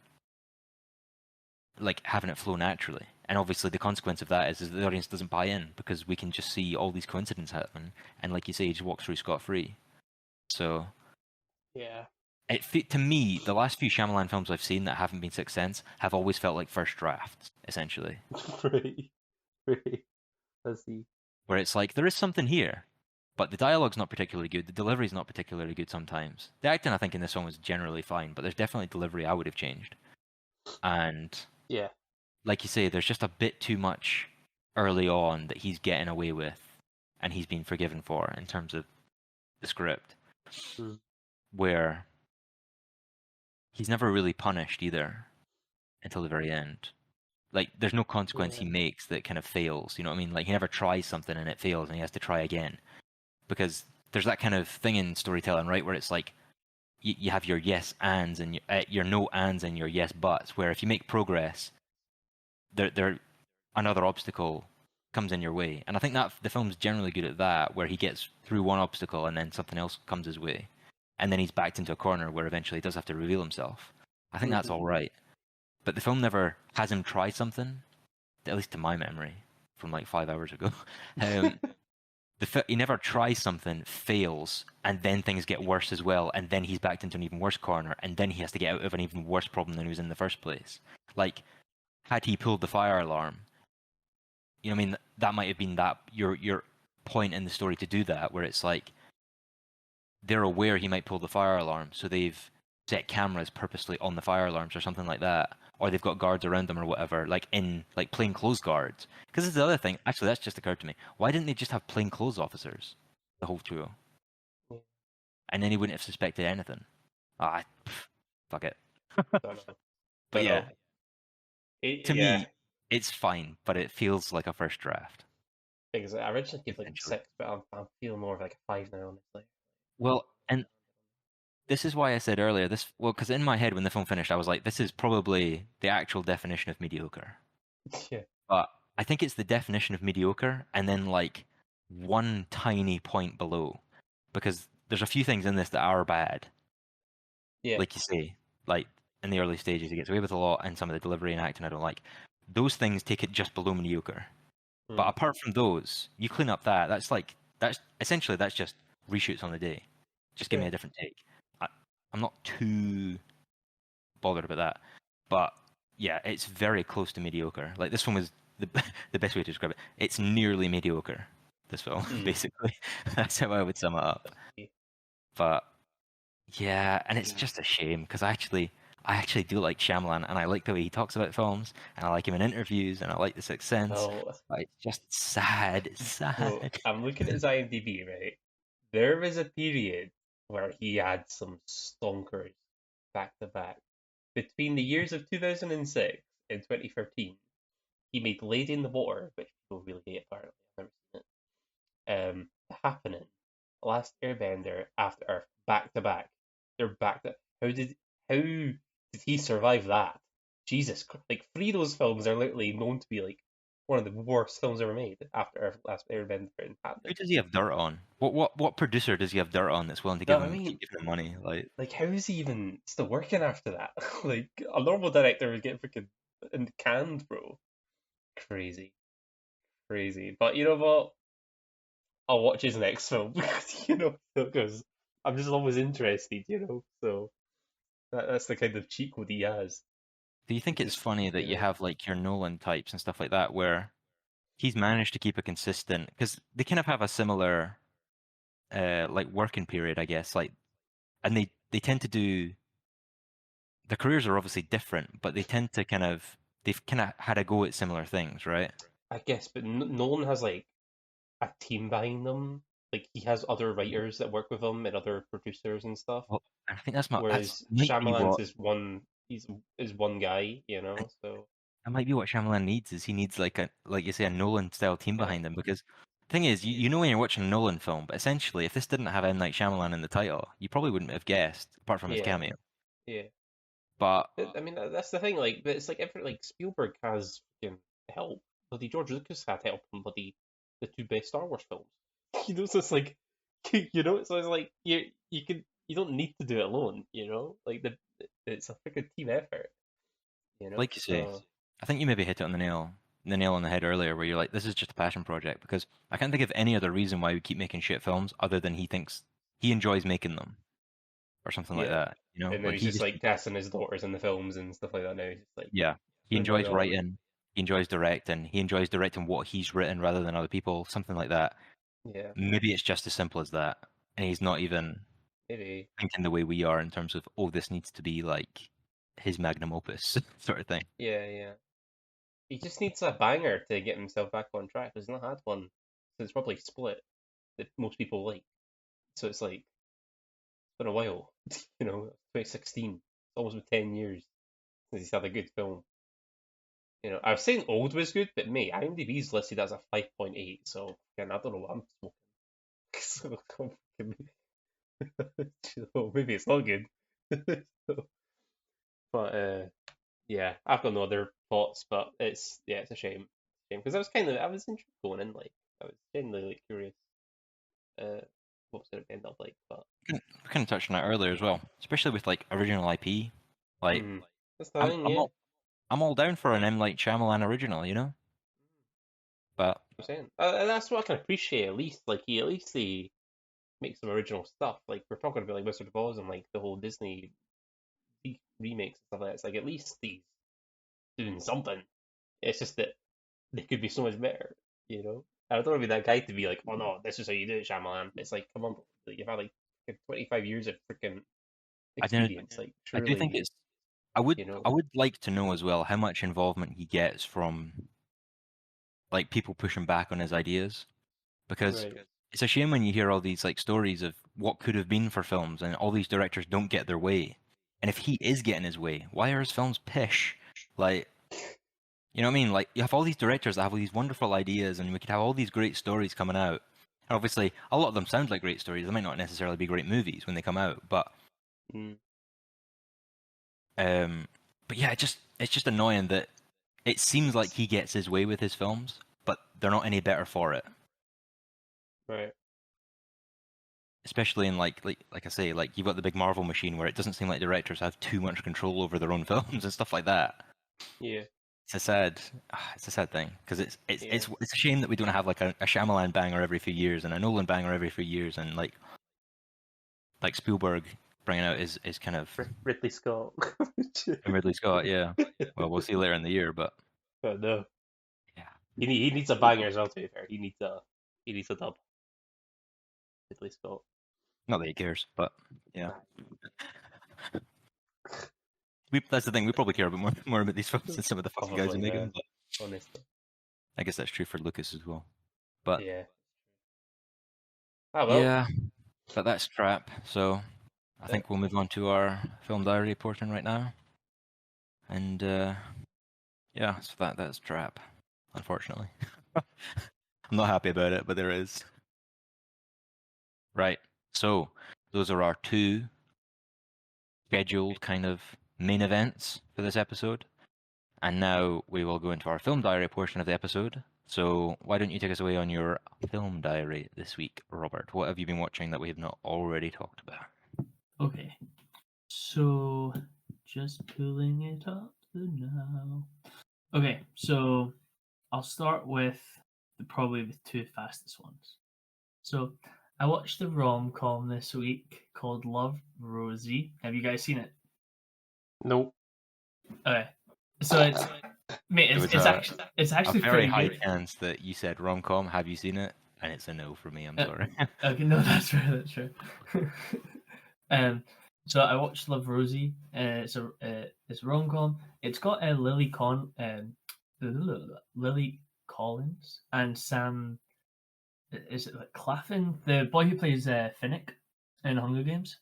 like having it flow naturally. And obviously the consequence of that is that the audience doesn't buy in, because we can just see all these coincidences happen, and like you say, he just walks through scot-free. So Yeah. to me, the last few Shyamalan films I've seen that haven't been Sixth Sense have always felt like first drafts, essentially. Right. Right. I see. Where it's like, there is something here, but the dialogue's not particularly good, the delivery's not particularly good sometimes. The acting, I think, in this one was generally fine, but there's definitely delivery I would have changed. And Yeah. like you say, there's just a bit too much early on that he's getting away with, and he's been forgiven for in terms of the script, Mm. where he's never really punished either until the very end. Like, there's no consequence he Yeah. makes that kind of fails. You know what I mean? Like, he never tries something and it fails, and he has to try again. Because there's that kind of thing in storytelling, right, where it's like you have your yes ands and your no ands and your yes buts. Where if you make progress, there another obstacle comes in your way. And I think that the film's generally good at that, where he gets through one obstacle and then something else comes his way, and then he's backed into a corner where eventually he does have to reveal himself. I think that's Mhm. all right. But the film never has him try something, at least to my memory, from like 5 hours ago. Um, he never tries something, fails, and then things get worse as well, and then he's backed into an even worse corner, and then he has to get out of an even worse problem than he was in the first place. Like, had he pulled the fire alarm, you know what I mean? That might have been your point in the story to do that, where it's like they're aware he might pull the fire alarm, so they've set cameras purposely on the fire alarms or something like that, or they've got guards around them or whatever, like in like plainclothes guards. Because this is the other thing. Actually, that's just occurred to me. Why didn't they just have plainclothes officers, the whole trio, Yeah. and then he wouldn't have suspected anything? Fuck it. Don't know. But Don't yeah, know. to Yeah. me, it's fine, but it feels like a first draft, Because I originally gave like essentially. 6, but I'm feeling more of like a 5 now, honestly. Well, and this is why I said earlier, because in my head when the film finished, I was like, this is probably the actual definition of mediocre. Yeah. But I think it's the definition of mediocre, and then like one tiny point below, because there's a few things in this that are bad, Yeah. like you say, like in the early stages, he gets away with a lot, and some of the delivery and acting I don't like. Those things take it just below mediocre. But Mm. apart from those, you clean up that's essentially that's just reshoots on the day. Just give me Yeah. a different take. I'm not too bothered about that. But yeah, it's very close to mediocre. Like, this one was the the best way to describe it. It's nearly mediocre. This film, Mm. basically, that's how I would sum it up. But yeah, and it's just a shame, because I actually do like Shyamalan, and I like the way he talks about films, and I like him in interviews, and I like The Sixth Sense. Oh, But it's just sad. It's sad. so I'm looking at his IMDb, right? There was a period where he had some stonkers back to back. between the years of 2006 and 2013, he made Lady in the Water, which people really hate apparently. I've never seen it. The Happening, Last Airbender, After Earth, back to back. They're back to. How did he survive that? Jesus, like three of those films are literally known to be like one of the worst films ever made. After Earth, Last Airbender, and Who Happening. does he have dirt on? What producer does he have dirt on that's willing to No, give I him keep mean, giving him money? like how is he even still working after that? Like a normal director would get freaking canned, bro. Crazy, crazy. But you know what? I'll watch his next film because I'm just always interested, So that's the kind of cheat code he has. Do you think He's it's just, funny that you have like your Nolan types and stuff like that where he's managed to keep a consistent because they kind of have a similar like working period, I guess. Like, and they tend to do the careers are obviously different, but they tend to they've kind of had a go at similar things, right? I guess, but Nolan has like a team behind them. Like he has other writers that work with him and other producers and stuff. Well, I think that's Whereas might be Shyamalan's what is one, is one guy, So that might be what Shyamalan needs is he needs like you say a Nolan style team yeah, behind him because the thing is you know when you're watching a Nolan film, but essentially if this didn't have M Night Shyamalan in the title, you probably wouldn't have guessed apart from his yeah, cameo. yeah. But I mean, that's the thing. Like, it's like every like Spielberg has fucking help. Bloody George Lucas had help from bloody the two best Star Wars films. So it's like, so it's like you don't need to do it alone. Like it's a freaking team effort. like you say, So I think you maybe hit it on the nail on the head earlier, where you're like, this is just a passion project because I can't think of any other reason why we keep making shit films other than he thinks he enjoys making them or something like yeah, that. You know, and then like he's just like casting his daughters in the films and stuff like that. Now he's just like yeah, he enjoy enjoys all of it. writing, he enjoys directing what he's written rather than other people, something like that. Yeah, Maybe it's just as simple as that, and he's not even maybe. thinking the way we are in terms of, oh, this needs to be like his magnum opus sort of thing. Yeah, yeah. He just needs a banger to get himself back on track. He's not had one since probably Split that most people like. So it's like it's been a while, 2016. It's almost been 10 years since he's had a good film. I was saying old was good, but mate, IMDb's listed as a 5.8, so again, I don't know what I'm smoking. So maybe it's not good. So, but yeah, I've got no other thoughts, but it's a shame. Because I was interested going in, like, I was genuinely like curious what was it end up like, but We kind of touched on that earlier as well, especially with like original IP. Like, that's the I'm thing, I'm yeah. all I'm all down for an M Night Shyamalan original, you know. But I'm saying and that's what I can appreciate. At least he makes some original stuff. Like we're talking about like Wizard of Oz and like the whole Disney remakes and stuff like that. It's like at least he's doing something. It's just that they could be so much better, I don't want to be that guy to be like, oh no, this is how you do it, Shyamalan. It's like, come on, like, you've had like 25 years of freaking I do experience. Like, I do think surely, I would like to know as well how much involvement he gets from like people pushing back on his ideas because right? it's a shame when you hear all these like stories of what could have been for films and all these directors don't get their way. And if he is getting his way, why are his films pish? Like, you know what I mean? Like, you have all these directors that have all these wonderful ideas, and we could have all these great stories coming out. And obviously, a lot of them sound like great stories. They might not necessarily be great movies when they come out, Mm, um, but yeah, it's just annoying that it seems like he gets his way with his films, but they're not any better for it. right. Especially in like I say, like you've got the big Marvel machine where it doesn't seem like directors have too much control over their own films and stuff like that. Yeah, It's a sad thing because yeah. it's a shame that we don't have like a Shyamalan banger every few years and a Nolan banger every few years and like Spielberg bringing out his kind of Ridley Scott. and Ridley Scott. Yeah, well, we'll see later in the year, but But no, yeah, he needs a banger as well. To be fair, he needs a dub. Ridley Scott. not that he cares, but yeah, Nah, that's the thing. We probably care more about these films than some of the fucking guys who probably, make yeah. them. But Honestly, I guess that's true for Lucas as well. But yeah. Ah well, yeah, but that's crap. So I yeah. think we'll move on to our film diary portion right now. And yeah, so that's trap, unfortunately. I'm not happy about it, but there is. Right. So those are our two scheduled kind of main events for this episode. And now we will go into our film diary portion of the episode. So why don't you take us away on your film diary this week, Robert? What have you been watching that we have not already talked about? Okay. So just pulling it up now. Okay, so I'll start with probably the two fastest ones. So I watched the rom-com this week called Love, Rosie. Have you guys seen it? Nope. Okay. So it's mate, It it's, was it's a actually very pretty high good. chance that you said rom-com. Have you seen it? And it's a no for me. I'm sorry. Okay, no, that's true. That's true. So I watched Love, Rosie. It's a rom-com. It's got Lily Collins and Sam. Is it like Claflin, the boy who plays Finnick in Hunger Games?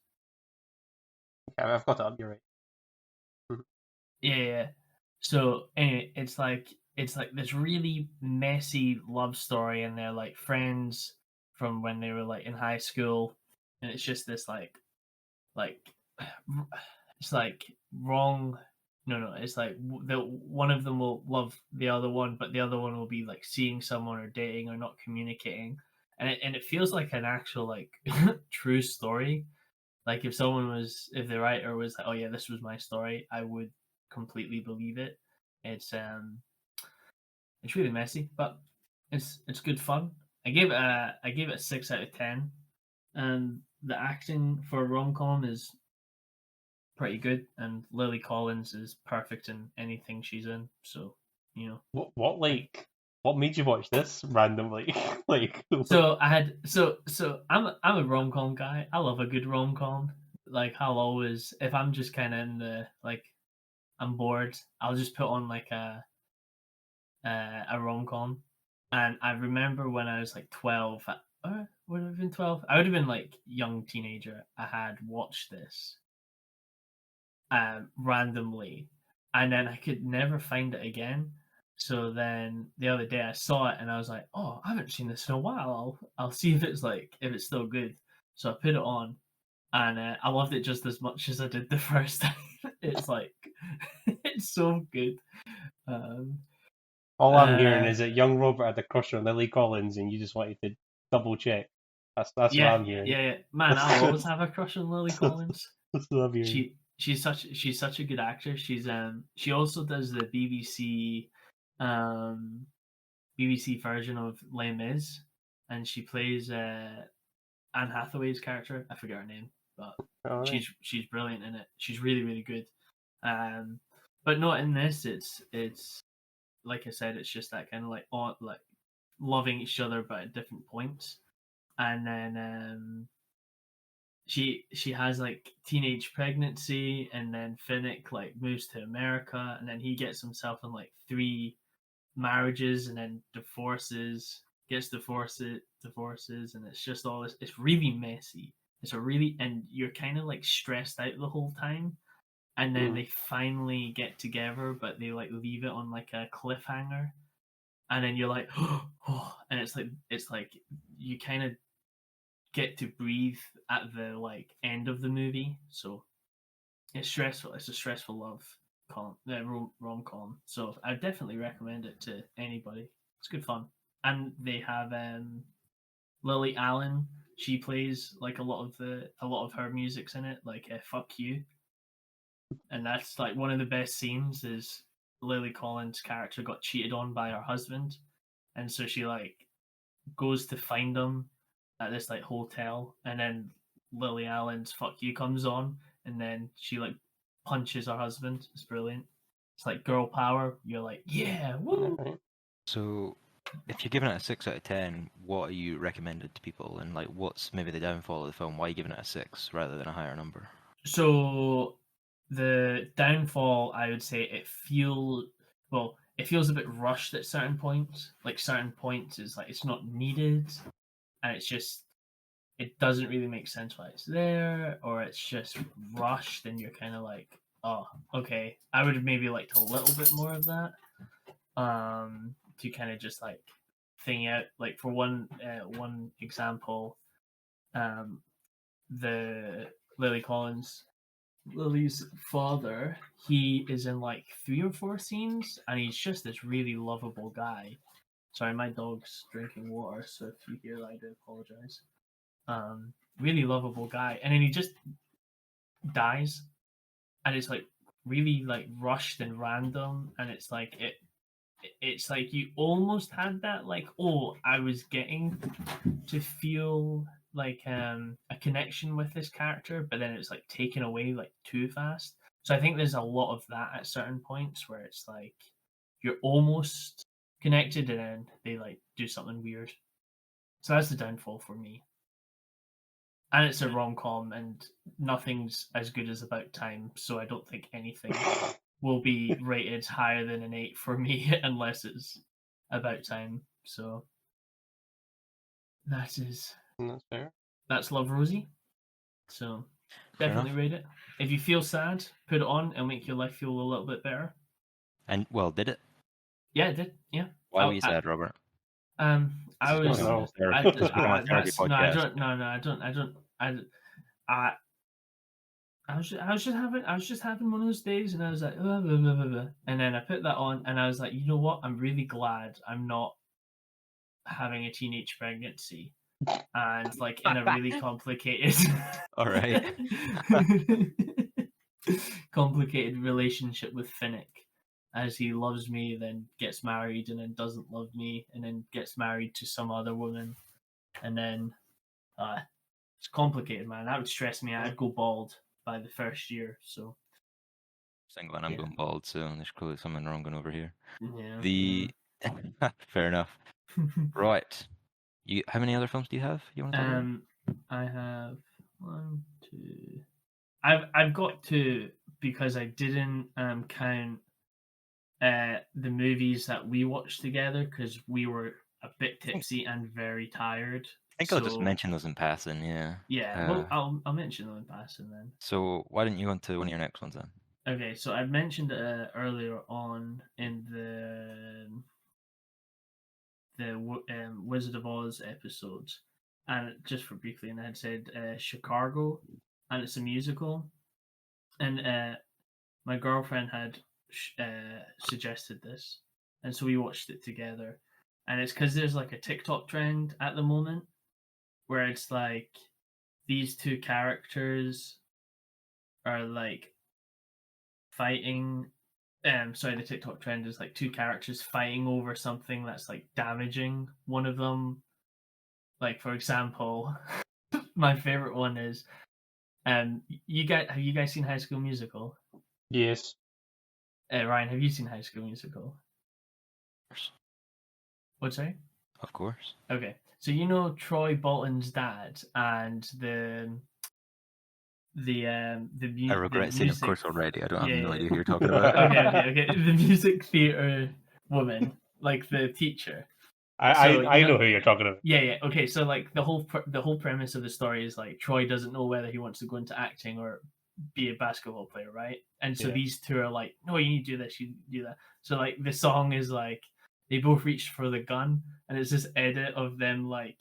Yeah, I've got it up. You're right. Yeah. So anyway, it's like this really messy love story, and they're like friends from when they were like in high school, and it's just this like it's like wrong. No, it's like the one of them will love the other one, but the other one will be like seeing someone or dating or not communicating, and it feels like an actual like true story. Like if the writer was like, oh yeah, this was my story, I would completely believe it. It's really messy, but it's good fun. I gave it a 6 out of 10, and the acting for a rom com is pretty good, and Lily Collins is perfect in anything she's in. So you know, What made you watch this randomly? Like, so I had I'm a rom com guy. I love a good rom com. Like I'll always, if I'm just kind of in the like I'm bored, I'll just put on like a rom com. And I remember when I was like 12, would have been 12. I would have been like young teenager. I had watched this randomly, and then I could never find it again. So then the other day I saw it and I was like, "Oh, I haven't seen this in a while. I'll see if it's still good." So I put it on, and I loved it just as much as I did the first time. It's like it's so good. Um, all I'm hearing uh, is that young Robert had a crush on Lily Collins, and you just wanted to double check. That's what yeah, I'm hearing. yeah, man, I'll always have a crush on Lily Collins. That's what I'm hearing. She's such a good actress. She also does the BBC version of Les Mis, and she plays Anne Hathaway's character. I forget her name, but All right. she's brilliant in it. She's really really good. But not in this. It's like I said, it's just that kind of like loving each other but at different points, and then she has like teenage pregnancy, and then Finnick like moves to America, and then he gets himself in like 3 marriages, and then divorces, and it's just all this. It's really messy. And you're kind of like stressed out the whole time, and then they finally get together, but they like leave it on like a cliffhanger, and then you're like, oh, and it's like you kind of get to breathe at the like end of the movie. So it's stressful. It's a stressful rom com. So I definitely recommend it to anybody. It's good fun, and they have Lily Allen. She plays like a lot of her music's in it, like "Fuck You," and that's like one of the best scenes. Is Lily Collins' character got cheated on by her husband, and so she like goes to find him at this like hotel, and then Lily Allen's "Fuck You" comes on, and then she like punches her husband. It's brilliant. It's like girl power. You're like, yeah, woo. Right. So, if you're giving it a 6 out of 10, what are you recommended to people, and like what's maybe the downfall of the film? Why are you giving it a 6 rather than a higher number? So the downfall, I would say, it feels a bit rushed at certain points. Like certain points is like it's not needed, and it doesn't really make sense why it's there, or it's just rushed, and you're kind of like, oh, okay, I would have maybe liked a little bit more of that. To kind of just like thing out, like for one example, the Lily's father, he is in like 3 or 4 scenes, and he's just this really lovable guy. Sorry, my dog's drinking water, so if you hear that, I do apologize. Really lovable guy, and then he just dies, and it's like really like rushed and random, and it's like it's like you almost had that like, oh, I was getting to feel like a connection with this character, but then it's like taken away like too fast. So I think there's a lot of that at certain points where it's like you're almost connected and then they like do something weird. So that's the downfall for me. And it's a rom-com and nothing's as good as About Time, so I don't think anything will be rated higher than an 8 for me unless it's About Time. So That's fair. that's Love Rosie. So Fair definitely enough. rate it. If you feel sad, put it on. It'll make your life feel a little bit better. And well, did it? Yeah, it did. Yeah. Why were you sad, Robert? I This is was. becoming no. a this is becoming a therapy That's no. I podcast. don't. No. I don't. I was just having one of those days, and I was like, blah, blah, blah, blah, blah. And then I put that on, and I was like, you know what? I'm really glad I'm not having a teenage pregnancy, and like in a really complicated, All right. complicated relationship with Finnick, as he loves me, then gets married, and then doesn't love me, and then gets married to some other woman, and then it's complicated, man. That would stress me out. I'd go bald by the first year. So Single and I'm Yeah. going bald, so there's clearly something wrong going over here. yeah. The fair enough. Right. How many other films do you have? You want to talk about? I have 1, 2. I've got 2 because I didn't count the movies that we watched together because we were a bit tipsy and very tired. I think I'll just mention those in passing. Yeah. Yeah, well, I'll mention them in passing then. So why didn't you go on to one of your next ones then? Okay, so I mentioned earlier on in the Wizard of Oz episodes, and just for briefly, and I had said Chicago, and it's a musical, and my girlfriend had suggested this, and so we watched it together, and it's because there's like a TikTok trend at the moment where it's like these 2 characters are like fighting. Sorry, the TikTok trend is like 2 characters fighting over something that's like damaging one of them. Like for example, my favorite one is have you guys seen High School Musical? Yes. Ryan, have you seen High School Musical? What's sorry? Of course. Okay, so you know Troy Bolton's dad and the I regret saying, of music. course, already. I don't have Yeah, no yeah. idea who you're talking about. Okay. The music theater woman, like the teacher. I know who you're talking about. Yeah. Okay, so like the whole premise of the story is like Troy doesn't know whether he wants to go into acting or be a basketball player, right? And so Yeah. these 2 are like, no, you need to do this, you do that. So like the song is like they both reached for the gun, and it's this edit of them like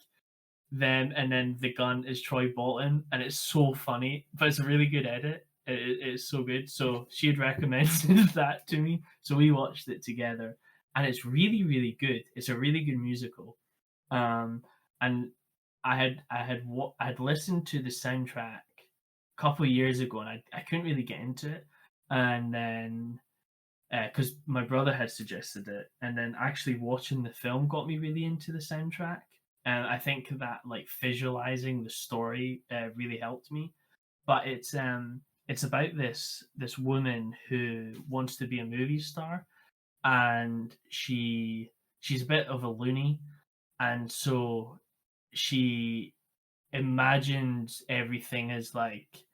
them, and then the gun is Troy Bolton, and it's so funny, but it's a really good edit. It's so good. So she had recommended that to me, so we watched it together, and it's really, really good. It's a really good musical, and I had listened to the soundtrack a couple of years ago, and I couldn't really get into it, and then because my brother had suggested it, and then actually watching the film got me really into the soundtrack, and I think that like visualizing the story really helped me. But it's about this woman who wants to be a movie star, and she's a bit of a loony, and so she imagines everything as like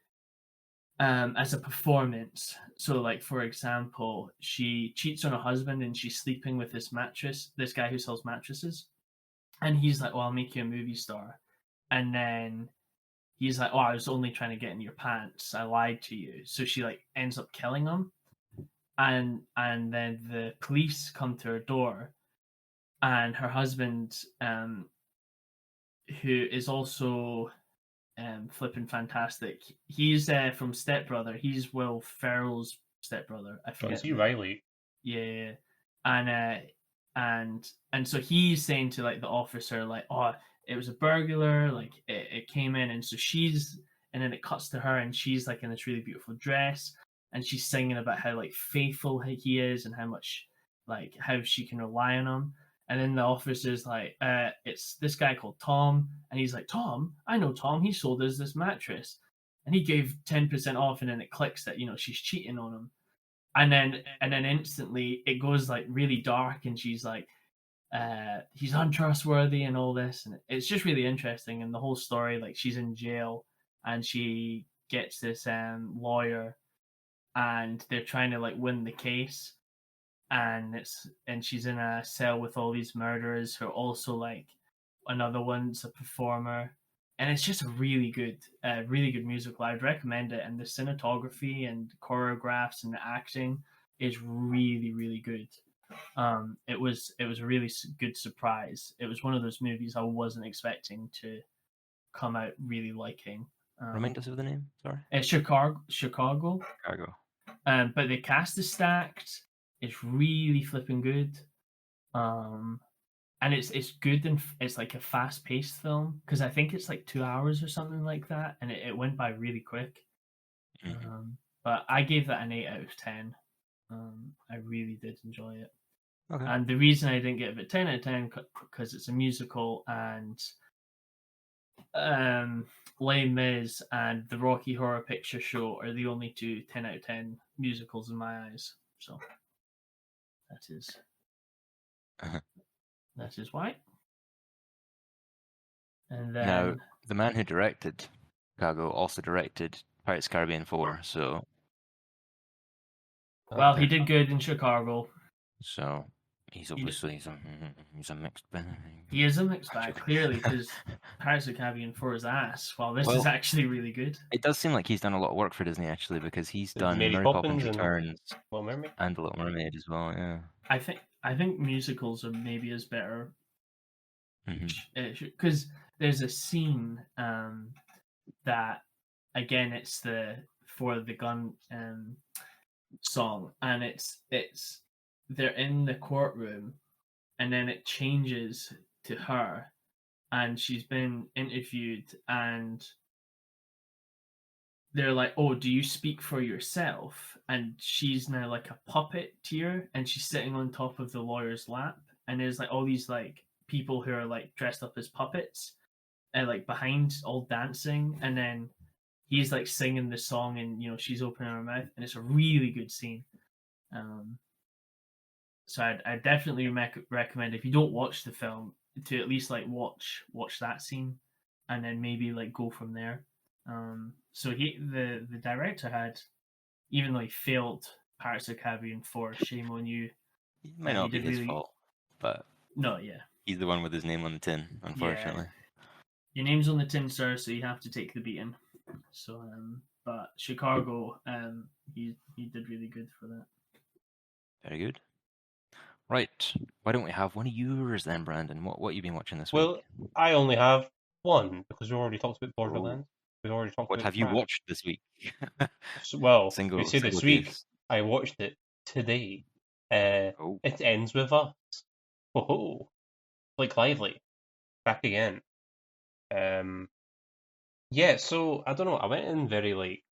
as a performance. So like for example, she cheats on her husband and she's sleeping with this guy who sells mattresses, and he's like, well, I'll make you a movie star. And then he's like, "Oh, I was only trying to get in your pants. I lied to you." So she like ends up killing him, and then the police come to her door, and her husband, who is also flipping fantastic. He's from Step Brother. He's Will Ferrell's stepbrother. I John forget. C. Riley. Yeah, and so he's saying to like the officer like, oh, it was a burglar, like it came in, and so she's, and then it cuts to her and she's like in this really beautiful dress, and she's singing about how like faithful he is and how much like how she can rely on him. And then the officer's like, it's this guy called Tom, and he's like, Tom, I know Tom, he sold us this mattress, and he gave 10% off, and then it clicks that she's cheating on him, and then instantly it goes like really dark, and she's like, he's untrustworthy and all this, and it's just really interesting. And the whole story, like she's in jail and she gets this lawyer, and they're trying to like win the case, and she's in a cell with all these murderers who are also like, another one's a performer, and it's just a really good musical. I'd recommend it, and the cinematography and choreographs and the acting is really really good. It was a really good surprise. It was one of those movies I wasn't expecting to come out really liking. Remind us of the name. Sorry. It's Chicago. Chicago. Chicago. But the cast is stacked. It's really flipping good. And it's good, and it's like a fast paced film, because I think it's like 2 hours or something like that, and it went by really quick. Mhm. But I gave that an 8 out of 10. I really did enjoy it. Okay. And the reason I didn't give it 10 out of 10 because it's a musical, and Les Mis and the Rocky Horror Picture Show are the only two 10 out of 10 musicals in my eyes. So that is Uh-huh. that is why. And then Now, the man who directed Chicago also directed Pirates of the Caribbean 4, so well, he did good in Chicago. so he's obviously he's a mixed bag. He is a mixed bag, Actually. clearly, because Pirates of the Caribbean 4 is ass, while this Well, is actually really good. It does seem like he's done a lot of work for Disney, actually, because he's Did done Mary Mary Poppins Poppins and Returns Little Mermaid. and The Little Mermaid as well. Yeah. I think musicals are maybe as better, because there's a scene that, again, it's the For the Gun song, and it's they're in the courtroom, and then it changes to her, and she's been interviewed, and they're like, oh, do you speak for yourself? And she's now like a puppeteer, and she's sitting on top of the lawyer's lap, and there's like all these like people who are like dressed up as puppets, and like behind, all dancing, and then he's like singing the song, and she's opening her mouth, and it's a really good scene. So I definitely recommend, if you don't watch the film, to at least like watch that scene, and then maybe like go from there. So the director had, even though he failed Pirates of the Caribbean 4, shame on you. It might not be his fault, but no, yeah, he's the one with his name on the tin, unfortunately. Your name's on the tin, sir, so you have to take the beating. So, but Chicago, he did really good for that. Very good. Right. Why don't we have one of yours then, Brandon? What you been watching this Well, week? I only have one because we already talked about Borderlands. We've already talked What about have you Crash. watched this week? Well, single we say this single week. case. I watched it today. Oh. It ends with us. Whoa, Blake Lively, back again. Yeah. So I don't know. I went in very like,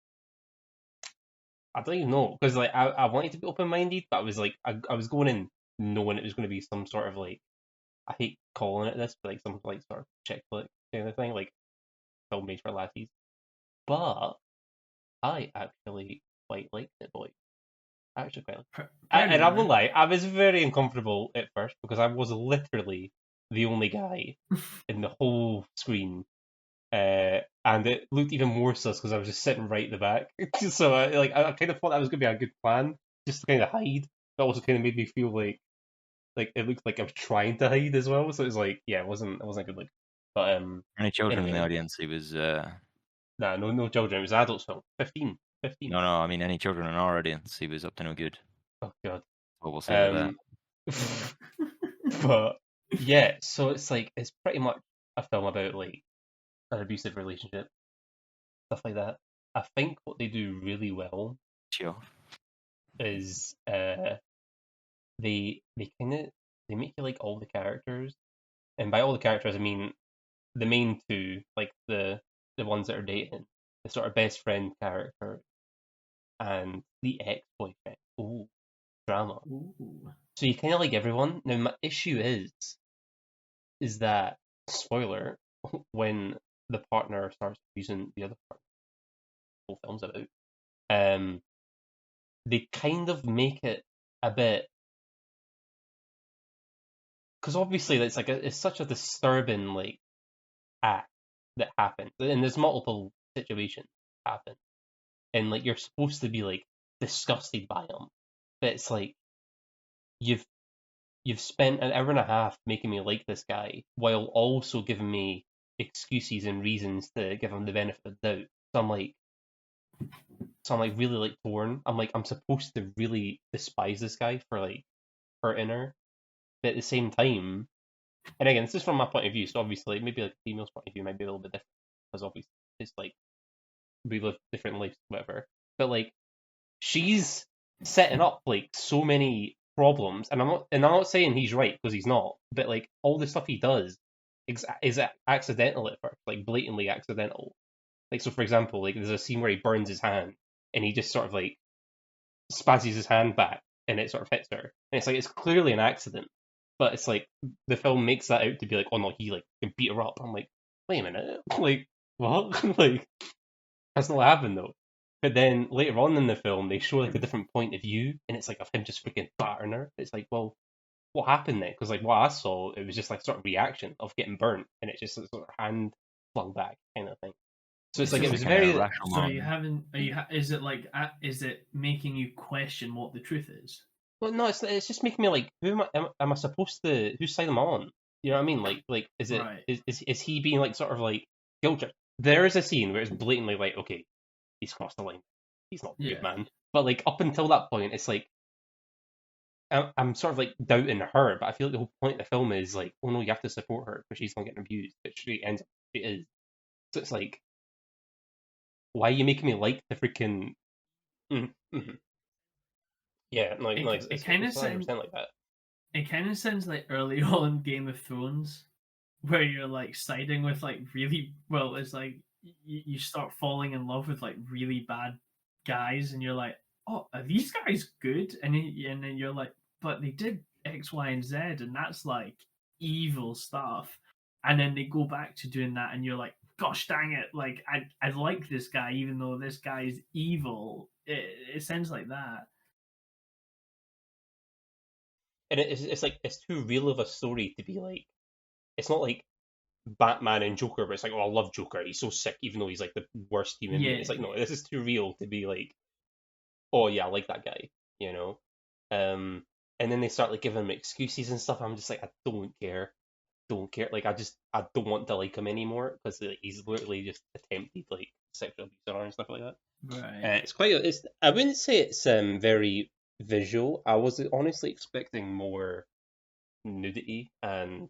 I don't even know, because like I wanted to be open minded, but I was like I was going in knowing it was going to be some sort of like, I hate calling it this, but like some like sort of chick flick kind of thing, like film made for lassies. But I actually quite liked it, boy. I actually quite liked it. And I won't lie, I was very uncomfortable at first because I was literally the only guy in the whole screen. And it looked even more sus because I was just sitting right at the back. So I kind of thought that was going to be a good plan, just to kind of hide, but also kind of made me feel like it looked like I was trying to hide as well. So it was like, yeah, it wasn't a good look. But Any children in anyway, the audience? He was Nah, no children. It was an adults film. 15. No, I mean any children in our audience. He was up to no good. Oh god. What we'll say about that. But yeah, so it's like it's pretty much a film about like an abusive relationship, stuff like that. I think what they do really well Sure. is they kind of they make you like all the characters, and by all the characters I mean the main two, like the ones that are dating, the sort of best friend character and the ex-boyfriend. Oh, drama. Ooh. So you kind of like everyone. Now my issue is that spoiler when the partner starts abusing the other partner, the whole film's about. They kind of make it a bit because obviously it's such a disturbing like act that happens, and there's multiple situations that happen, and like you're supposed to be like disgusted by them, but it's like you've you've spent an hour and a half making me like this guy while also giving me excuses and reasons to give him the benefit of the doubt. So I'm like really like torn. I'm supposed to really despise this guy for like hurting her, but at the same time, and again, this is from my point of view. So obviously, maybe like a female's point of view might be a little bit different because obviously it's like we live different lives, whatever. But like she's setting up like so many problems, and I'm not saying he's right because he's not, but like all the stuff he does is accidental at first, like blatantly accidental. Like so, for example, like there's a scene where he burns his hand, and he just sort of like spazzes his hand back, and it sort of hits her, and it's like it's clearly an accident, but it's like the film makes that out to be like, oh no, he like can beat her up. I'm like, wait a minute, like what? Like that's not what happened though. But then later on in the film, they show like a different point of view, and it's like of him just freaking battering her. It's like, well, what happened then? Because like what I saw, it was just like sort of reaction of getting burnt, and it's just sort of hand flung back kind of thing. So it's like So- it was Like an very. irrational So man. you haven't? Are you? Is it like? Is it making you question what the truth is? Well, no, it's just making me like, who am I supposed to? Whose side am I on? You know what I mean? Like is it Right. is he being like sort of like guilt trip? There is a scene where it's blatantly like, okay, he's crossed the line. He's not a Yeah. good man. But like up until that point, it's like I'm sort of like doubting her, but I feel like the whole point of the film is like, oh no, you have to support her because she's not getting abused, but she ends up she is. So it's like, why are you making me like the freaking? Mm-hmm. Yeah, like no, It it's kind of 100% sounds. like that. It kind of sounds like early on Game of Thrones, where you're like siding with like really well. It's like you start falling in love with like really bad guys, and you're like, oh, are these guys good? And then you're like, but they did X, Y, and Z, and that's like evil stuff. And then they go back to doing that, and you're like, gosh dang it! Like I like this guy, even though this guy is evil. It sounds like that. And it's like it's too real of a story to be like. It's not like Batman and Joker, but it's like, oh, I love Joker. He's so sick, even though he's like the worst human being. Yeah, It's like, no, yeah. this is too real to be like, oh yeah, I like that guy, you know. And then they start like giving him excuses and stuff. I'm just like, I don't care. Like, I don't want to like him anymore because like, he's literally just attempted like sexual abuse on her and stuff like that. Right. It's quite. It's. I wouldn't say it's very visual. I was honestly expecting more nudity and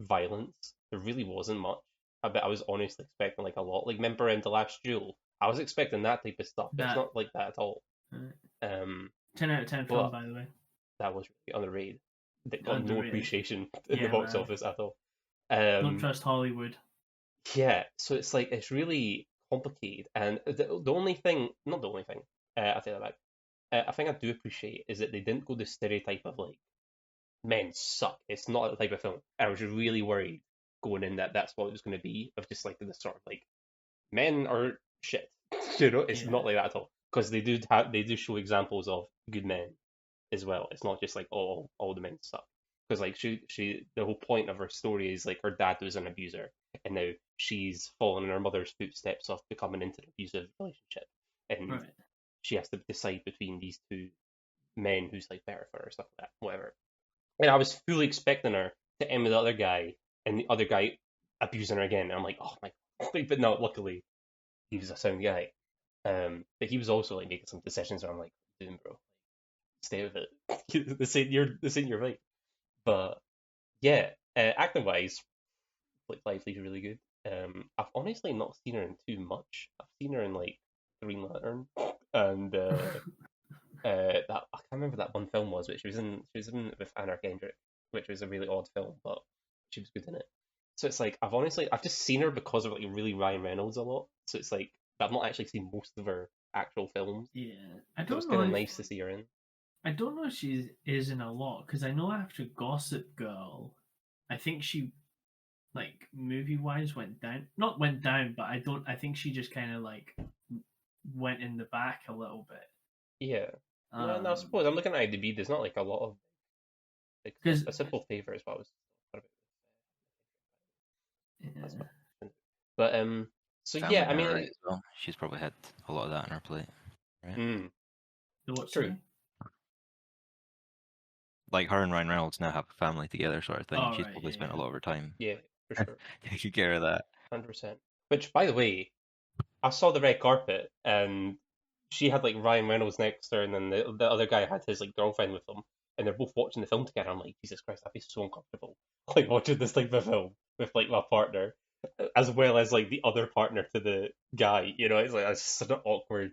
violence. There really wasn't much. I was honestly expecting like a lot. Like remember in the last duel, I was expecting that type of stuff, but it's That not like that at all. Right. Um, 10 out of 10 film, but by the way. that was really underrated. That got no Underrated. appreciation in the Yeah, box man. office at all. Don't trust Hollywood. Yeah, so it's like it's really complicated, and the only thing, not the only thing, I take that back. I think I do appreciate is that they didn't go the stereotype of like men suck. It's not the type of film. I was really worried going in that that's what it was going to be of just like this sort of like men are shit. You know, it's Yeah. not like that at all because they do show examples of good men as well. It's not just like all the men suck because like she the whole point of her story is like her dad was an abuser and now she's fallen in her mother's footsteps of becoming into an abusive relationship and Right. she has to decide between these two men who's like better for her or stuff like that, whatever. And I was fully expecting her to end with the other guy and the other guy abusing her again. And I'm like, oh my god. But no, luckily he was a sound guy. But he was also like making some decisions where I'm like, doing bro, stay with it. This ain't your right. But yeah, acting wise, Blake Lively's really good. I've honestly not seen her in too much. I've seen her in like Green Lantern and that I can't remember that one film was, but she was in with Anna Kendrick, which was a really odd film, but she was good in it. So it's like I've just seen her because of like really Ryan Reynolds a lot. So it's like I've not actually seen most of her actual films. Yeah, I So it's don't know kind of if nice to see her in. I don't know if she is in a lot because I know after Gossip Girl, I think she like movie wise went down. Not went down, but I don't. I think she just kind of like went in the back a little bit. Yeah. No, I suppose I'm looking at IMDb. There's not like a lot of like because a simple favor is what I was. That's yeah. fine. But so Family yeah, I Guy, right, mean, as well. She's probably had a lot of that on her plate, right? The what? true. Sorry? Like her and Ryan Reynolds now have a family together, sort of thing. Oh She's right, probably spent a yeah. lot of her time Yeah, for sure, taking care of that. 100%. Which, by the way, I saw the red carpet and she had like Ryan Reynolds next to her, and then the other guy had his like girlfriend with him, and they're both watching the film together. I'm like, Jesus Christ, I'd be so uncomfortable like watching this type of film with like my partner, as well as like the other partner to the guy. You know, it's like it's such an awkward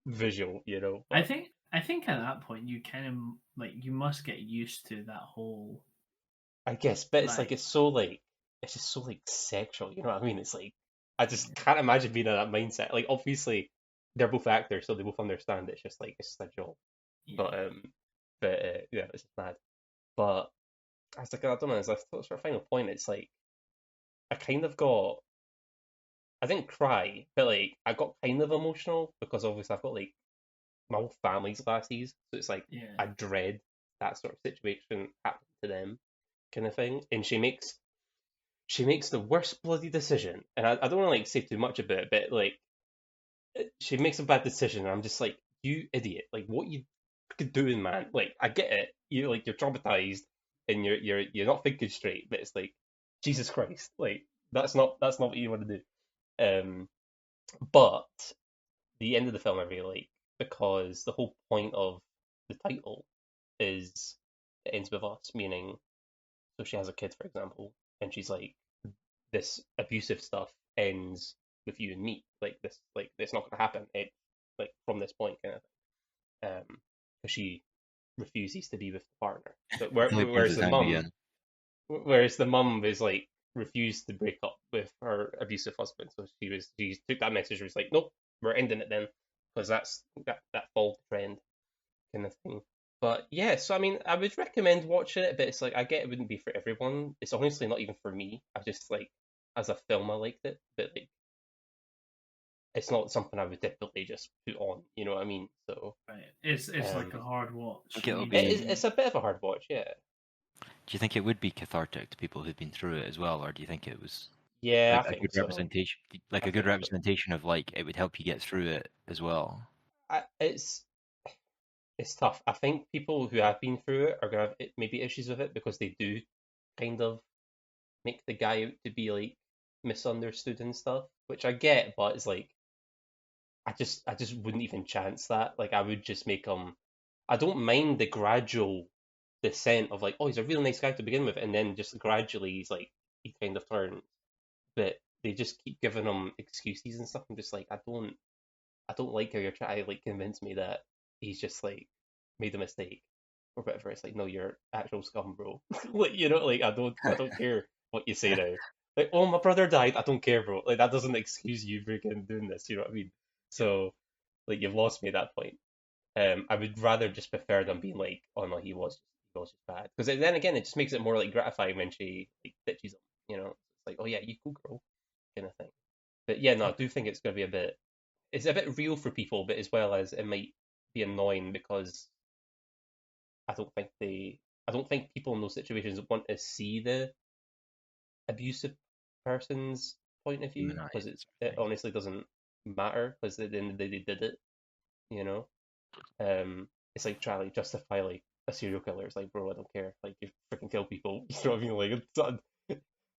visual. You know, I but think at that point you kind of like you must get used to that whole I guess, but it's like like it's just so like sexual. You know what I mean? It's like I just can't imagine being in that mindset. Like obviously they're both actors, so they both understand it's just like it's just a job. yeah. But yeah, it's just mad. But I was like, I don't know. As a sort of final point, it's like I kind of got. I didn't cry, but like I got kind of emotional because obviously I've got like my whole family's glasses, so it's like Yeah. I dread that sort of situation happening to them, kind of thing. And she makes the worst bloody decision, and I don't want to like say too much about it, but like she makes a bad decision, and I'm just like, you idiot! Like, what you freaking doing, man? Like, I get it, you're traumatized, and you're not thinking straight, but it's like, Jesus Christ, like that's not what you want to do. But the end of the film I really like because the whole point of the title is it ends with us, meaning so she has a kid, for example, and she's like, this abusive stuff ends with you and me. Like it's not gonna happen. It like from this point kind of thing. Because she refuses to be with the partner. But Really burns his hand again. whereas the mum is like refused to break up with her abusive husband. So she took that message and was like, nope, we're ending it then, because that's that fall trend kind of thing. But yeah, so I mean, I would recommend watching it, but it's like I get it wouldn't be for everyone. It's honestly not even for me. I just like as a film I liked it, but like it's not something I would typically just put on. You know what I mean? So Right. It's like a um, hard watch. think it'll You be- it's a bit of a hard watch, yeah. Do you think it would be cathartic to people who've been through it as well, or do you think it was Yeah, like I a good think so. representation, like I a good think so. representation of like it would help you get through it as well? It's tough. I think people who have been through it are gonna have maybe issues with it because they do kind of make the guy out to be like misunderstood and stuff, which I get, but it's like I just wouldn't even chance that. Like I would just make him. I don't mind the gradual descent of like, oh, he's a really nice guy to begin with, and then just gradually he's like he kind of turns. But they just keep giving him excuses and stuff. I'm just like, I don't like how you're trying to like convince me that he's just like made a mistake or whatever. It's like, no, you're actual scum, bro. Like, you know, like I don't care what you say now. Like, oh, my brother died. I don't care, bro. Like that doesn't excuse you freaking doing this. You know what I mean? So, like, you've lost me at that point. I would rather just prefer them being like, oh no, he was just bad. Because then again, it just makes it more like gratifying when she like ditches him. You know, it's like, oh yeah, you cool girl, kind of thing. But yeah, no, I do think it's gonna be it's a bit real for people, but as well as it might be annoying because I don't think I don't think people in those situations want to see the abusive person's point of view because Humanized sort of it thing. honestly doesn't matter because at the end of the day they did it, you know. It's like trying to like, justify like a serial killer. It's like, bro, I don't care. Like you freaking kill people. You know what I mean? Like it's not,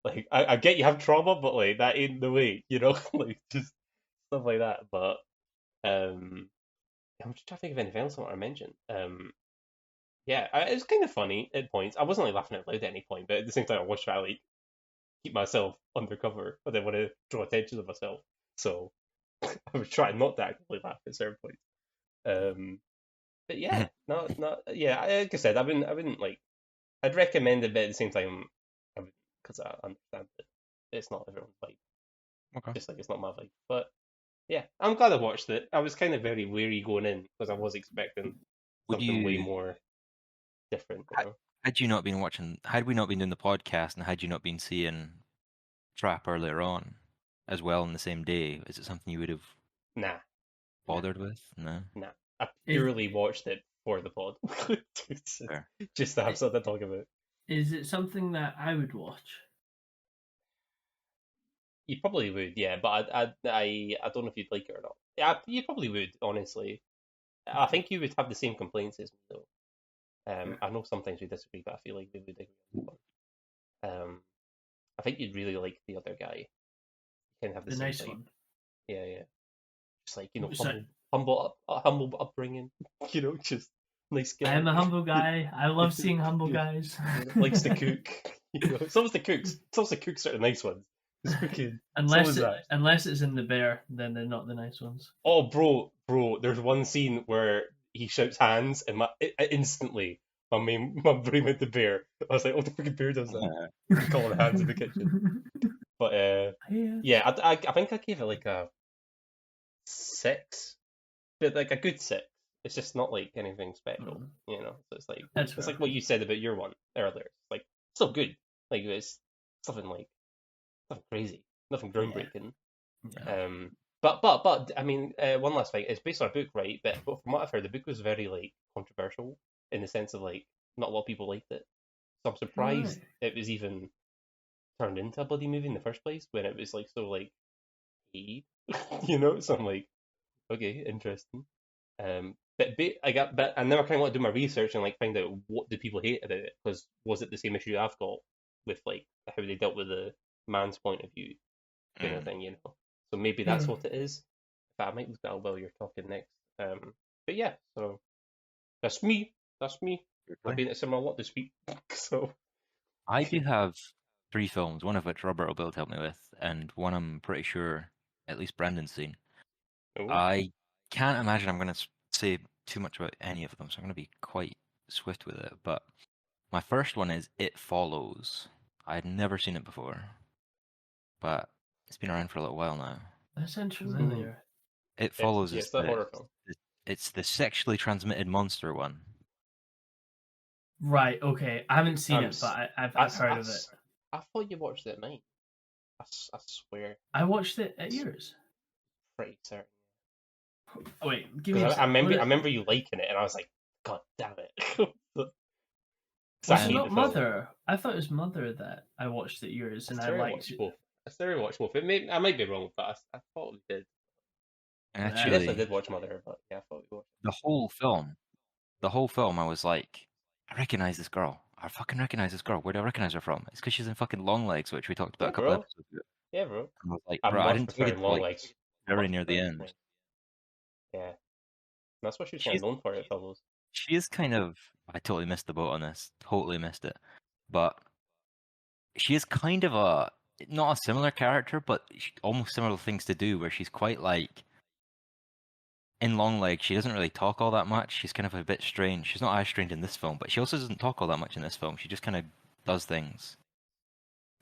like I get you have trauma, but like that ain't the way, you know. Like just stuff like that. But I'm just trying to think of anything else I want to mention. Yeah, it was kind of funny at points. I wasn't like laughing out loud at any point, but at the same time, I was trying to like keep myself undercover. I didn't want to draw attention to myself, so I was trying not to actively laugh at certain points. But yeah, yeah. Like I said, I wouldn't like. I'd recommend it, but at the same time, I would because I understand that it's not everyone's vibe. Okay. Just like it's not my vibe. But yeah, I'm glad I watched it. I was kind of very wary going in because I was expecting Would something way you more different. You had, know? had you not been watching? Had we not been doing the podcast, and had you not been seeing Trap earlier on, as well on the same day, is it something you would have Nah, bothered with? No. nah. I Is purely watched it for the pod, Fair. just to have something to talk about. is it something that I would watch? You probably would, yeah, but I don't know if you'd like it or not. Yeah, you probably would, honestly. I think you would have the same complaints as me, though. I know sometimes we disagree, but I feel like we would agree on this one. I think you'd really like the other guy. You kind of have the The same nice vibe. one. Yeah, yeah. Just like So, humble upbringing. Just nice guy. I am a humble guy. I love seeing humble Yeah. guys. Likes to cook. It's always the cooks. It's always the cooks are the nice ones. It's freaking. unless that. unless it's in the bear, then they're not the nice ones. Oh, bro, there's one scene where he shouts hands, and instantly my brain went to bear. I was like, oh, the freaking bear does that. He calling hands in the kitchen. But yeah, I think I gave it like a 6, but like a good 6. It's just not like anything special, So it's like That's it's fair. like what you said about your one earlier. It's like still good. Like it's nothing crazy, nothing groundbreaking. Yeah. But I mean, one last thing. It's based on a book, right? But from what I've heard, the book was very like controversial in the sense of like not a lot of people liked it. So I'm surprised Right. it was even turned into a bloody movie in the first place when it was like so like hated, So I'm like, okay, interesting. But I never kind of want to do my research and like find out what do people hate about it because was it the same issue I've got with like how they dealt with the man's point of view kind of thing, So maybe that's what it is. But I might look that up while you're talking next. But yeah, so that's me. That's me. I've been at cinema a lot this week, so I do have 3 films, one of which Robert will be able to help me with, and one I'm pretty sure at least Brandon's seen. oh, I can't imagine I'm going to say too much about any of them, so I'm going to be quite swift with it. But my first one is It Follows. I had never seen it before, but it's been around for a little while now. That sounds familiar. It Follows it's is the horror film. it's the sexually transmitted monster one. Right. Okay. I haven't seen it, but I've heard of it. I thought you watched it at mine. I swear. I watched it at yours. Pretty certain. Oh, wait, give me a I second. remember you liking it, and I was like, God damn it. Was it not Mother? I thought it was Mother that I watched at yours, and I liked it. Both. I still watched both. I might be wrong, but I thought we did. Actually, I did watch Mother, but yeah, I thought we watched the whole film, I was like, I recognize this girl. I fucking recognize this girl. Where do I recognize her from? It's because she's in fucking Long Legs, which we talked about a couple episodes ago. Yeah, bro. And I was like, I bro, I much didn't prefer take it Long like Legs. very near the end. Yeah. That's what she's kind of known for, It Follows. She is kind of. I totally missed the boat on this. Totally missed it. But she is kind of not a similar character, but almost similar things to do. Where she's quite like in Long Legs, she doesn't really talk all that much. She's kind of a bit strange. She's not as strange in this film, but she also doesn't talk all that much in this film. She just kind of does things.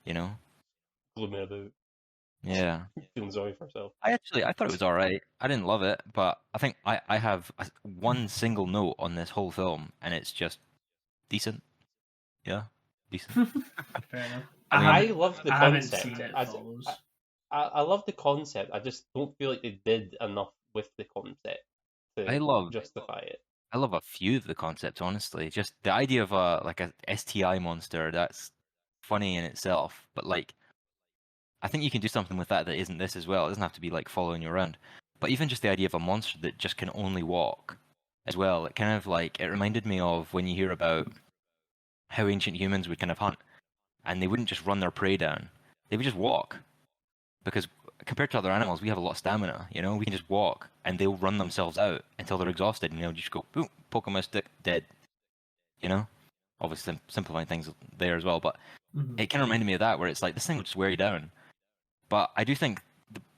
Blooming about. Yeah. Feeling sorry for herself. I thought it was alright. I didn't love it, but I think I have one single note on this whole film, and it's just decent. Yeah, decent. Fair enough. I love the concept. I haven't seen It Follows. I love the concept. I just don't feel like they did enough with the concept to justify it. I love a few of the concepts, honestly. Just the idea of a STI monster, that's funny in itself, but like I think you can do something with that isn't this as well. It doesn't have to be like following you around. But even just the idea of a monster that just can only walk as well, it kind of like it reminded me of when you hear about how ancient humans would kind of hunt, and they wouldn't just run their prey down. They would just walk. Because compared to other animals, we have a lot of stamina. You know, we can just walk, and they'll run themselves out until they're exhausted, and they'll just go boom, poke them with a stick, dead. You know, obviously simplifying things there as well, but Mhm. it kind of reminded me of that, where it's like this thing will just wear you down. But I do think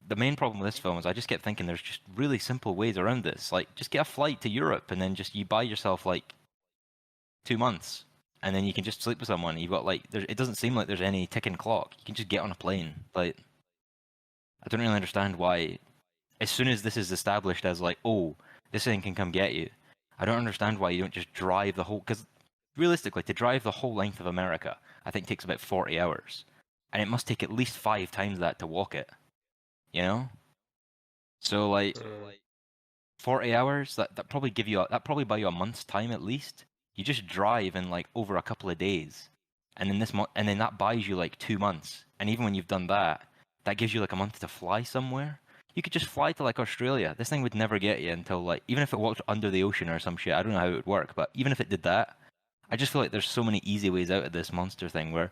the main problem with this film is I just kept thinking there's just really simple ways around this. Like, just get a flight to Europe, and then just you buy yourself like 2 months, and then you can just sleep with someone. You've got like, it doesn't seem like there's any ticking clock. You can just get on a plane. Like, I don't really understand why. As soon as this is established as like, oh, this thing can come get you, I don't understand why you don't just drive the whole. Because realistically, to drive the whole length of America, I think takes about 40 hours, and it must take at least 5 times that to walk it. You know, so like Mm. 40 hours that probably give you that probably buy you a month's time at least. You just drive in like over a couple of days, and then and then that buys you like 2 months. And even when you've done that, that gives you like a month to fly somewhere. You could just fly to like Australia. This thing would never get you until like, even if it walked under the ocean or some shit. I don't know how it would work, but even if it did that, I just feel like there's so many easy ways out of this monster thing where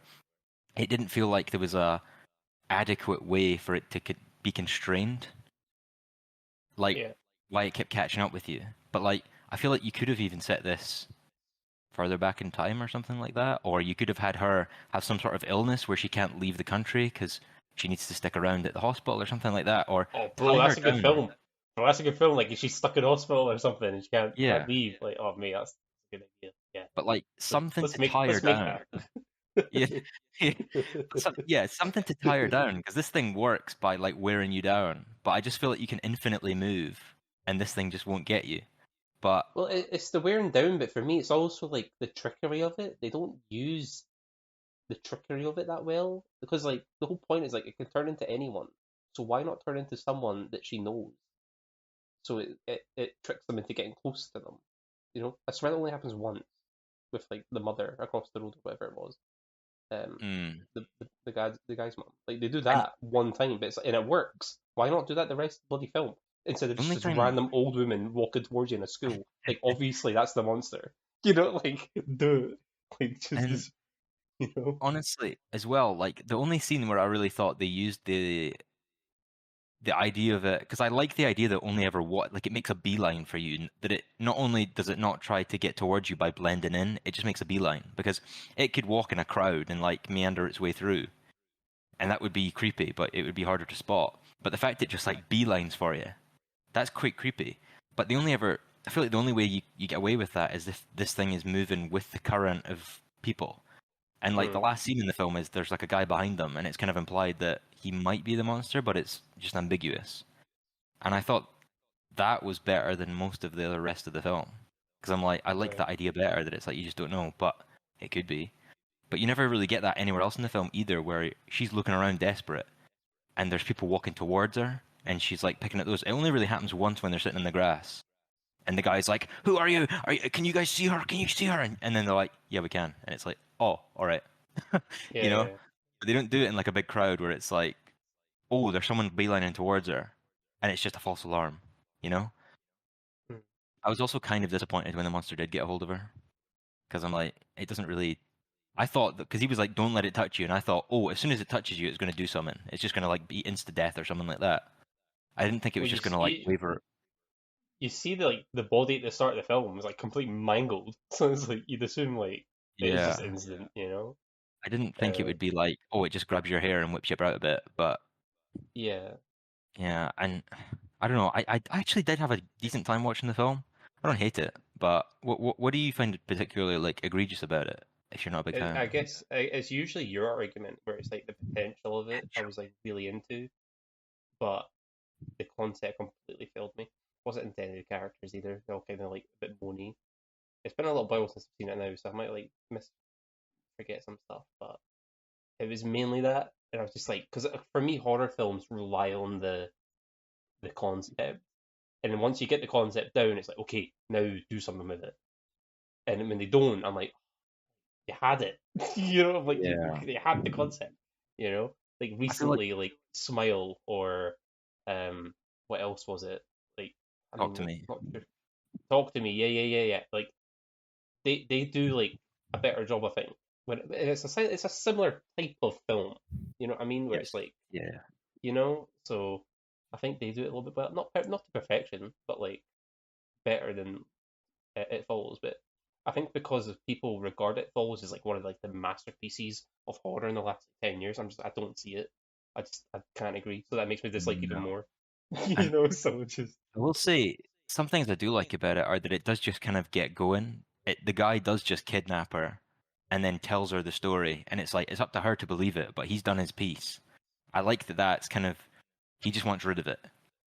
it didn't feel like there was a adequate way for it to be constrained, like Yeah. why it kept catching up with you. But like, I feel like you could have even set this further back in time or something like that, or you could have had her have some sort of illness where she can't leave the country because she needs to stick around at the hospital or something like that, or Oh, bro, tie her that's a good down. film. Bro, that's a good film. Like if she's stuck in hospital or something and she can't Yeah, leave. Like, oh mate, that's a good idea. Yeah. but like Let's something let's to make tie her let's make down. that. Yeah, yeah, something to tie her down because this thing works by like wearing you down. But I just feel like you can infinitely move, and this thing just won't get you. But Well, it's the wearing down, but for me, it's also like the trickery of it. They don't use the trickery of it that well because, like, the whole point is like it can turn into anyone. So why not turn into someone that she knows? So it tricks them into getting close to them. You know, I swear that only happens once with like the mother across the road or whatever it was. Um, mm, the guy's mom. Like they do and that one time, but and it works. Why not do that the rest of the bloody film instead of the just only this time random old woman walking towards you in a school? Like obviously that's the monster. You know, like duh. Like just and this. You know. honestly, as well, like the only scene where I really thought they used the idea of it, because I like the idea that only ever what like it makes a beeline for you. That it not only does it not try to get towards you by blending in, it just makes a beeline because it could walk in a crowd and like meander its way through, and that would be creepy, but it would be harder to spot. But the fact it just like beelines for you, that's quite creepy. But I feel like the only way you get away with that is if this thing is moving with the current of people. And like the Mm, last scene in the film is there's like a guy behind them, and it's kind of implied that he might be the monster, but it's just ambiguous. And I thought that was better than most of the other rest of the film, because I'm like, I like right. that idea better, that it's like you just don't know, but it could be. But you never really get that anywhere else in the film either, where she's looking around desperate, and there's people walking towards her, and she's like picking at those. It only really happens once when they're sitting in the grass, and the guy's like, "Who are you? Can you guys see her? Can you see her?" And then they're like, "Yeah, we can." And it's like, "Oh, all right." Yeah. You know, Yeah. but they don't do it in like a big crowd where it's like, "Oh, there's someone beelining towards her," and it's just a false alarm. You know. Yeah. Mm. I was also kind of disappointed when the monster did get a hold of her, because I'm like, it doesn't really. I thought that because he was like, "Don't let it touch you," and I thought, "Oh, as soon as it touches you, it's going to do something. It's just going to like be insta death or something like that." I didn't think it Well, was just going to like waver. you see the like the body at the start of the film is like completely mangled, so it's like you'd assume like it is just Yeah, instant, you know. I didn't think it Uh, would be like, oh, it just grabs your hair and whips you about a bit, but yeah. yeah, and I don't know. I actually did have a decent time watching the film. I don't hate it, but what do you find particularly like egregious about it? If you're not a big I fan. guess it's usually your argument where it's like the potential of it I was like really into, but the concept completely failed me. Wasn't into any of the characters either. They're all kind of like a bit moany. It's been a little while since I've seen it now, so I might like forget some stuff, but it was mainly that, and I was just like, because for me, horror films rely on the concept, and then once you get the concept down, it's like, okay, now do something with it. And when they don't, I'm like, you had it, you know, like Yeah, you had the concept, you know, like I feel like recently, like Smile or what else was it? Like, I talk mean, to me. not sure. Talk to Me, yeah. Like they do like a better job, I think. When it's a similar type of film, you know what I mean, where it's Yes. like Yeah. you know. So I think they do it a little bit better, not to perfection, but like better than It Follows. But I think because of people regard It Follows as like one of like the masterpieces of horror in the last 10 years, I don't see it. I can't agree. So that makes me dislike even No. more. And So just I will say some things I do like about it are that it does just kind of get going. The guy does just kidnap her and then tells her the story, and it's like it's up to her to believe it, but he's done his piece. I like that that's kind of he just wants rid of it,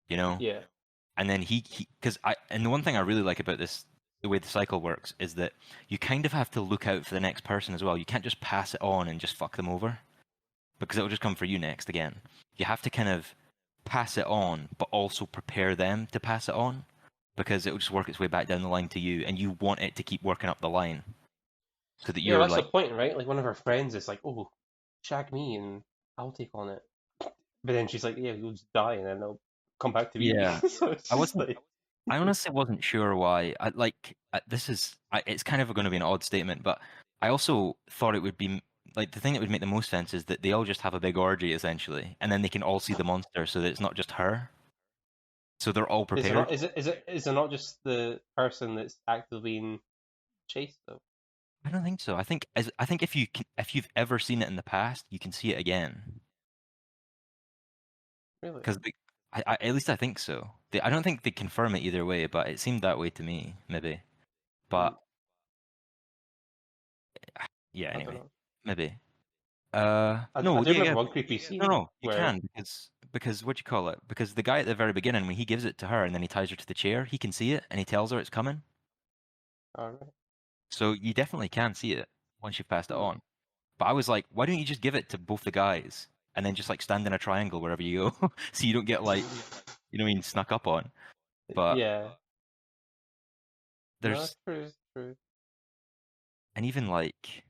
you know? yeah, And then and the one thing I really like about this, the way the cycle works, is that you kind of have to look out for the next person as well. You can't just pass it on and just fuck them over because it will just come for you next again. You have to kind of pass it on, but also prepare them to pass it on because it will just work its way back down the line to you, and you want it to keep working up the line so that yeah. you're That's the like, point, right? Like one of her friends is like, "Oh, shag me, and I'll take on it." But then she's like, "Yeah, you'll just die, and then they'll come back to me." yeah. So it's I just wasn't like, I honestly wasn't sure why. It's kind of going to be an odd statement, but I also thought it would be like the thing that would make the most sense is that they all just have a big orgy essentially, and then they can all see the monster, so that it's not just her. So they're all is it not? prepared. Is it not just the person that's actively being chased though? I don't think so. I think if you've ever seen it in the past, you can see it again Really? because at least I think so. I don't think they confirm it either way, but it seemed that way to me, maybe. Hmm. But yeah, I don't anyway, know. maybe. I No, do yeah, remember yeah. one creepy No, scene no, you where, can because what do you call it? Because the guy at the very beginning, when he gives it to her and then he ties her to the chair, he can see it and he tells her it's coming. all right, So you definitely can see it once you've passed it hmm. on. But I was like, why don't you just give it to both the guys and then just like stand in a triangle wherever you go, so you don't get like, you know what I mean, snuck up on. But Yeah, no, there's that's true. It's true. and even like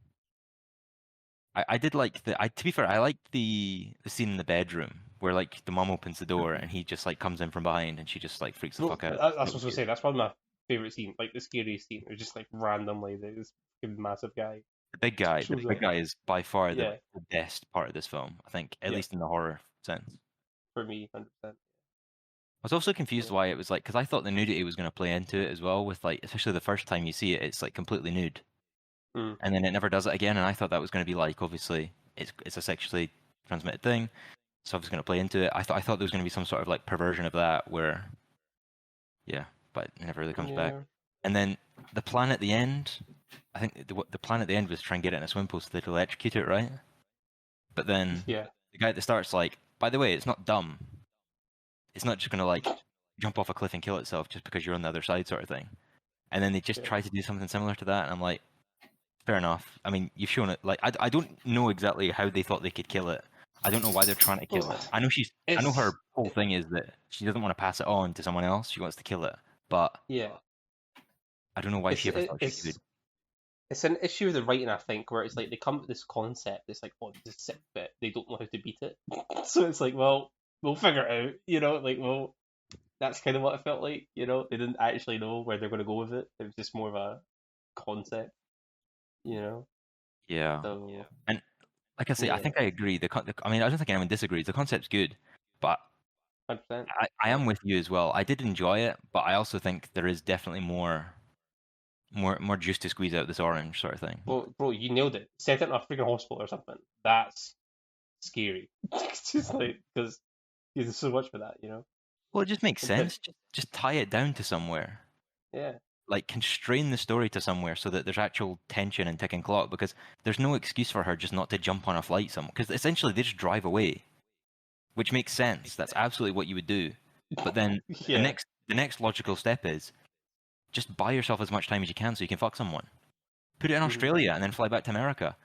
I did like to be fair, I liked the scene in the bedroom where like the mom opens the door and he just like comes in from behind and she just like freaks the Well, fuck out. that's what I That was was gonna good. say. That's probably my favorite scene, like the scariest scene. It's just like randomly this fucking massive guy The shows big up. guy is by far Yeah, the best part of this film, I think, at yeah, least in the horror sense. for me, 100%. I was also confused Yeah. why it was like because I thought the nudity was going to play into it as well, with like especially the first time you see it, it's like completely nude, Mm. and then it never does it again. And I thought that was going to be like obviously it's a sexually transmitted thing, so I was going to play into it. I thought there was going to be some sort of like perversion of that where yeah, but it never really comes back. Yeah. And then the plan at the end, I think the plan at the end was to try and get it in a swim pool so they'd electrocute it, right? But then Yeah. the guy at the start's like, by the way, it's not dumb. It's not just gonna like jump off a cliff and kill itself just because you're on the other side, sort of thing. And then they just Yeah. try to do something similar to that, and I'm like, fair enough. I mean, you've shown it. Like, I don't know exactly how they thought they could kill it. I don't know why they're trying to kill Well, it. I know her it's whole thing is that she doesn't want to pass it on to someone else. She wants to kill it, but yeah. I don't know why she ever thought she could. It's an issue with the writing, I think, where it's like they come up with this concept. It's like, oh, this is sick, but they don't know how to beat it. So it's like, well, we'll figure it out. Like, well, that's kind of what it felt like. They didn't actually know where they're going to go with it. It was just more of a concept. You know. Yeah, So and like I say, I yeah, think I agree. I mean, I don't think anyone disagrees. The concept's good, but 100%. I Yeah. am with you as well. I did enjoy it, but I also think there is definitely more juice to squeeze out this orange sort of thing. Well, bro, you nailed it. Set it in a freaking hospital or something. That's scary. It's just like because there's so much for that. Well, it just makes But sense. Just tie it down to somewhere. yeah, Like constrain the story to somewhere so that there's actual tension and ticking clock because there's no excuse for her just not to jump on a flight somewhere because essentially they just drive away, which makes sense. That's absolutely what you would do. But then yeah. the next logical step is just buy yourself as much time as you can so you can fuck someone. Put it in Mhm. Australia and then fly back to America.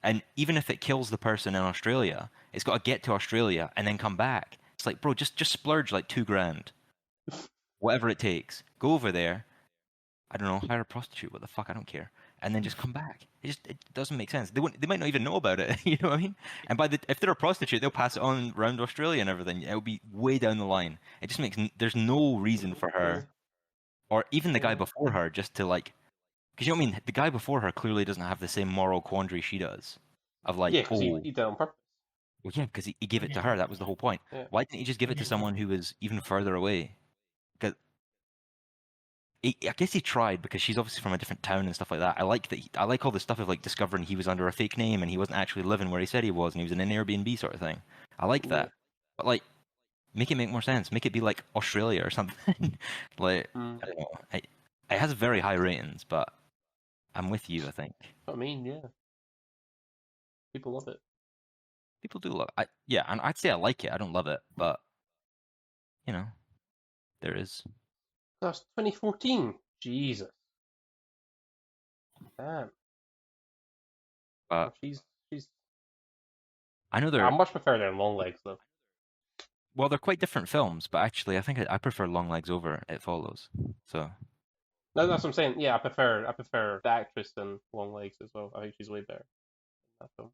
And even if it kills the person in Australia, it's got to get to Australia and then come back. It's like, bro, just splurge like $2,000, whatever it takes. Go over there. I don't know, hire a prostitute. What the fuck? I don't care. And then just come back. It doesn't make sense. They might not even know about it. You know what I mean? And if they're a prostitute, they'll pass it on around Australia and everything. It'll be way down the line. It just makes there's no reason for her or even the guy Yeah. before her just to like, because you know what I mean. The guy before her clearly doesn't have the same moral quandary she does. Of like, Yeah, because he oh, did that on purpose. Well, yeah, because he gave it to her. That was the whole point. Yeah. Why didn't he just give it to someone who was even further away? Because I guess he tried because she's obviously from a different town and stuff like that. I like that. I like all the stuff of like discovering he was under a fake name and he wasn't actually living where he said he was and he was in an Airbnb sort of thing. I like that. But like, make it make more sense. Make it be like Australia or something. Like, I don't know. It has very high ratings, but I'm with you. I think I mean, yeah. People love it. people do love. Yeah, and I'd say I like it. I don't love it, but you know, there is. That's 2014. Jesus. Damn. But She's. I know I they're much prefer their long legs though. well, they're quite different films, but actually, I think I prefer Long Legs over It Follows. So No, that's what I'm saying. Yeah, I prefer the actress in Long Legs as well. I think she's way better in that film.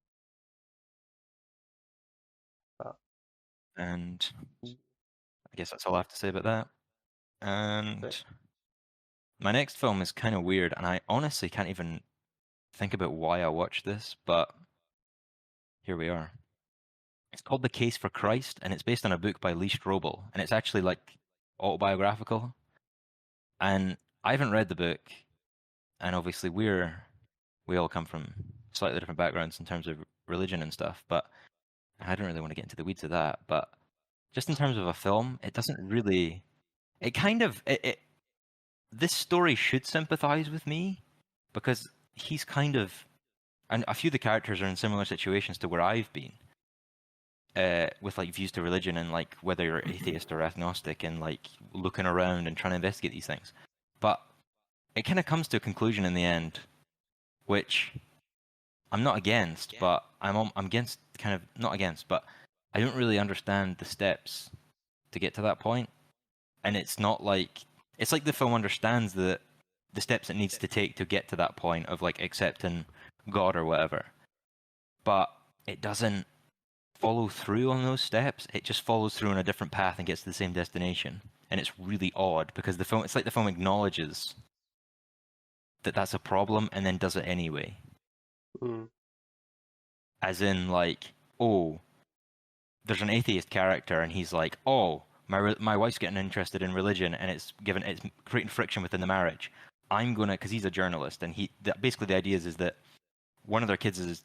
But, and I guess that's all I have to say about that. And Sick. my next film is kind of weird, and I honestly can't even think about why I watched this, but here we are. It's called The Case for Christ, and it's based on a book by Lee Strobel, and it's actually like autobiographical. And I haven't read the book, and obviously we all come from slightly different backgrounds in terms of religion and stuff, but I don't really want to get into the weeds of that. But just in terms of a film, it doesn't really. It kind of this story should sympathize with me because he's kind of, and a few of the characters are in similar situations to where I've been, with like views to religion and like whether you're atheist or agnostic and like looking around and trying to investigate these things. But it kind of comes to a conclusion in the end, which I'm not against, but I'm against kind of not against, but I don't really understand the steps to get to that point. And it's not like it's like the film understands the steps it needs to take to get to that point of like accepting God or whatever, but it doesn't follow through on those steps. It just follows through on a different path and gets to the same destination, and it's really odd because it's like the film acknowledges that that's a problem and then does it anyway. As in, like, oh, there's an atheist character and he's like, oh, my wife's getting interested in religion and it's creating friction within the marriage. I'm gonna, because he's a journalist, and basically the idea is that one of their kids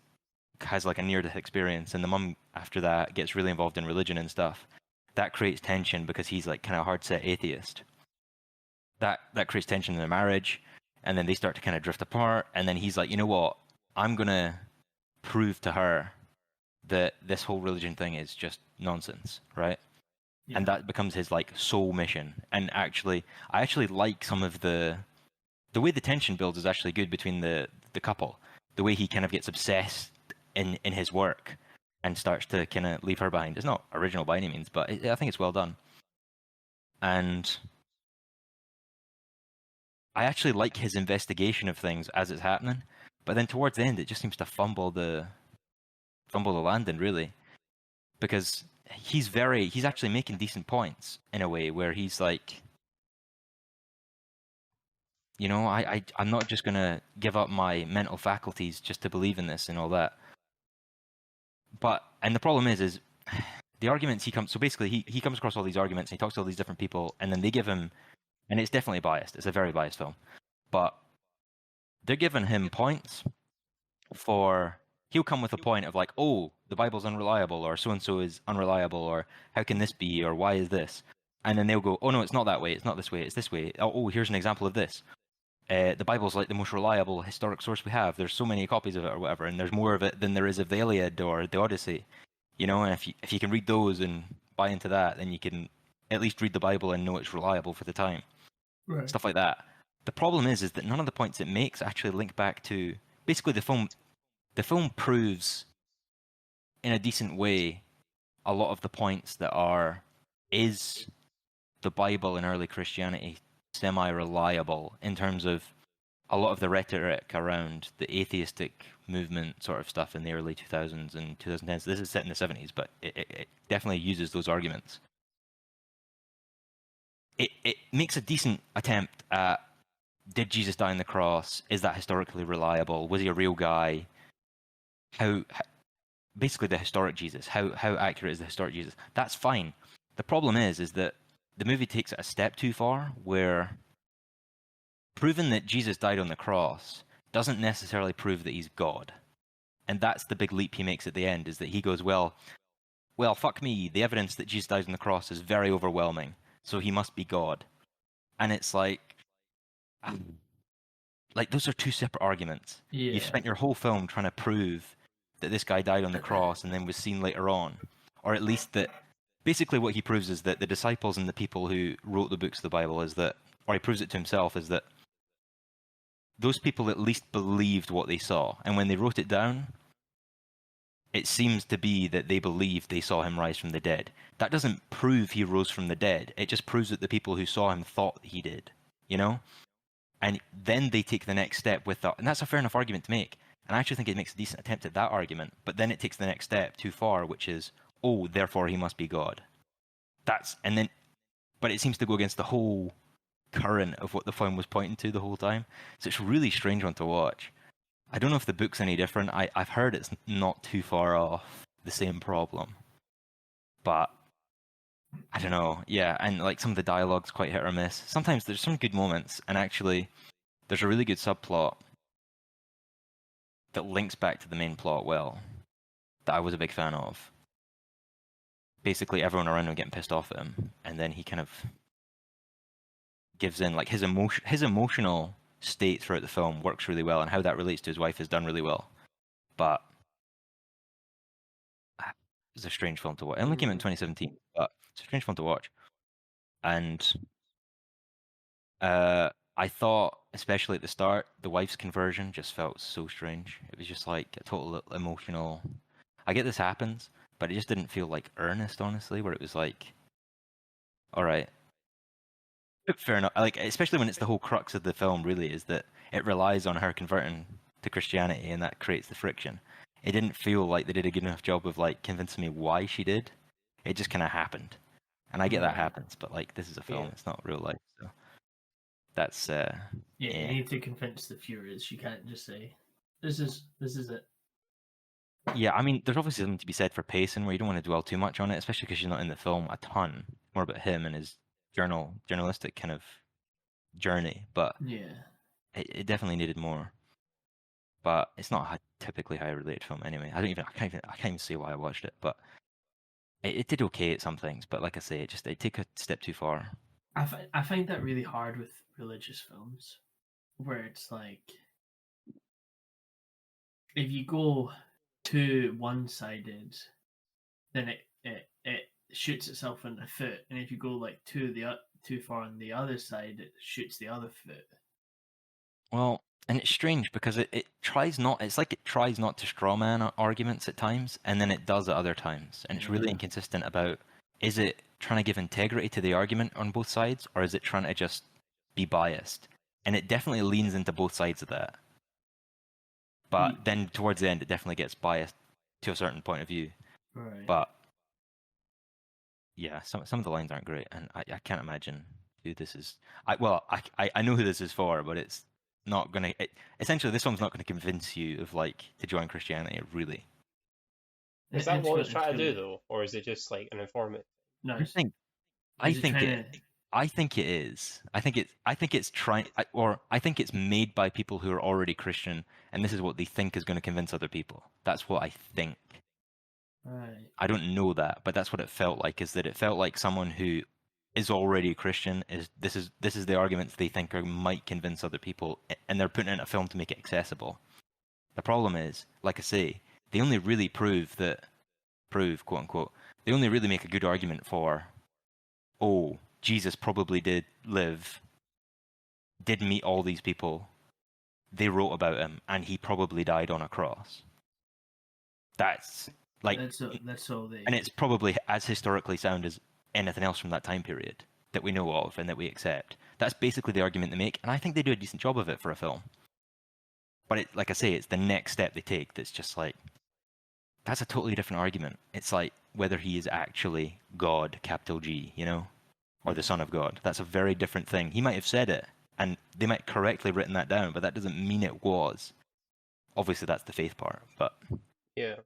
has like a near-death experience, and the mum after that gets really involved in religion and stuff. That creates tension because he's like kind of hard-set atheist. That creates tension in their marriage, and then they start to kind of drift apart. And then he's like, you know what? I'm gonna prove to her that this whole religion thing is just nonsense, right? Yeah. And that becomes his like sole mission. And actually, I actually like some of the way the tension builds is actually good between the couple. The way he kind of gets obsessed in his work and starts to kind of leave her behind. It's not original by any means, but I think it's well done. And I actually like his investigation of things as it's happening, but then towards the end, it just seems to fumble the landing, really, because he's actually making decent points in a way where he's like, you know, I'm not just gonna give up my mental faculties just to believe in this and all that. And the problem is the arguments so basically he comes across all these arguments and he talks to all these different people, and then they give him, and it's definitely biased. It's a very biased film, but they're giving him points for. He'll come with a point of like, oh, the Bible's unreliable, or so and so is unreliable, or how can this be, or why is this? And then they'll go, oh no, it's not that way. It's not this way. It's this way. Oh, here's an example of this. The Bible's like the most reliable historic source we have. There's so many copies of it or whatever, and there's more of it than there is of the Iliad or the Odyssey. You know, and if you can read those and buy into that, then you can at least read the Bible and know it's reliable for the time. Right. Stuff like that. The problem is that none of the points it makes actually link back to basically the film. The film proves in a decent way a lot of the points that is the Bible in early Christianity semi-reliable in terms of a lot of the rhetoric around the atheistic movement sort of stuff in the early 2000s and 2010s. This is set in the 70s, but it definitely uses those arguments. It makes a decent attempt at, did Jesus die on the cross? Is that historically reliable? Was he a real guy? How basically the historic Jesus. How accurate is the historic Jesus? That's fine. The problem is that the movie takes it a step too far, where proving that Jesus died on the cross doesn't necessarily prove that he's God. And that's the big leap he makes at the end, is that he goes, well, fuck me, the evidence that Jesus died on the cross is very overwhelming, so he must be God. And it's like those are two separate arguments. Yeah. You've spent your whole film trying to prove that this guy died on the cross and then was seen later on. Or at least that, basically what he proves is that the disciples and the people who wrote the books of the Bible is that, or he proves it to himself, is that those people at least believed what they saw. And when they wrote it down, it seems to be that they believed they saw him rise from the dead. That doesn't prove he rose from the dead. It just proves that the people who saw him thought he did, you know? And then they take the next step with that. And that's a fair enough argument to make. And I actually think it makes a decent attempt at that argument. But then it takes the next step too far, which is, oh, therefore he must be God. But it seems to go against the whole current of what the film was pointing to the whole time. So it's a really strange one to watch. I don't know if the book's any different. I've heard it's not too far off the same problem. But I don't know. Yeah, and like some of the dialogue's quite hit or miss. Sometimes there's some good moments, and actually there's a really good subplot that links back to the main plot well, that I was a big fan of. Basically everyone around him getting pissed off at him, and then he kind of gives in. Like his emotional state throughout the film works really well, and how that relates to his wife is done really well. But it's a strange film to watch. It only came out in 2017, but it's a strange film to watch. And I thought, especially at the start, the wife's conversion just felt so strange. It was just like a total emotional. I get this happens, but it just didn't feel like earnest, honestly. Where it was like, all right, fair enough. Like, especially when it's the whole crux of the film, really, is that it relies on her converting to Christianity, and that creates the friction. It didn't feel like they did a good enough job of like convincing me why she did. It just kind of happened, and I get that happens, but like this is a film; it's not real life, so that's Yeah, you need to convince the viewers. You can't just say, "This is it." Yeah, I mean, there's obviously something to be said for pacing, where you don't want to dwell too much on it, especially because you're not in the film a ton. More about him and his journalistic kind of journey, but Yeah. it definitely needed more. But it's not a typically high related film anyway. I can't even say why I watched it, but it did okay at some things. But like I say, it took a step too far. I find that really hard with religious films, where it's like, if you go too one-sided, then it shoots itself in the foot, and if you go like too far on the other side, it shoots the other foot. Well, and it's strange because it tries not. It's like it tries not to strawman arguments at times, and then it does at other times, and it's really inconsistent about. Is it trying to give integrity to the argument on both sides, or is it trying to just be biased? And it definitely leans into both sides of that. But then towards the end, it definitely gets biased to a certain point of view. Right. But yeah, some of the lines aren't great, and I can't imagine who this is. I know who this is for, but it's not gonna. Essentially, this one's not going to convince you of like to join Christianity. Really, Is that what it's trying to do though, or is it just like an informant? No, I think it is. I think it's trying, or I think it's made by people who are already Christian, and this is what they think is going to convince other people. That's what I think. Right. I don't know that, but that's what it felt like. Is that it felt like someone who is already a Christian this is the arguments they think might convince other people, and they're putting it in a film to make it accessible. The problem is, like I say, they only really prove quote unquote. They only really make a good argument for, oh, Jesus probably did meet all these people. They wrote about him, and he probably died on a cross. That's like, that's all they. And it's probably as historically sound as anything else from that time period that we know of and that we accept. That's basically the argument they make, and I think they do a decent job of it for a film. But like I say, it's the next step they take that's just like, that's a totally different argument. It's like whether he is actually God, capital G, you know, or the Son of God. That's a very different thing. He might have said it, and they might correctly written that down, but that doesn't mean it was. Obviously, that's the faith part, but yeah,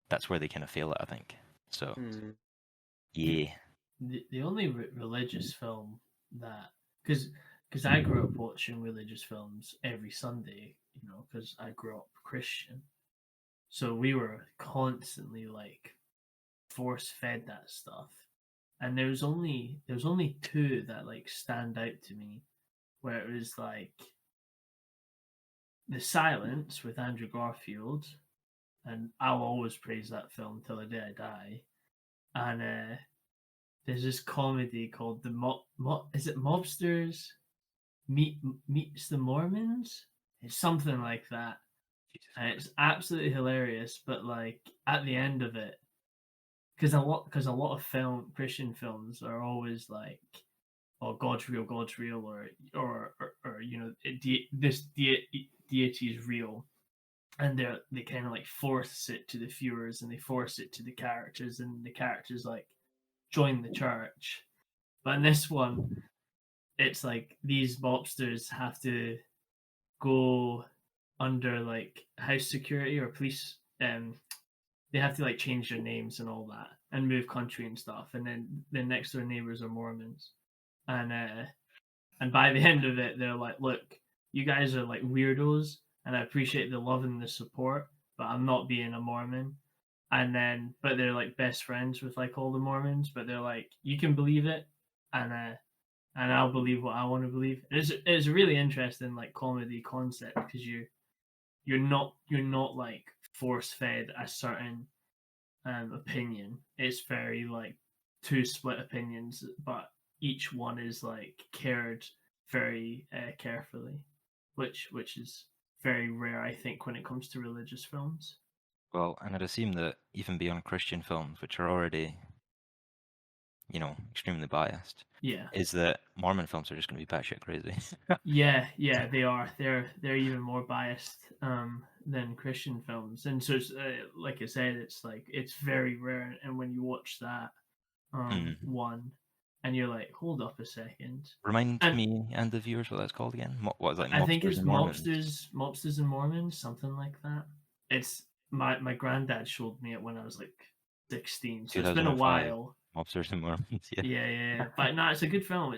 that's where they kind of fail it, I think. So Hmm. yeah. The only religious film that because I grew up watching religious films every Sunday, you know, because I grew up Christian, so we were constantly like force fed that stuff, and there was only two that like stand out to me, where it was like The Silence with Andrew Garfield, and I'll always praise that film till the day I die, and there's this comedy called is it Mobsters meets the Mormons? It's something like that, Jesus and Christ. it's absolutely hilarious. But like at the end of it, because a lot of Christian films are always like, "Oh, God's real," or you know, deity is real, and they kind of like force it to the viewers and they force it to the characters, and the characters like join the church. But in this one, it's like these mobsters have to go under like house security or police. They have to like change their names and all that and move country and stuff. And then their next door neighbors are Mormons, and by the end of it, they're like, "Look, you guys are like weirdos, and I appreciate the love and the support, but I'm not being a Mormon." And then, but they're like best friends with like all the Mormons, but they're like, "You can believe it, and I'll believe what I want to believe." It's a really interesting like comedy concept because you're not like force fed a certain opinion. It's very like two split opinions, but each one is like cared very carefully, which is very rare, I think, when it comes to religious films. Well, and I'd assume that even beyond Christian films, which are already, extremely biased, Yeah, is that Mormon films are just going to be batshit crazy. yeah, they are. They're even more biased than Christian films, and so it's, like I said, it's like it's very rare. And when you watch that Mm. one, and you're like, hold up a second, Remind and me and the viewers what that's called again. What is like I think mobsters it's and Mormons? mobsters and Mormons, something like that. It's my granddad showed me it when I was like 16, so it's been a 2005. while. Mobsters and Mormons. Yeah. Yeah. But no, it's a good film.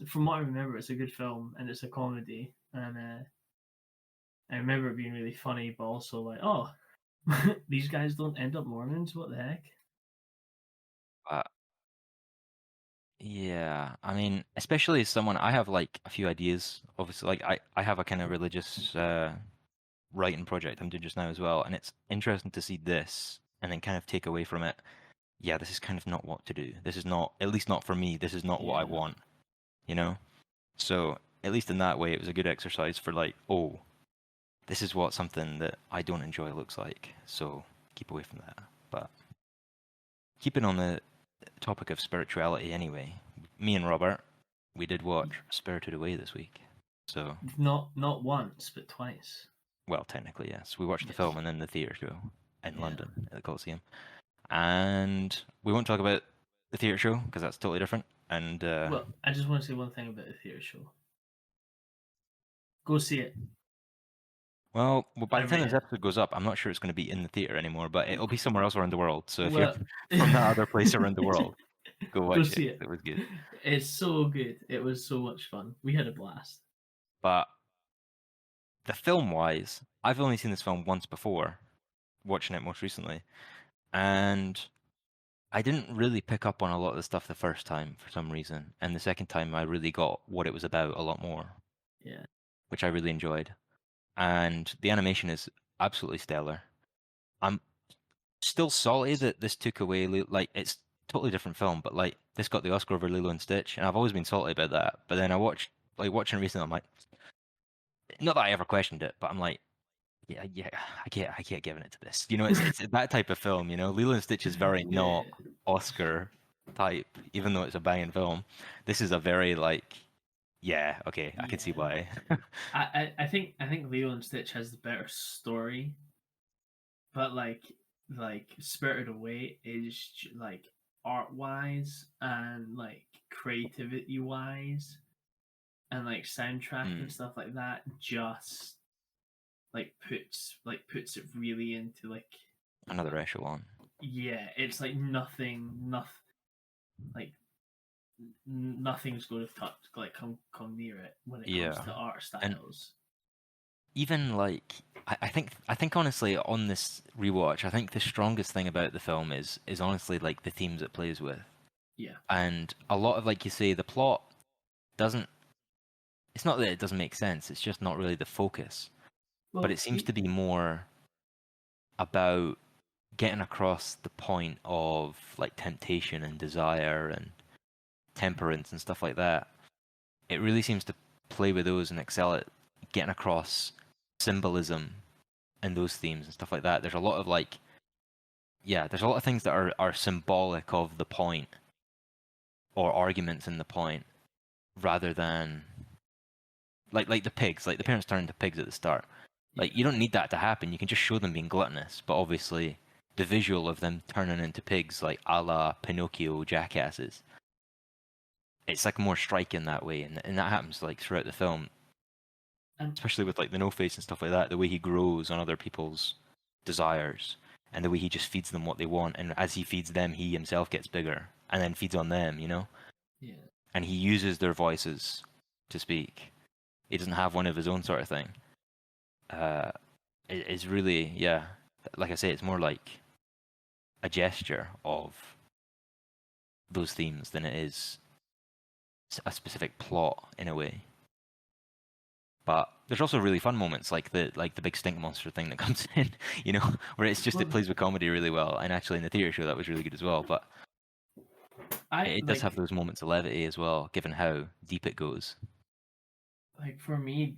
From what I remember, it's a good film, and it's a comedy. And I remember it being really funny, but also like, oh, these guys don't end up Mormons. What the heck? But yeah, I mean, especially as someone, I have like a few ideas. Obviously, like I have a kind of religious writing project I'm doing just now as well, and it's interesting to see this and then kind of take away from it. Yeah, this is kind of not what to do. This is not, at least not for me. This is not what I Yeah, want, you know? So at least in that way, it was a good exercise for like, oh, this is what something that I don't enjoy looks like. So keep away from that. But keeping on the topic of spirituality anyway, me and Robert, we did watch Spirited Away this week. So, not once, but twice. well, technically, yes. We watched the Yes. film and then the theatre show in Yeah. London at the Coliseum. And we won't talk about the theatre show because that's totally different. And, Well, I just want to say one thing about the theater show. Go see it. well, by I the time rate this it. episode goes up, I'm not sure it's going to be in the theatre anymore, but it'll be somewhere else around the world. So if you're Well, from that other place around the world, go go watch it. see it. It was good. It's so good. It was so much fun. We had a blast. But the film wise, I've only seen this film once before, watching it most recently. And I didn't really pick up on a lot of the stuff the first time for some reason. And the second time, I really got what it was about a lot more, Yeah. which I really enjoyed. And the animation is absolutely stellar. I'm still salty that this took away, like, it's totally different film, but like, this got the Oscar over Lilo and Stitch. And I've always been salty about that. But then watching it recently, I'm like, not that I ever questioned it, but I'm like, yeah, I can't giving it to this. It's that type of film. Lilo and Stitch is very Yeah. not Oscar type, even though it's a banging film. This is a very like, yeah, okay, I can see Yeah. why. I think Lilo and Stitch has the better story, but like Spirited Away is like art wise and like creativity wise and like soundtrack and Mm, stuff like that just like puts it really into like Another echelon. Yeah, it's like nothing's going to come near it when it comes Yeah. to art And styles. even like I think honestly on this rewatch, I think the strongest thing about the film is honestly like the themes it plays with. Yeah. And a lot of, like you say, the plot doesn't, it's not that it doesn't make sense, it's just not really the focus. But it seems to be more about getting across the point of like temptation and desire and temperance and stuff like that. It really seems to play with those and excel at getting across symbolism and those themes and stuff like that. There's a lot of like, yeah, there's a lot of things that are symbolic of the point or arguments in the point rather than like the pigs, like the parents turn into pigs at the start. Like, you don't need that to happen. You can just show them being gluttonous, but obviously the visual of them turning into pigs, like a la Pinocchio jackasses, it's like more striking that way, and that happens like throughout the film, especially with like the no face and stuff like that. The way he grows on other people's desires, and the way he just feeds them what they want, and as he feeds them, he himself gets bigger, and then feeds on them, you know. Yeah. And he uses their voices to speak. He doesn't have one of his own sort of thing. It's really, yeah, like I say, it's more like a gesture of those themes than it is a specific plot in a way. But there's also really fun moments like the big stink monster thing that comes in, you know, where it's just it plays with comedy really well. And actually in the theater show that was really good as well. But it does have those moments of levity as well, given how deep it goes. Like for me,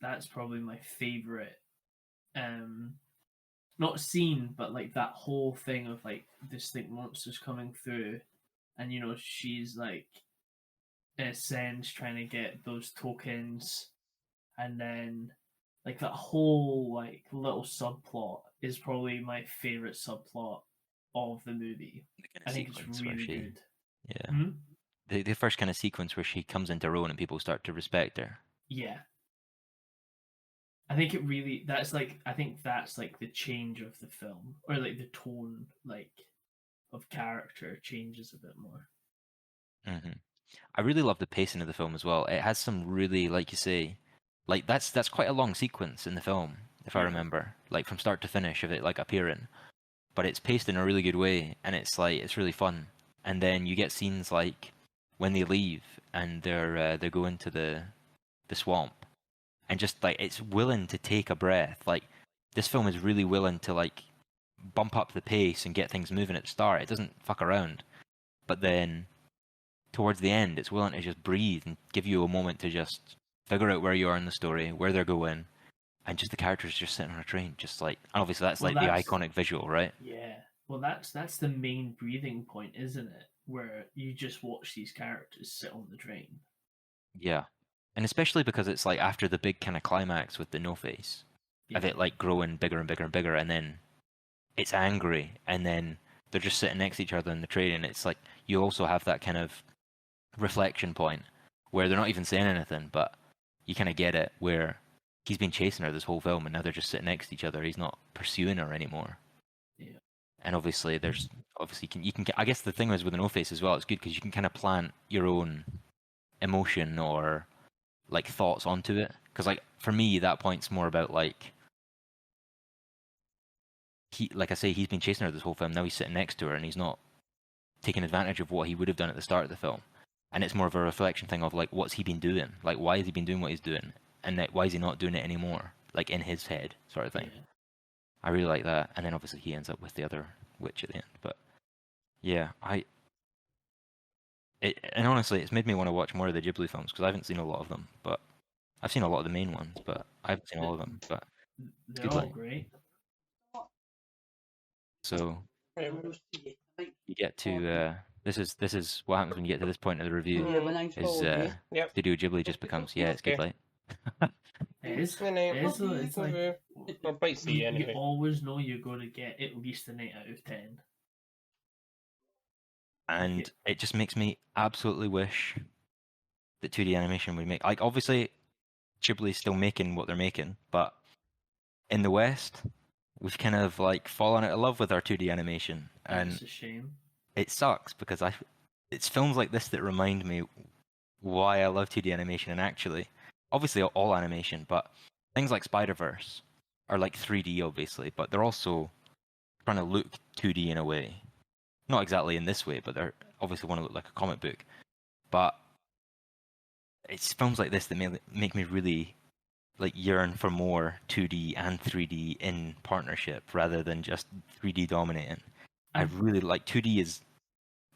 that's probably my favorite. Not scene, but like that whole thing of like distinct monsters coming through, and she's like in a sense trying to get those tokens, and then like that whole like little subplot is probably my favorite subplot of the movie. I think it's really good. Yeah. The first kind of sequence where she comes into her own and people start to respect her. Yeah. I think that's like the change of the film, or like the tone like of character changes a bit more. Mm-hmm. I really love the pacing of the film as well. It has some really, like you say, like that's quite a long sequence in the film, if I remember, like from start to finish of it like appearing. But it's paced in a really good way, and it's like it's really fun. And then you get scenes like when they leave and they're going to the swamp, and just like it's willing to take a breath. Like this film is really willing to like bump up the pace and get things moving at the start. It doesn't fuck around, but then towards the end, it's willing to just breathe and give you a moment to just figure out where you are in the story, where they're going, and just the characters just sitting on a train, just like, and obviously that's the iconic visual, right? Yeah. Well, that's the main breathing point, isn't it? Where you just watch these characters sit on the train. Yeah, and especially because it's like after the big kind of climax with the no face, of it like growing bigger and bigger and bigger, and then it's angry, and then they're just sitting next to each other in the train, and it's like you also have that kind of reflection point where they're not even saying anything, but you kind of get it where he's been chasing her this whole film, and now they're just sitting next to each other. He's not pursuing her anymore. Yeah. And obviously, you can. I guess the thing is with the no face as well. It's good because you can kind of plant your own emotion or like thoughts onto it. Because like for me, that point's more about like like I say, he's been chasing her this whole film. Now he's sitting next to her, and he's not taking advantage of what he would have done at the start of the film. And it's more of a reflection thing of like what's he been doing, like why has he been doing what he's doing, and like, why is he not doing it anymore, like in his head sort of thing. Yeah. I really like that. And then obviously he ends up with the other witch at the end. But yeah, and honestly, it's made me want to watch more of the Ghibli films because I haven't seen a lot of them, but I've seen a lot of the main ones, but I haven't seen all of them. But they're all great. So you get to this is what happens when you get to this point of the review. Is Studio Ghibli just becomes it's good light. It is. It's like you always know you're going to get at least an 8 out of 10. And it just makes me absolutely wish that 2D animation would make, like, obviously Ghibli's still making what they're making, but in the West, we've kind of like fallen out of love with our 2D animation, And and it's a shame. it sucks because it's films like this that remind me why I love 2D animation. And actually, obviously all animation, but things like Spider-Verse are like 3D, obviously, but they're also trying to look 2D in a way. Not exactly in this way, but they're obviously want to look like a comic book. But it's films like this that make me really like yearn for more 2D and 3D in partnership rather than just 3D dominating. I really like 2D is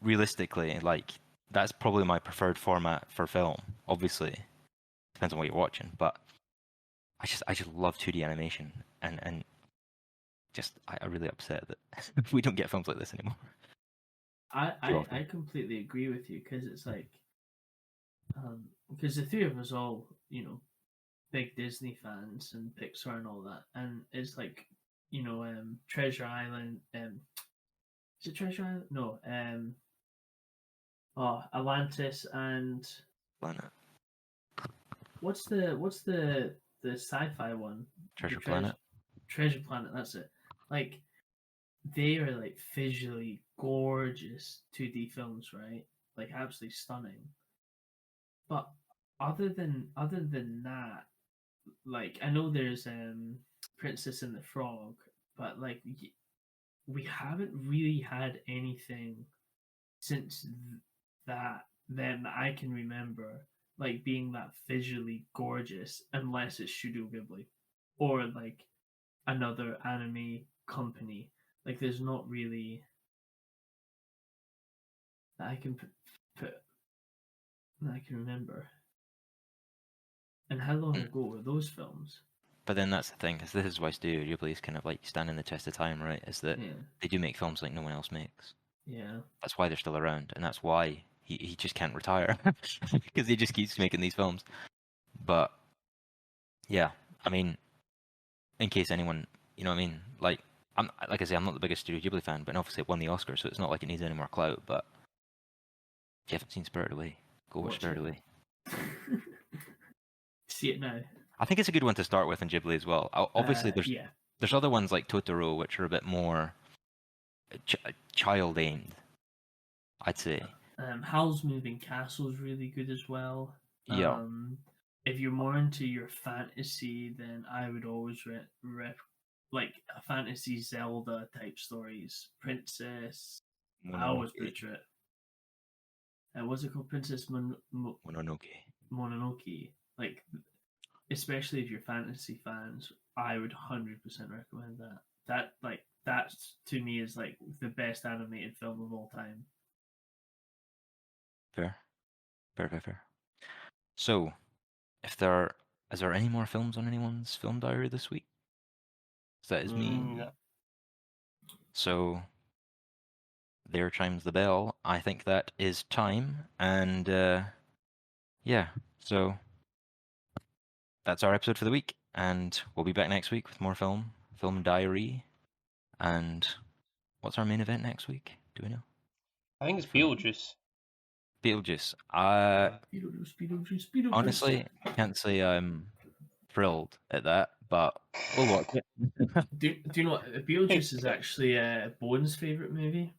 realistically like that's probably my preferred format for film. Obviously, depends on what you're watching, but I just love 2D animation and just I'm really upset that we don't get films like this anymore. Too often. I completely agree with you because it's like because the three of us all big Disney fans and Pixar and all that, and it's like Treasure Island. Is it Treasure Island? No. Atlantis and Planet. what's the sci-fi one? Treasure Planet. Treasure Planet. That's it. Like they are like visually gorgeous 2D films, right? Like absolutely stunning. But other than that, like I know there's Princess and the Frog, but like we haven't really had anything since that then I can remember like being that visually gorgeous unless it's Studio Ghibli or like another anime company. Like there's not really that I can put that I can remember. And how long ago were those films? But then that's the thing, because this is why Studio Ghibli is kind of like standing the test of time, right? Is that they do make films like no one else makes. Yeah. That's why they're still around, and that's why he just can't retire because he just keeps making these films. But yeah, I mean, in case anyone, you know what I mean? Like I say, I'm not the biggest Studio Ghibli fan, but obviously it won the Oscar, so it's not like it needs any more clout. But if you haven't seen Spirited Away, go watch Spirited Away. See it now. I think it's a good one to start with in Ghibli as well. Obviously, there's other ones like Totoro, which are a bit more child aimed, I'd say. Howl's Moving Castle is really good as well. Yeah. If you're more into your fantasy, then I would always like a fantasy Zelda type stories. Princess. Mononoke. I always butcher it. What's it called? Princess Mononoke. Mononoke. Like, especially if you're fantasy fans, I would 100% recommend that. That to me is like the best animated film of all time. Fair. So, is there any more films on anyone's film diary this week? That is me. No. So, there chimes the bell. I think that is time, and yeah. So that's our episode for the week, and we'll be back next week with more film diary. And what's our main event next week? Do we know? I think it's Beetlejuice. Beetlejuice. Beetlejuice. Honestly, can't say I'm thrilled at that, but we'll watch it. Do you know what? Beetlejuice is actually Bowen's favorite movie.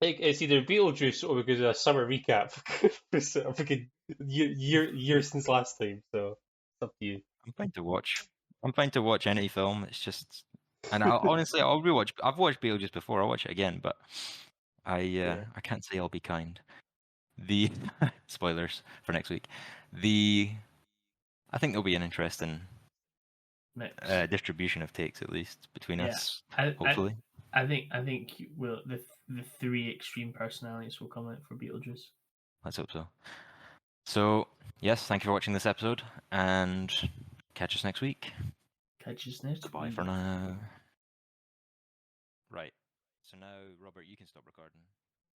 It's either Beetlejuice or because a summer recap for a freaking year since last time. So it's up to you. I'm fine to watch any film. It's just, and honestly, I'll rewatch. I've watched Beetlejuice before. I'll watch it again, but I can't say I'll be kind. The spoilers for next week. I think there'll be an interesting distribution of takes, at least between us. Hopefully, I think the three extreme personalities will come out for Beetlejuice. Let's hope so. So yes, thank you for watching this episode, and catch us next week. Goodbye for now. Right. So now, Robert, you can stop recording.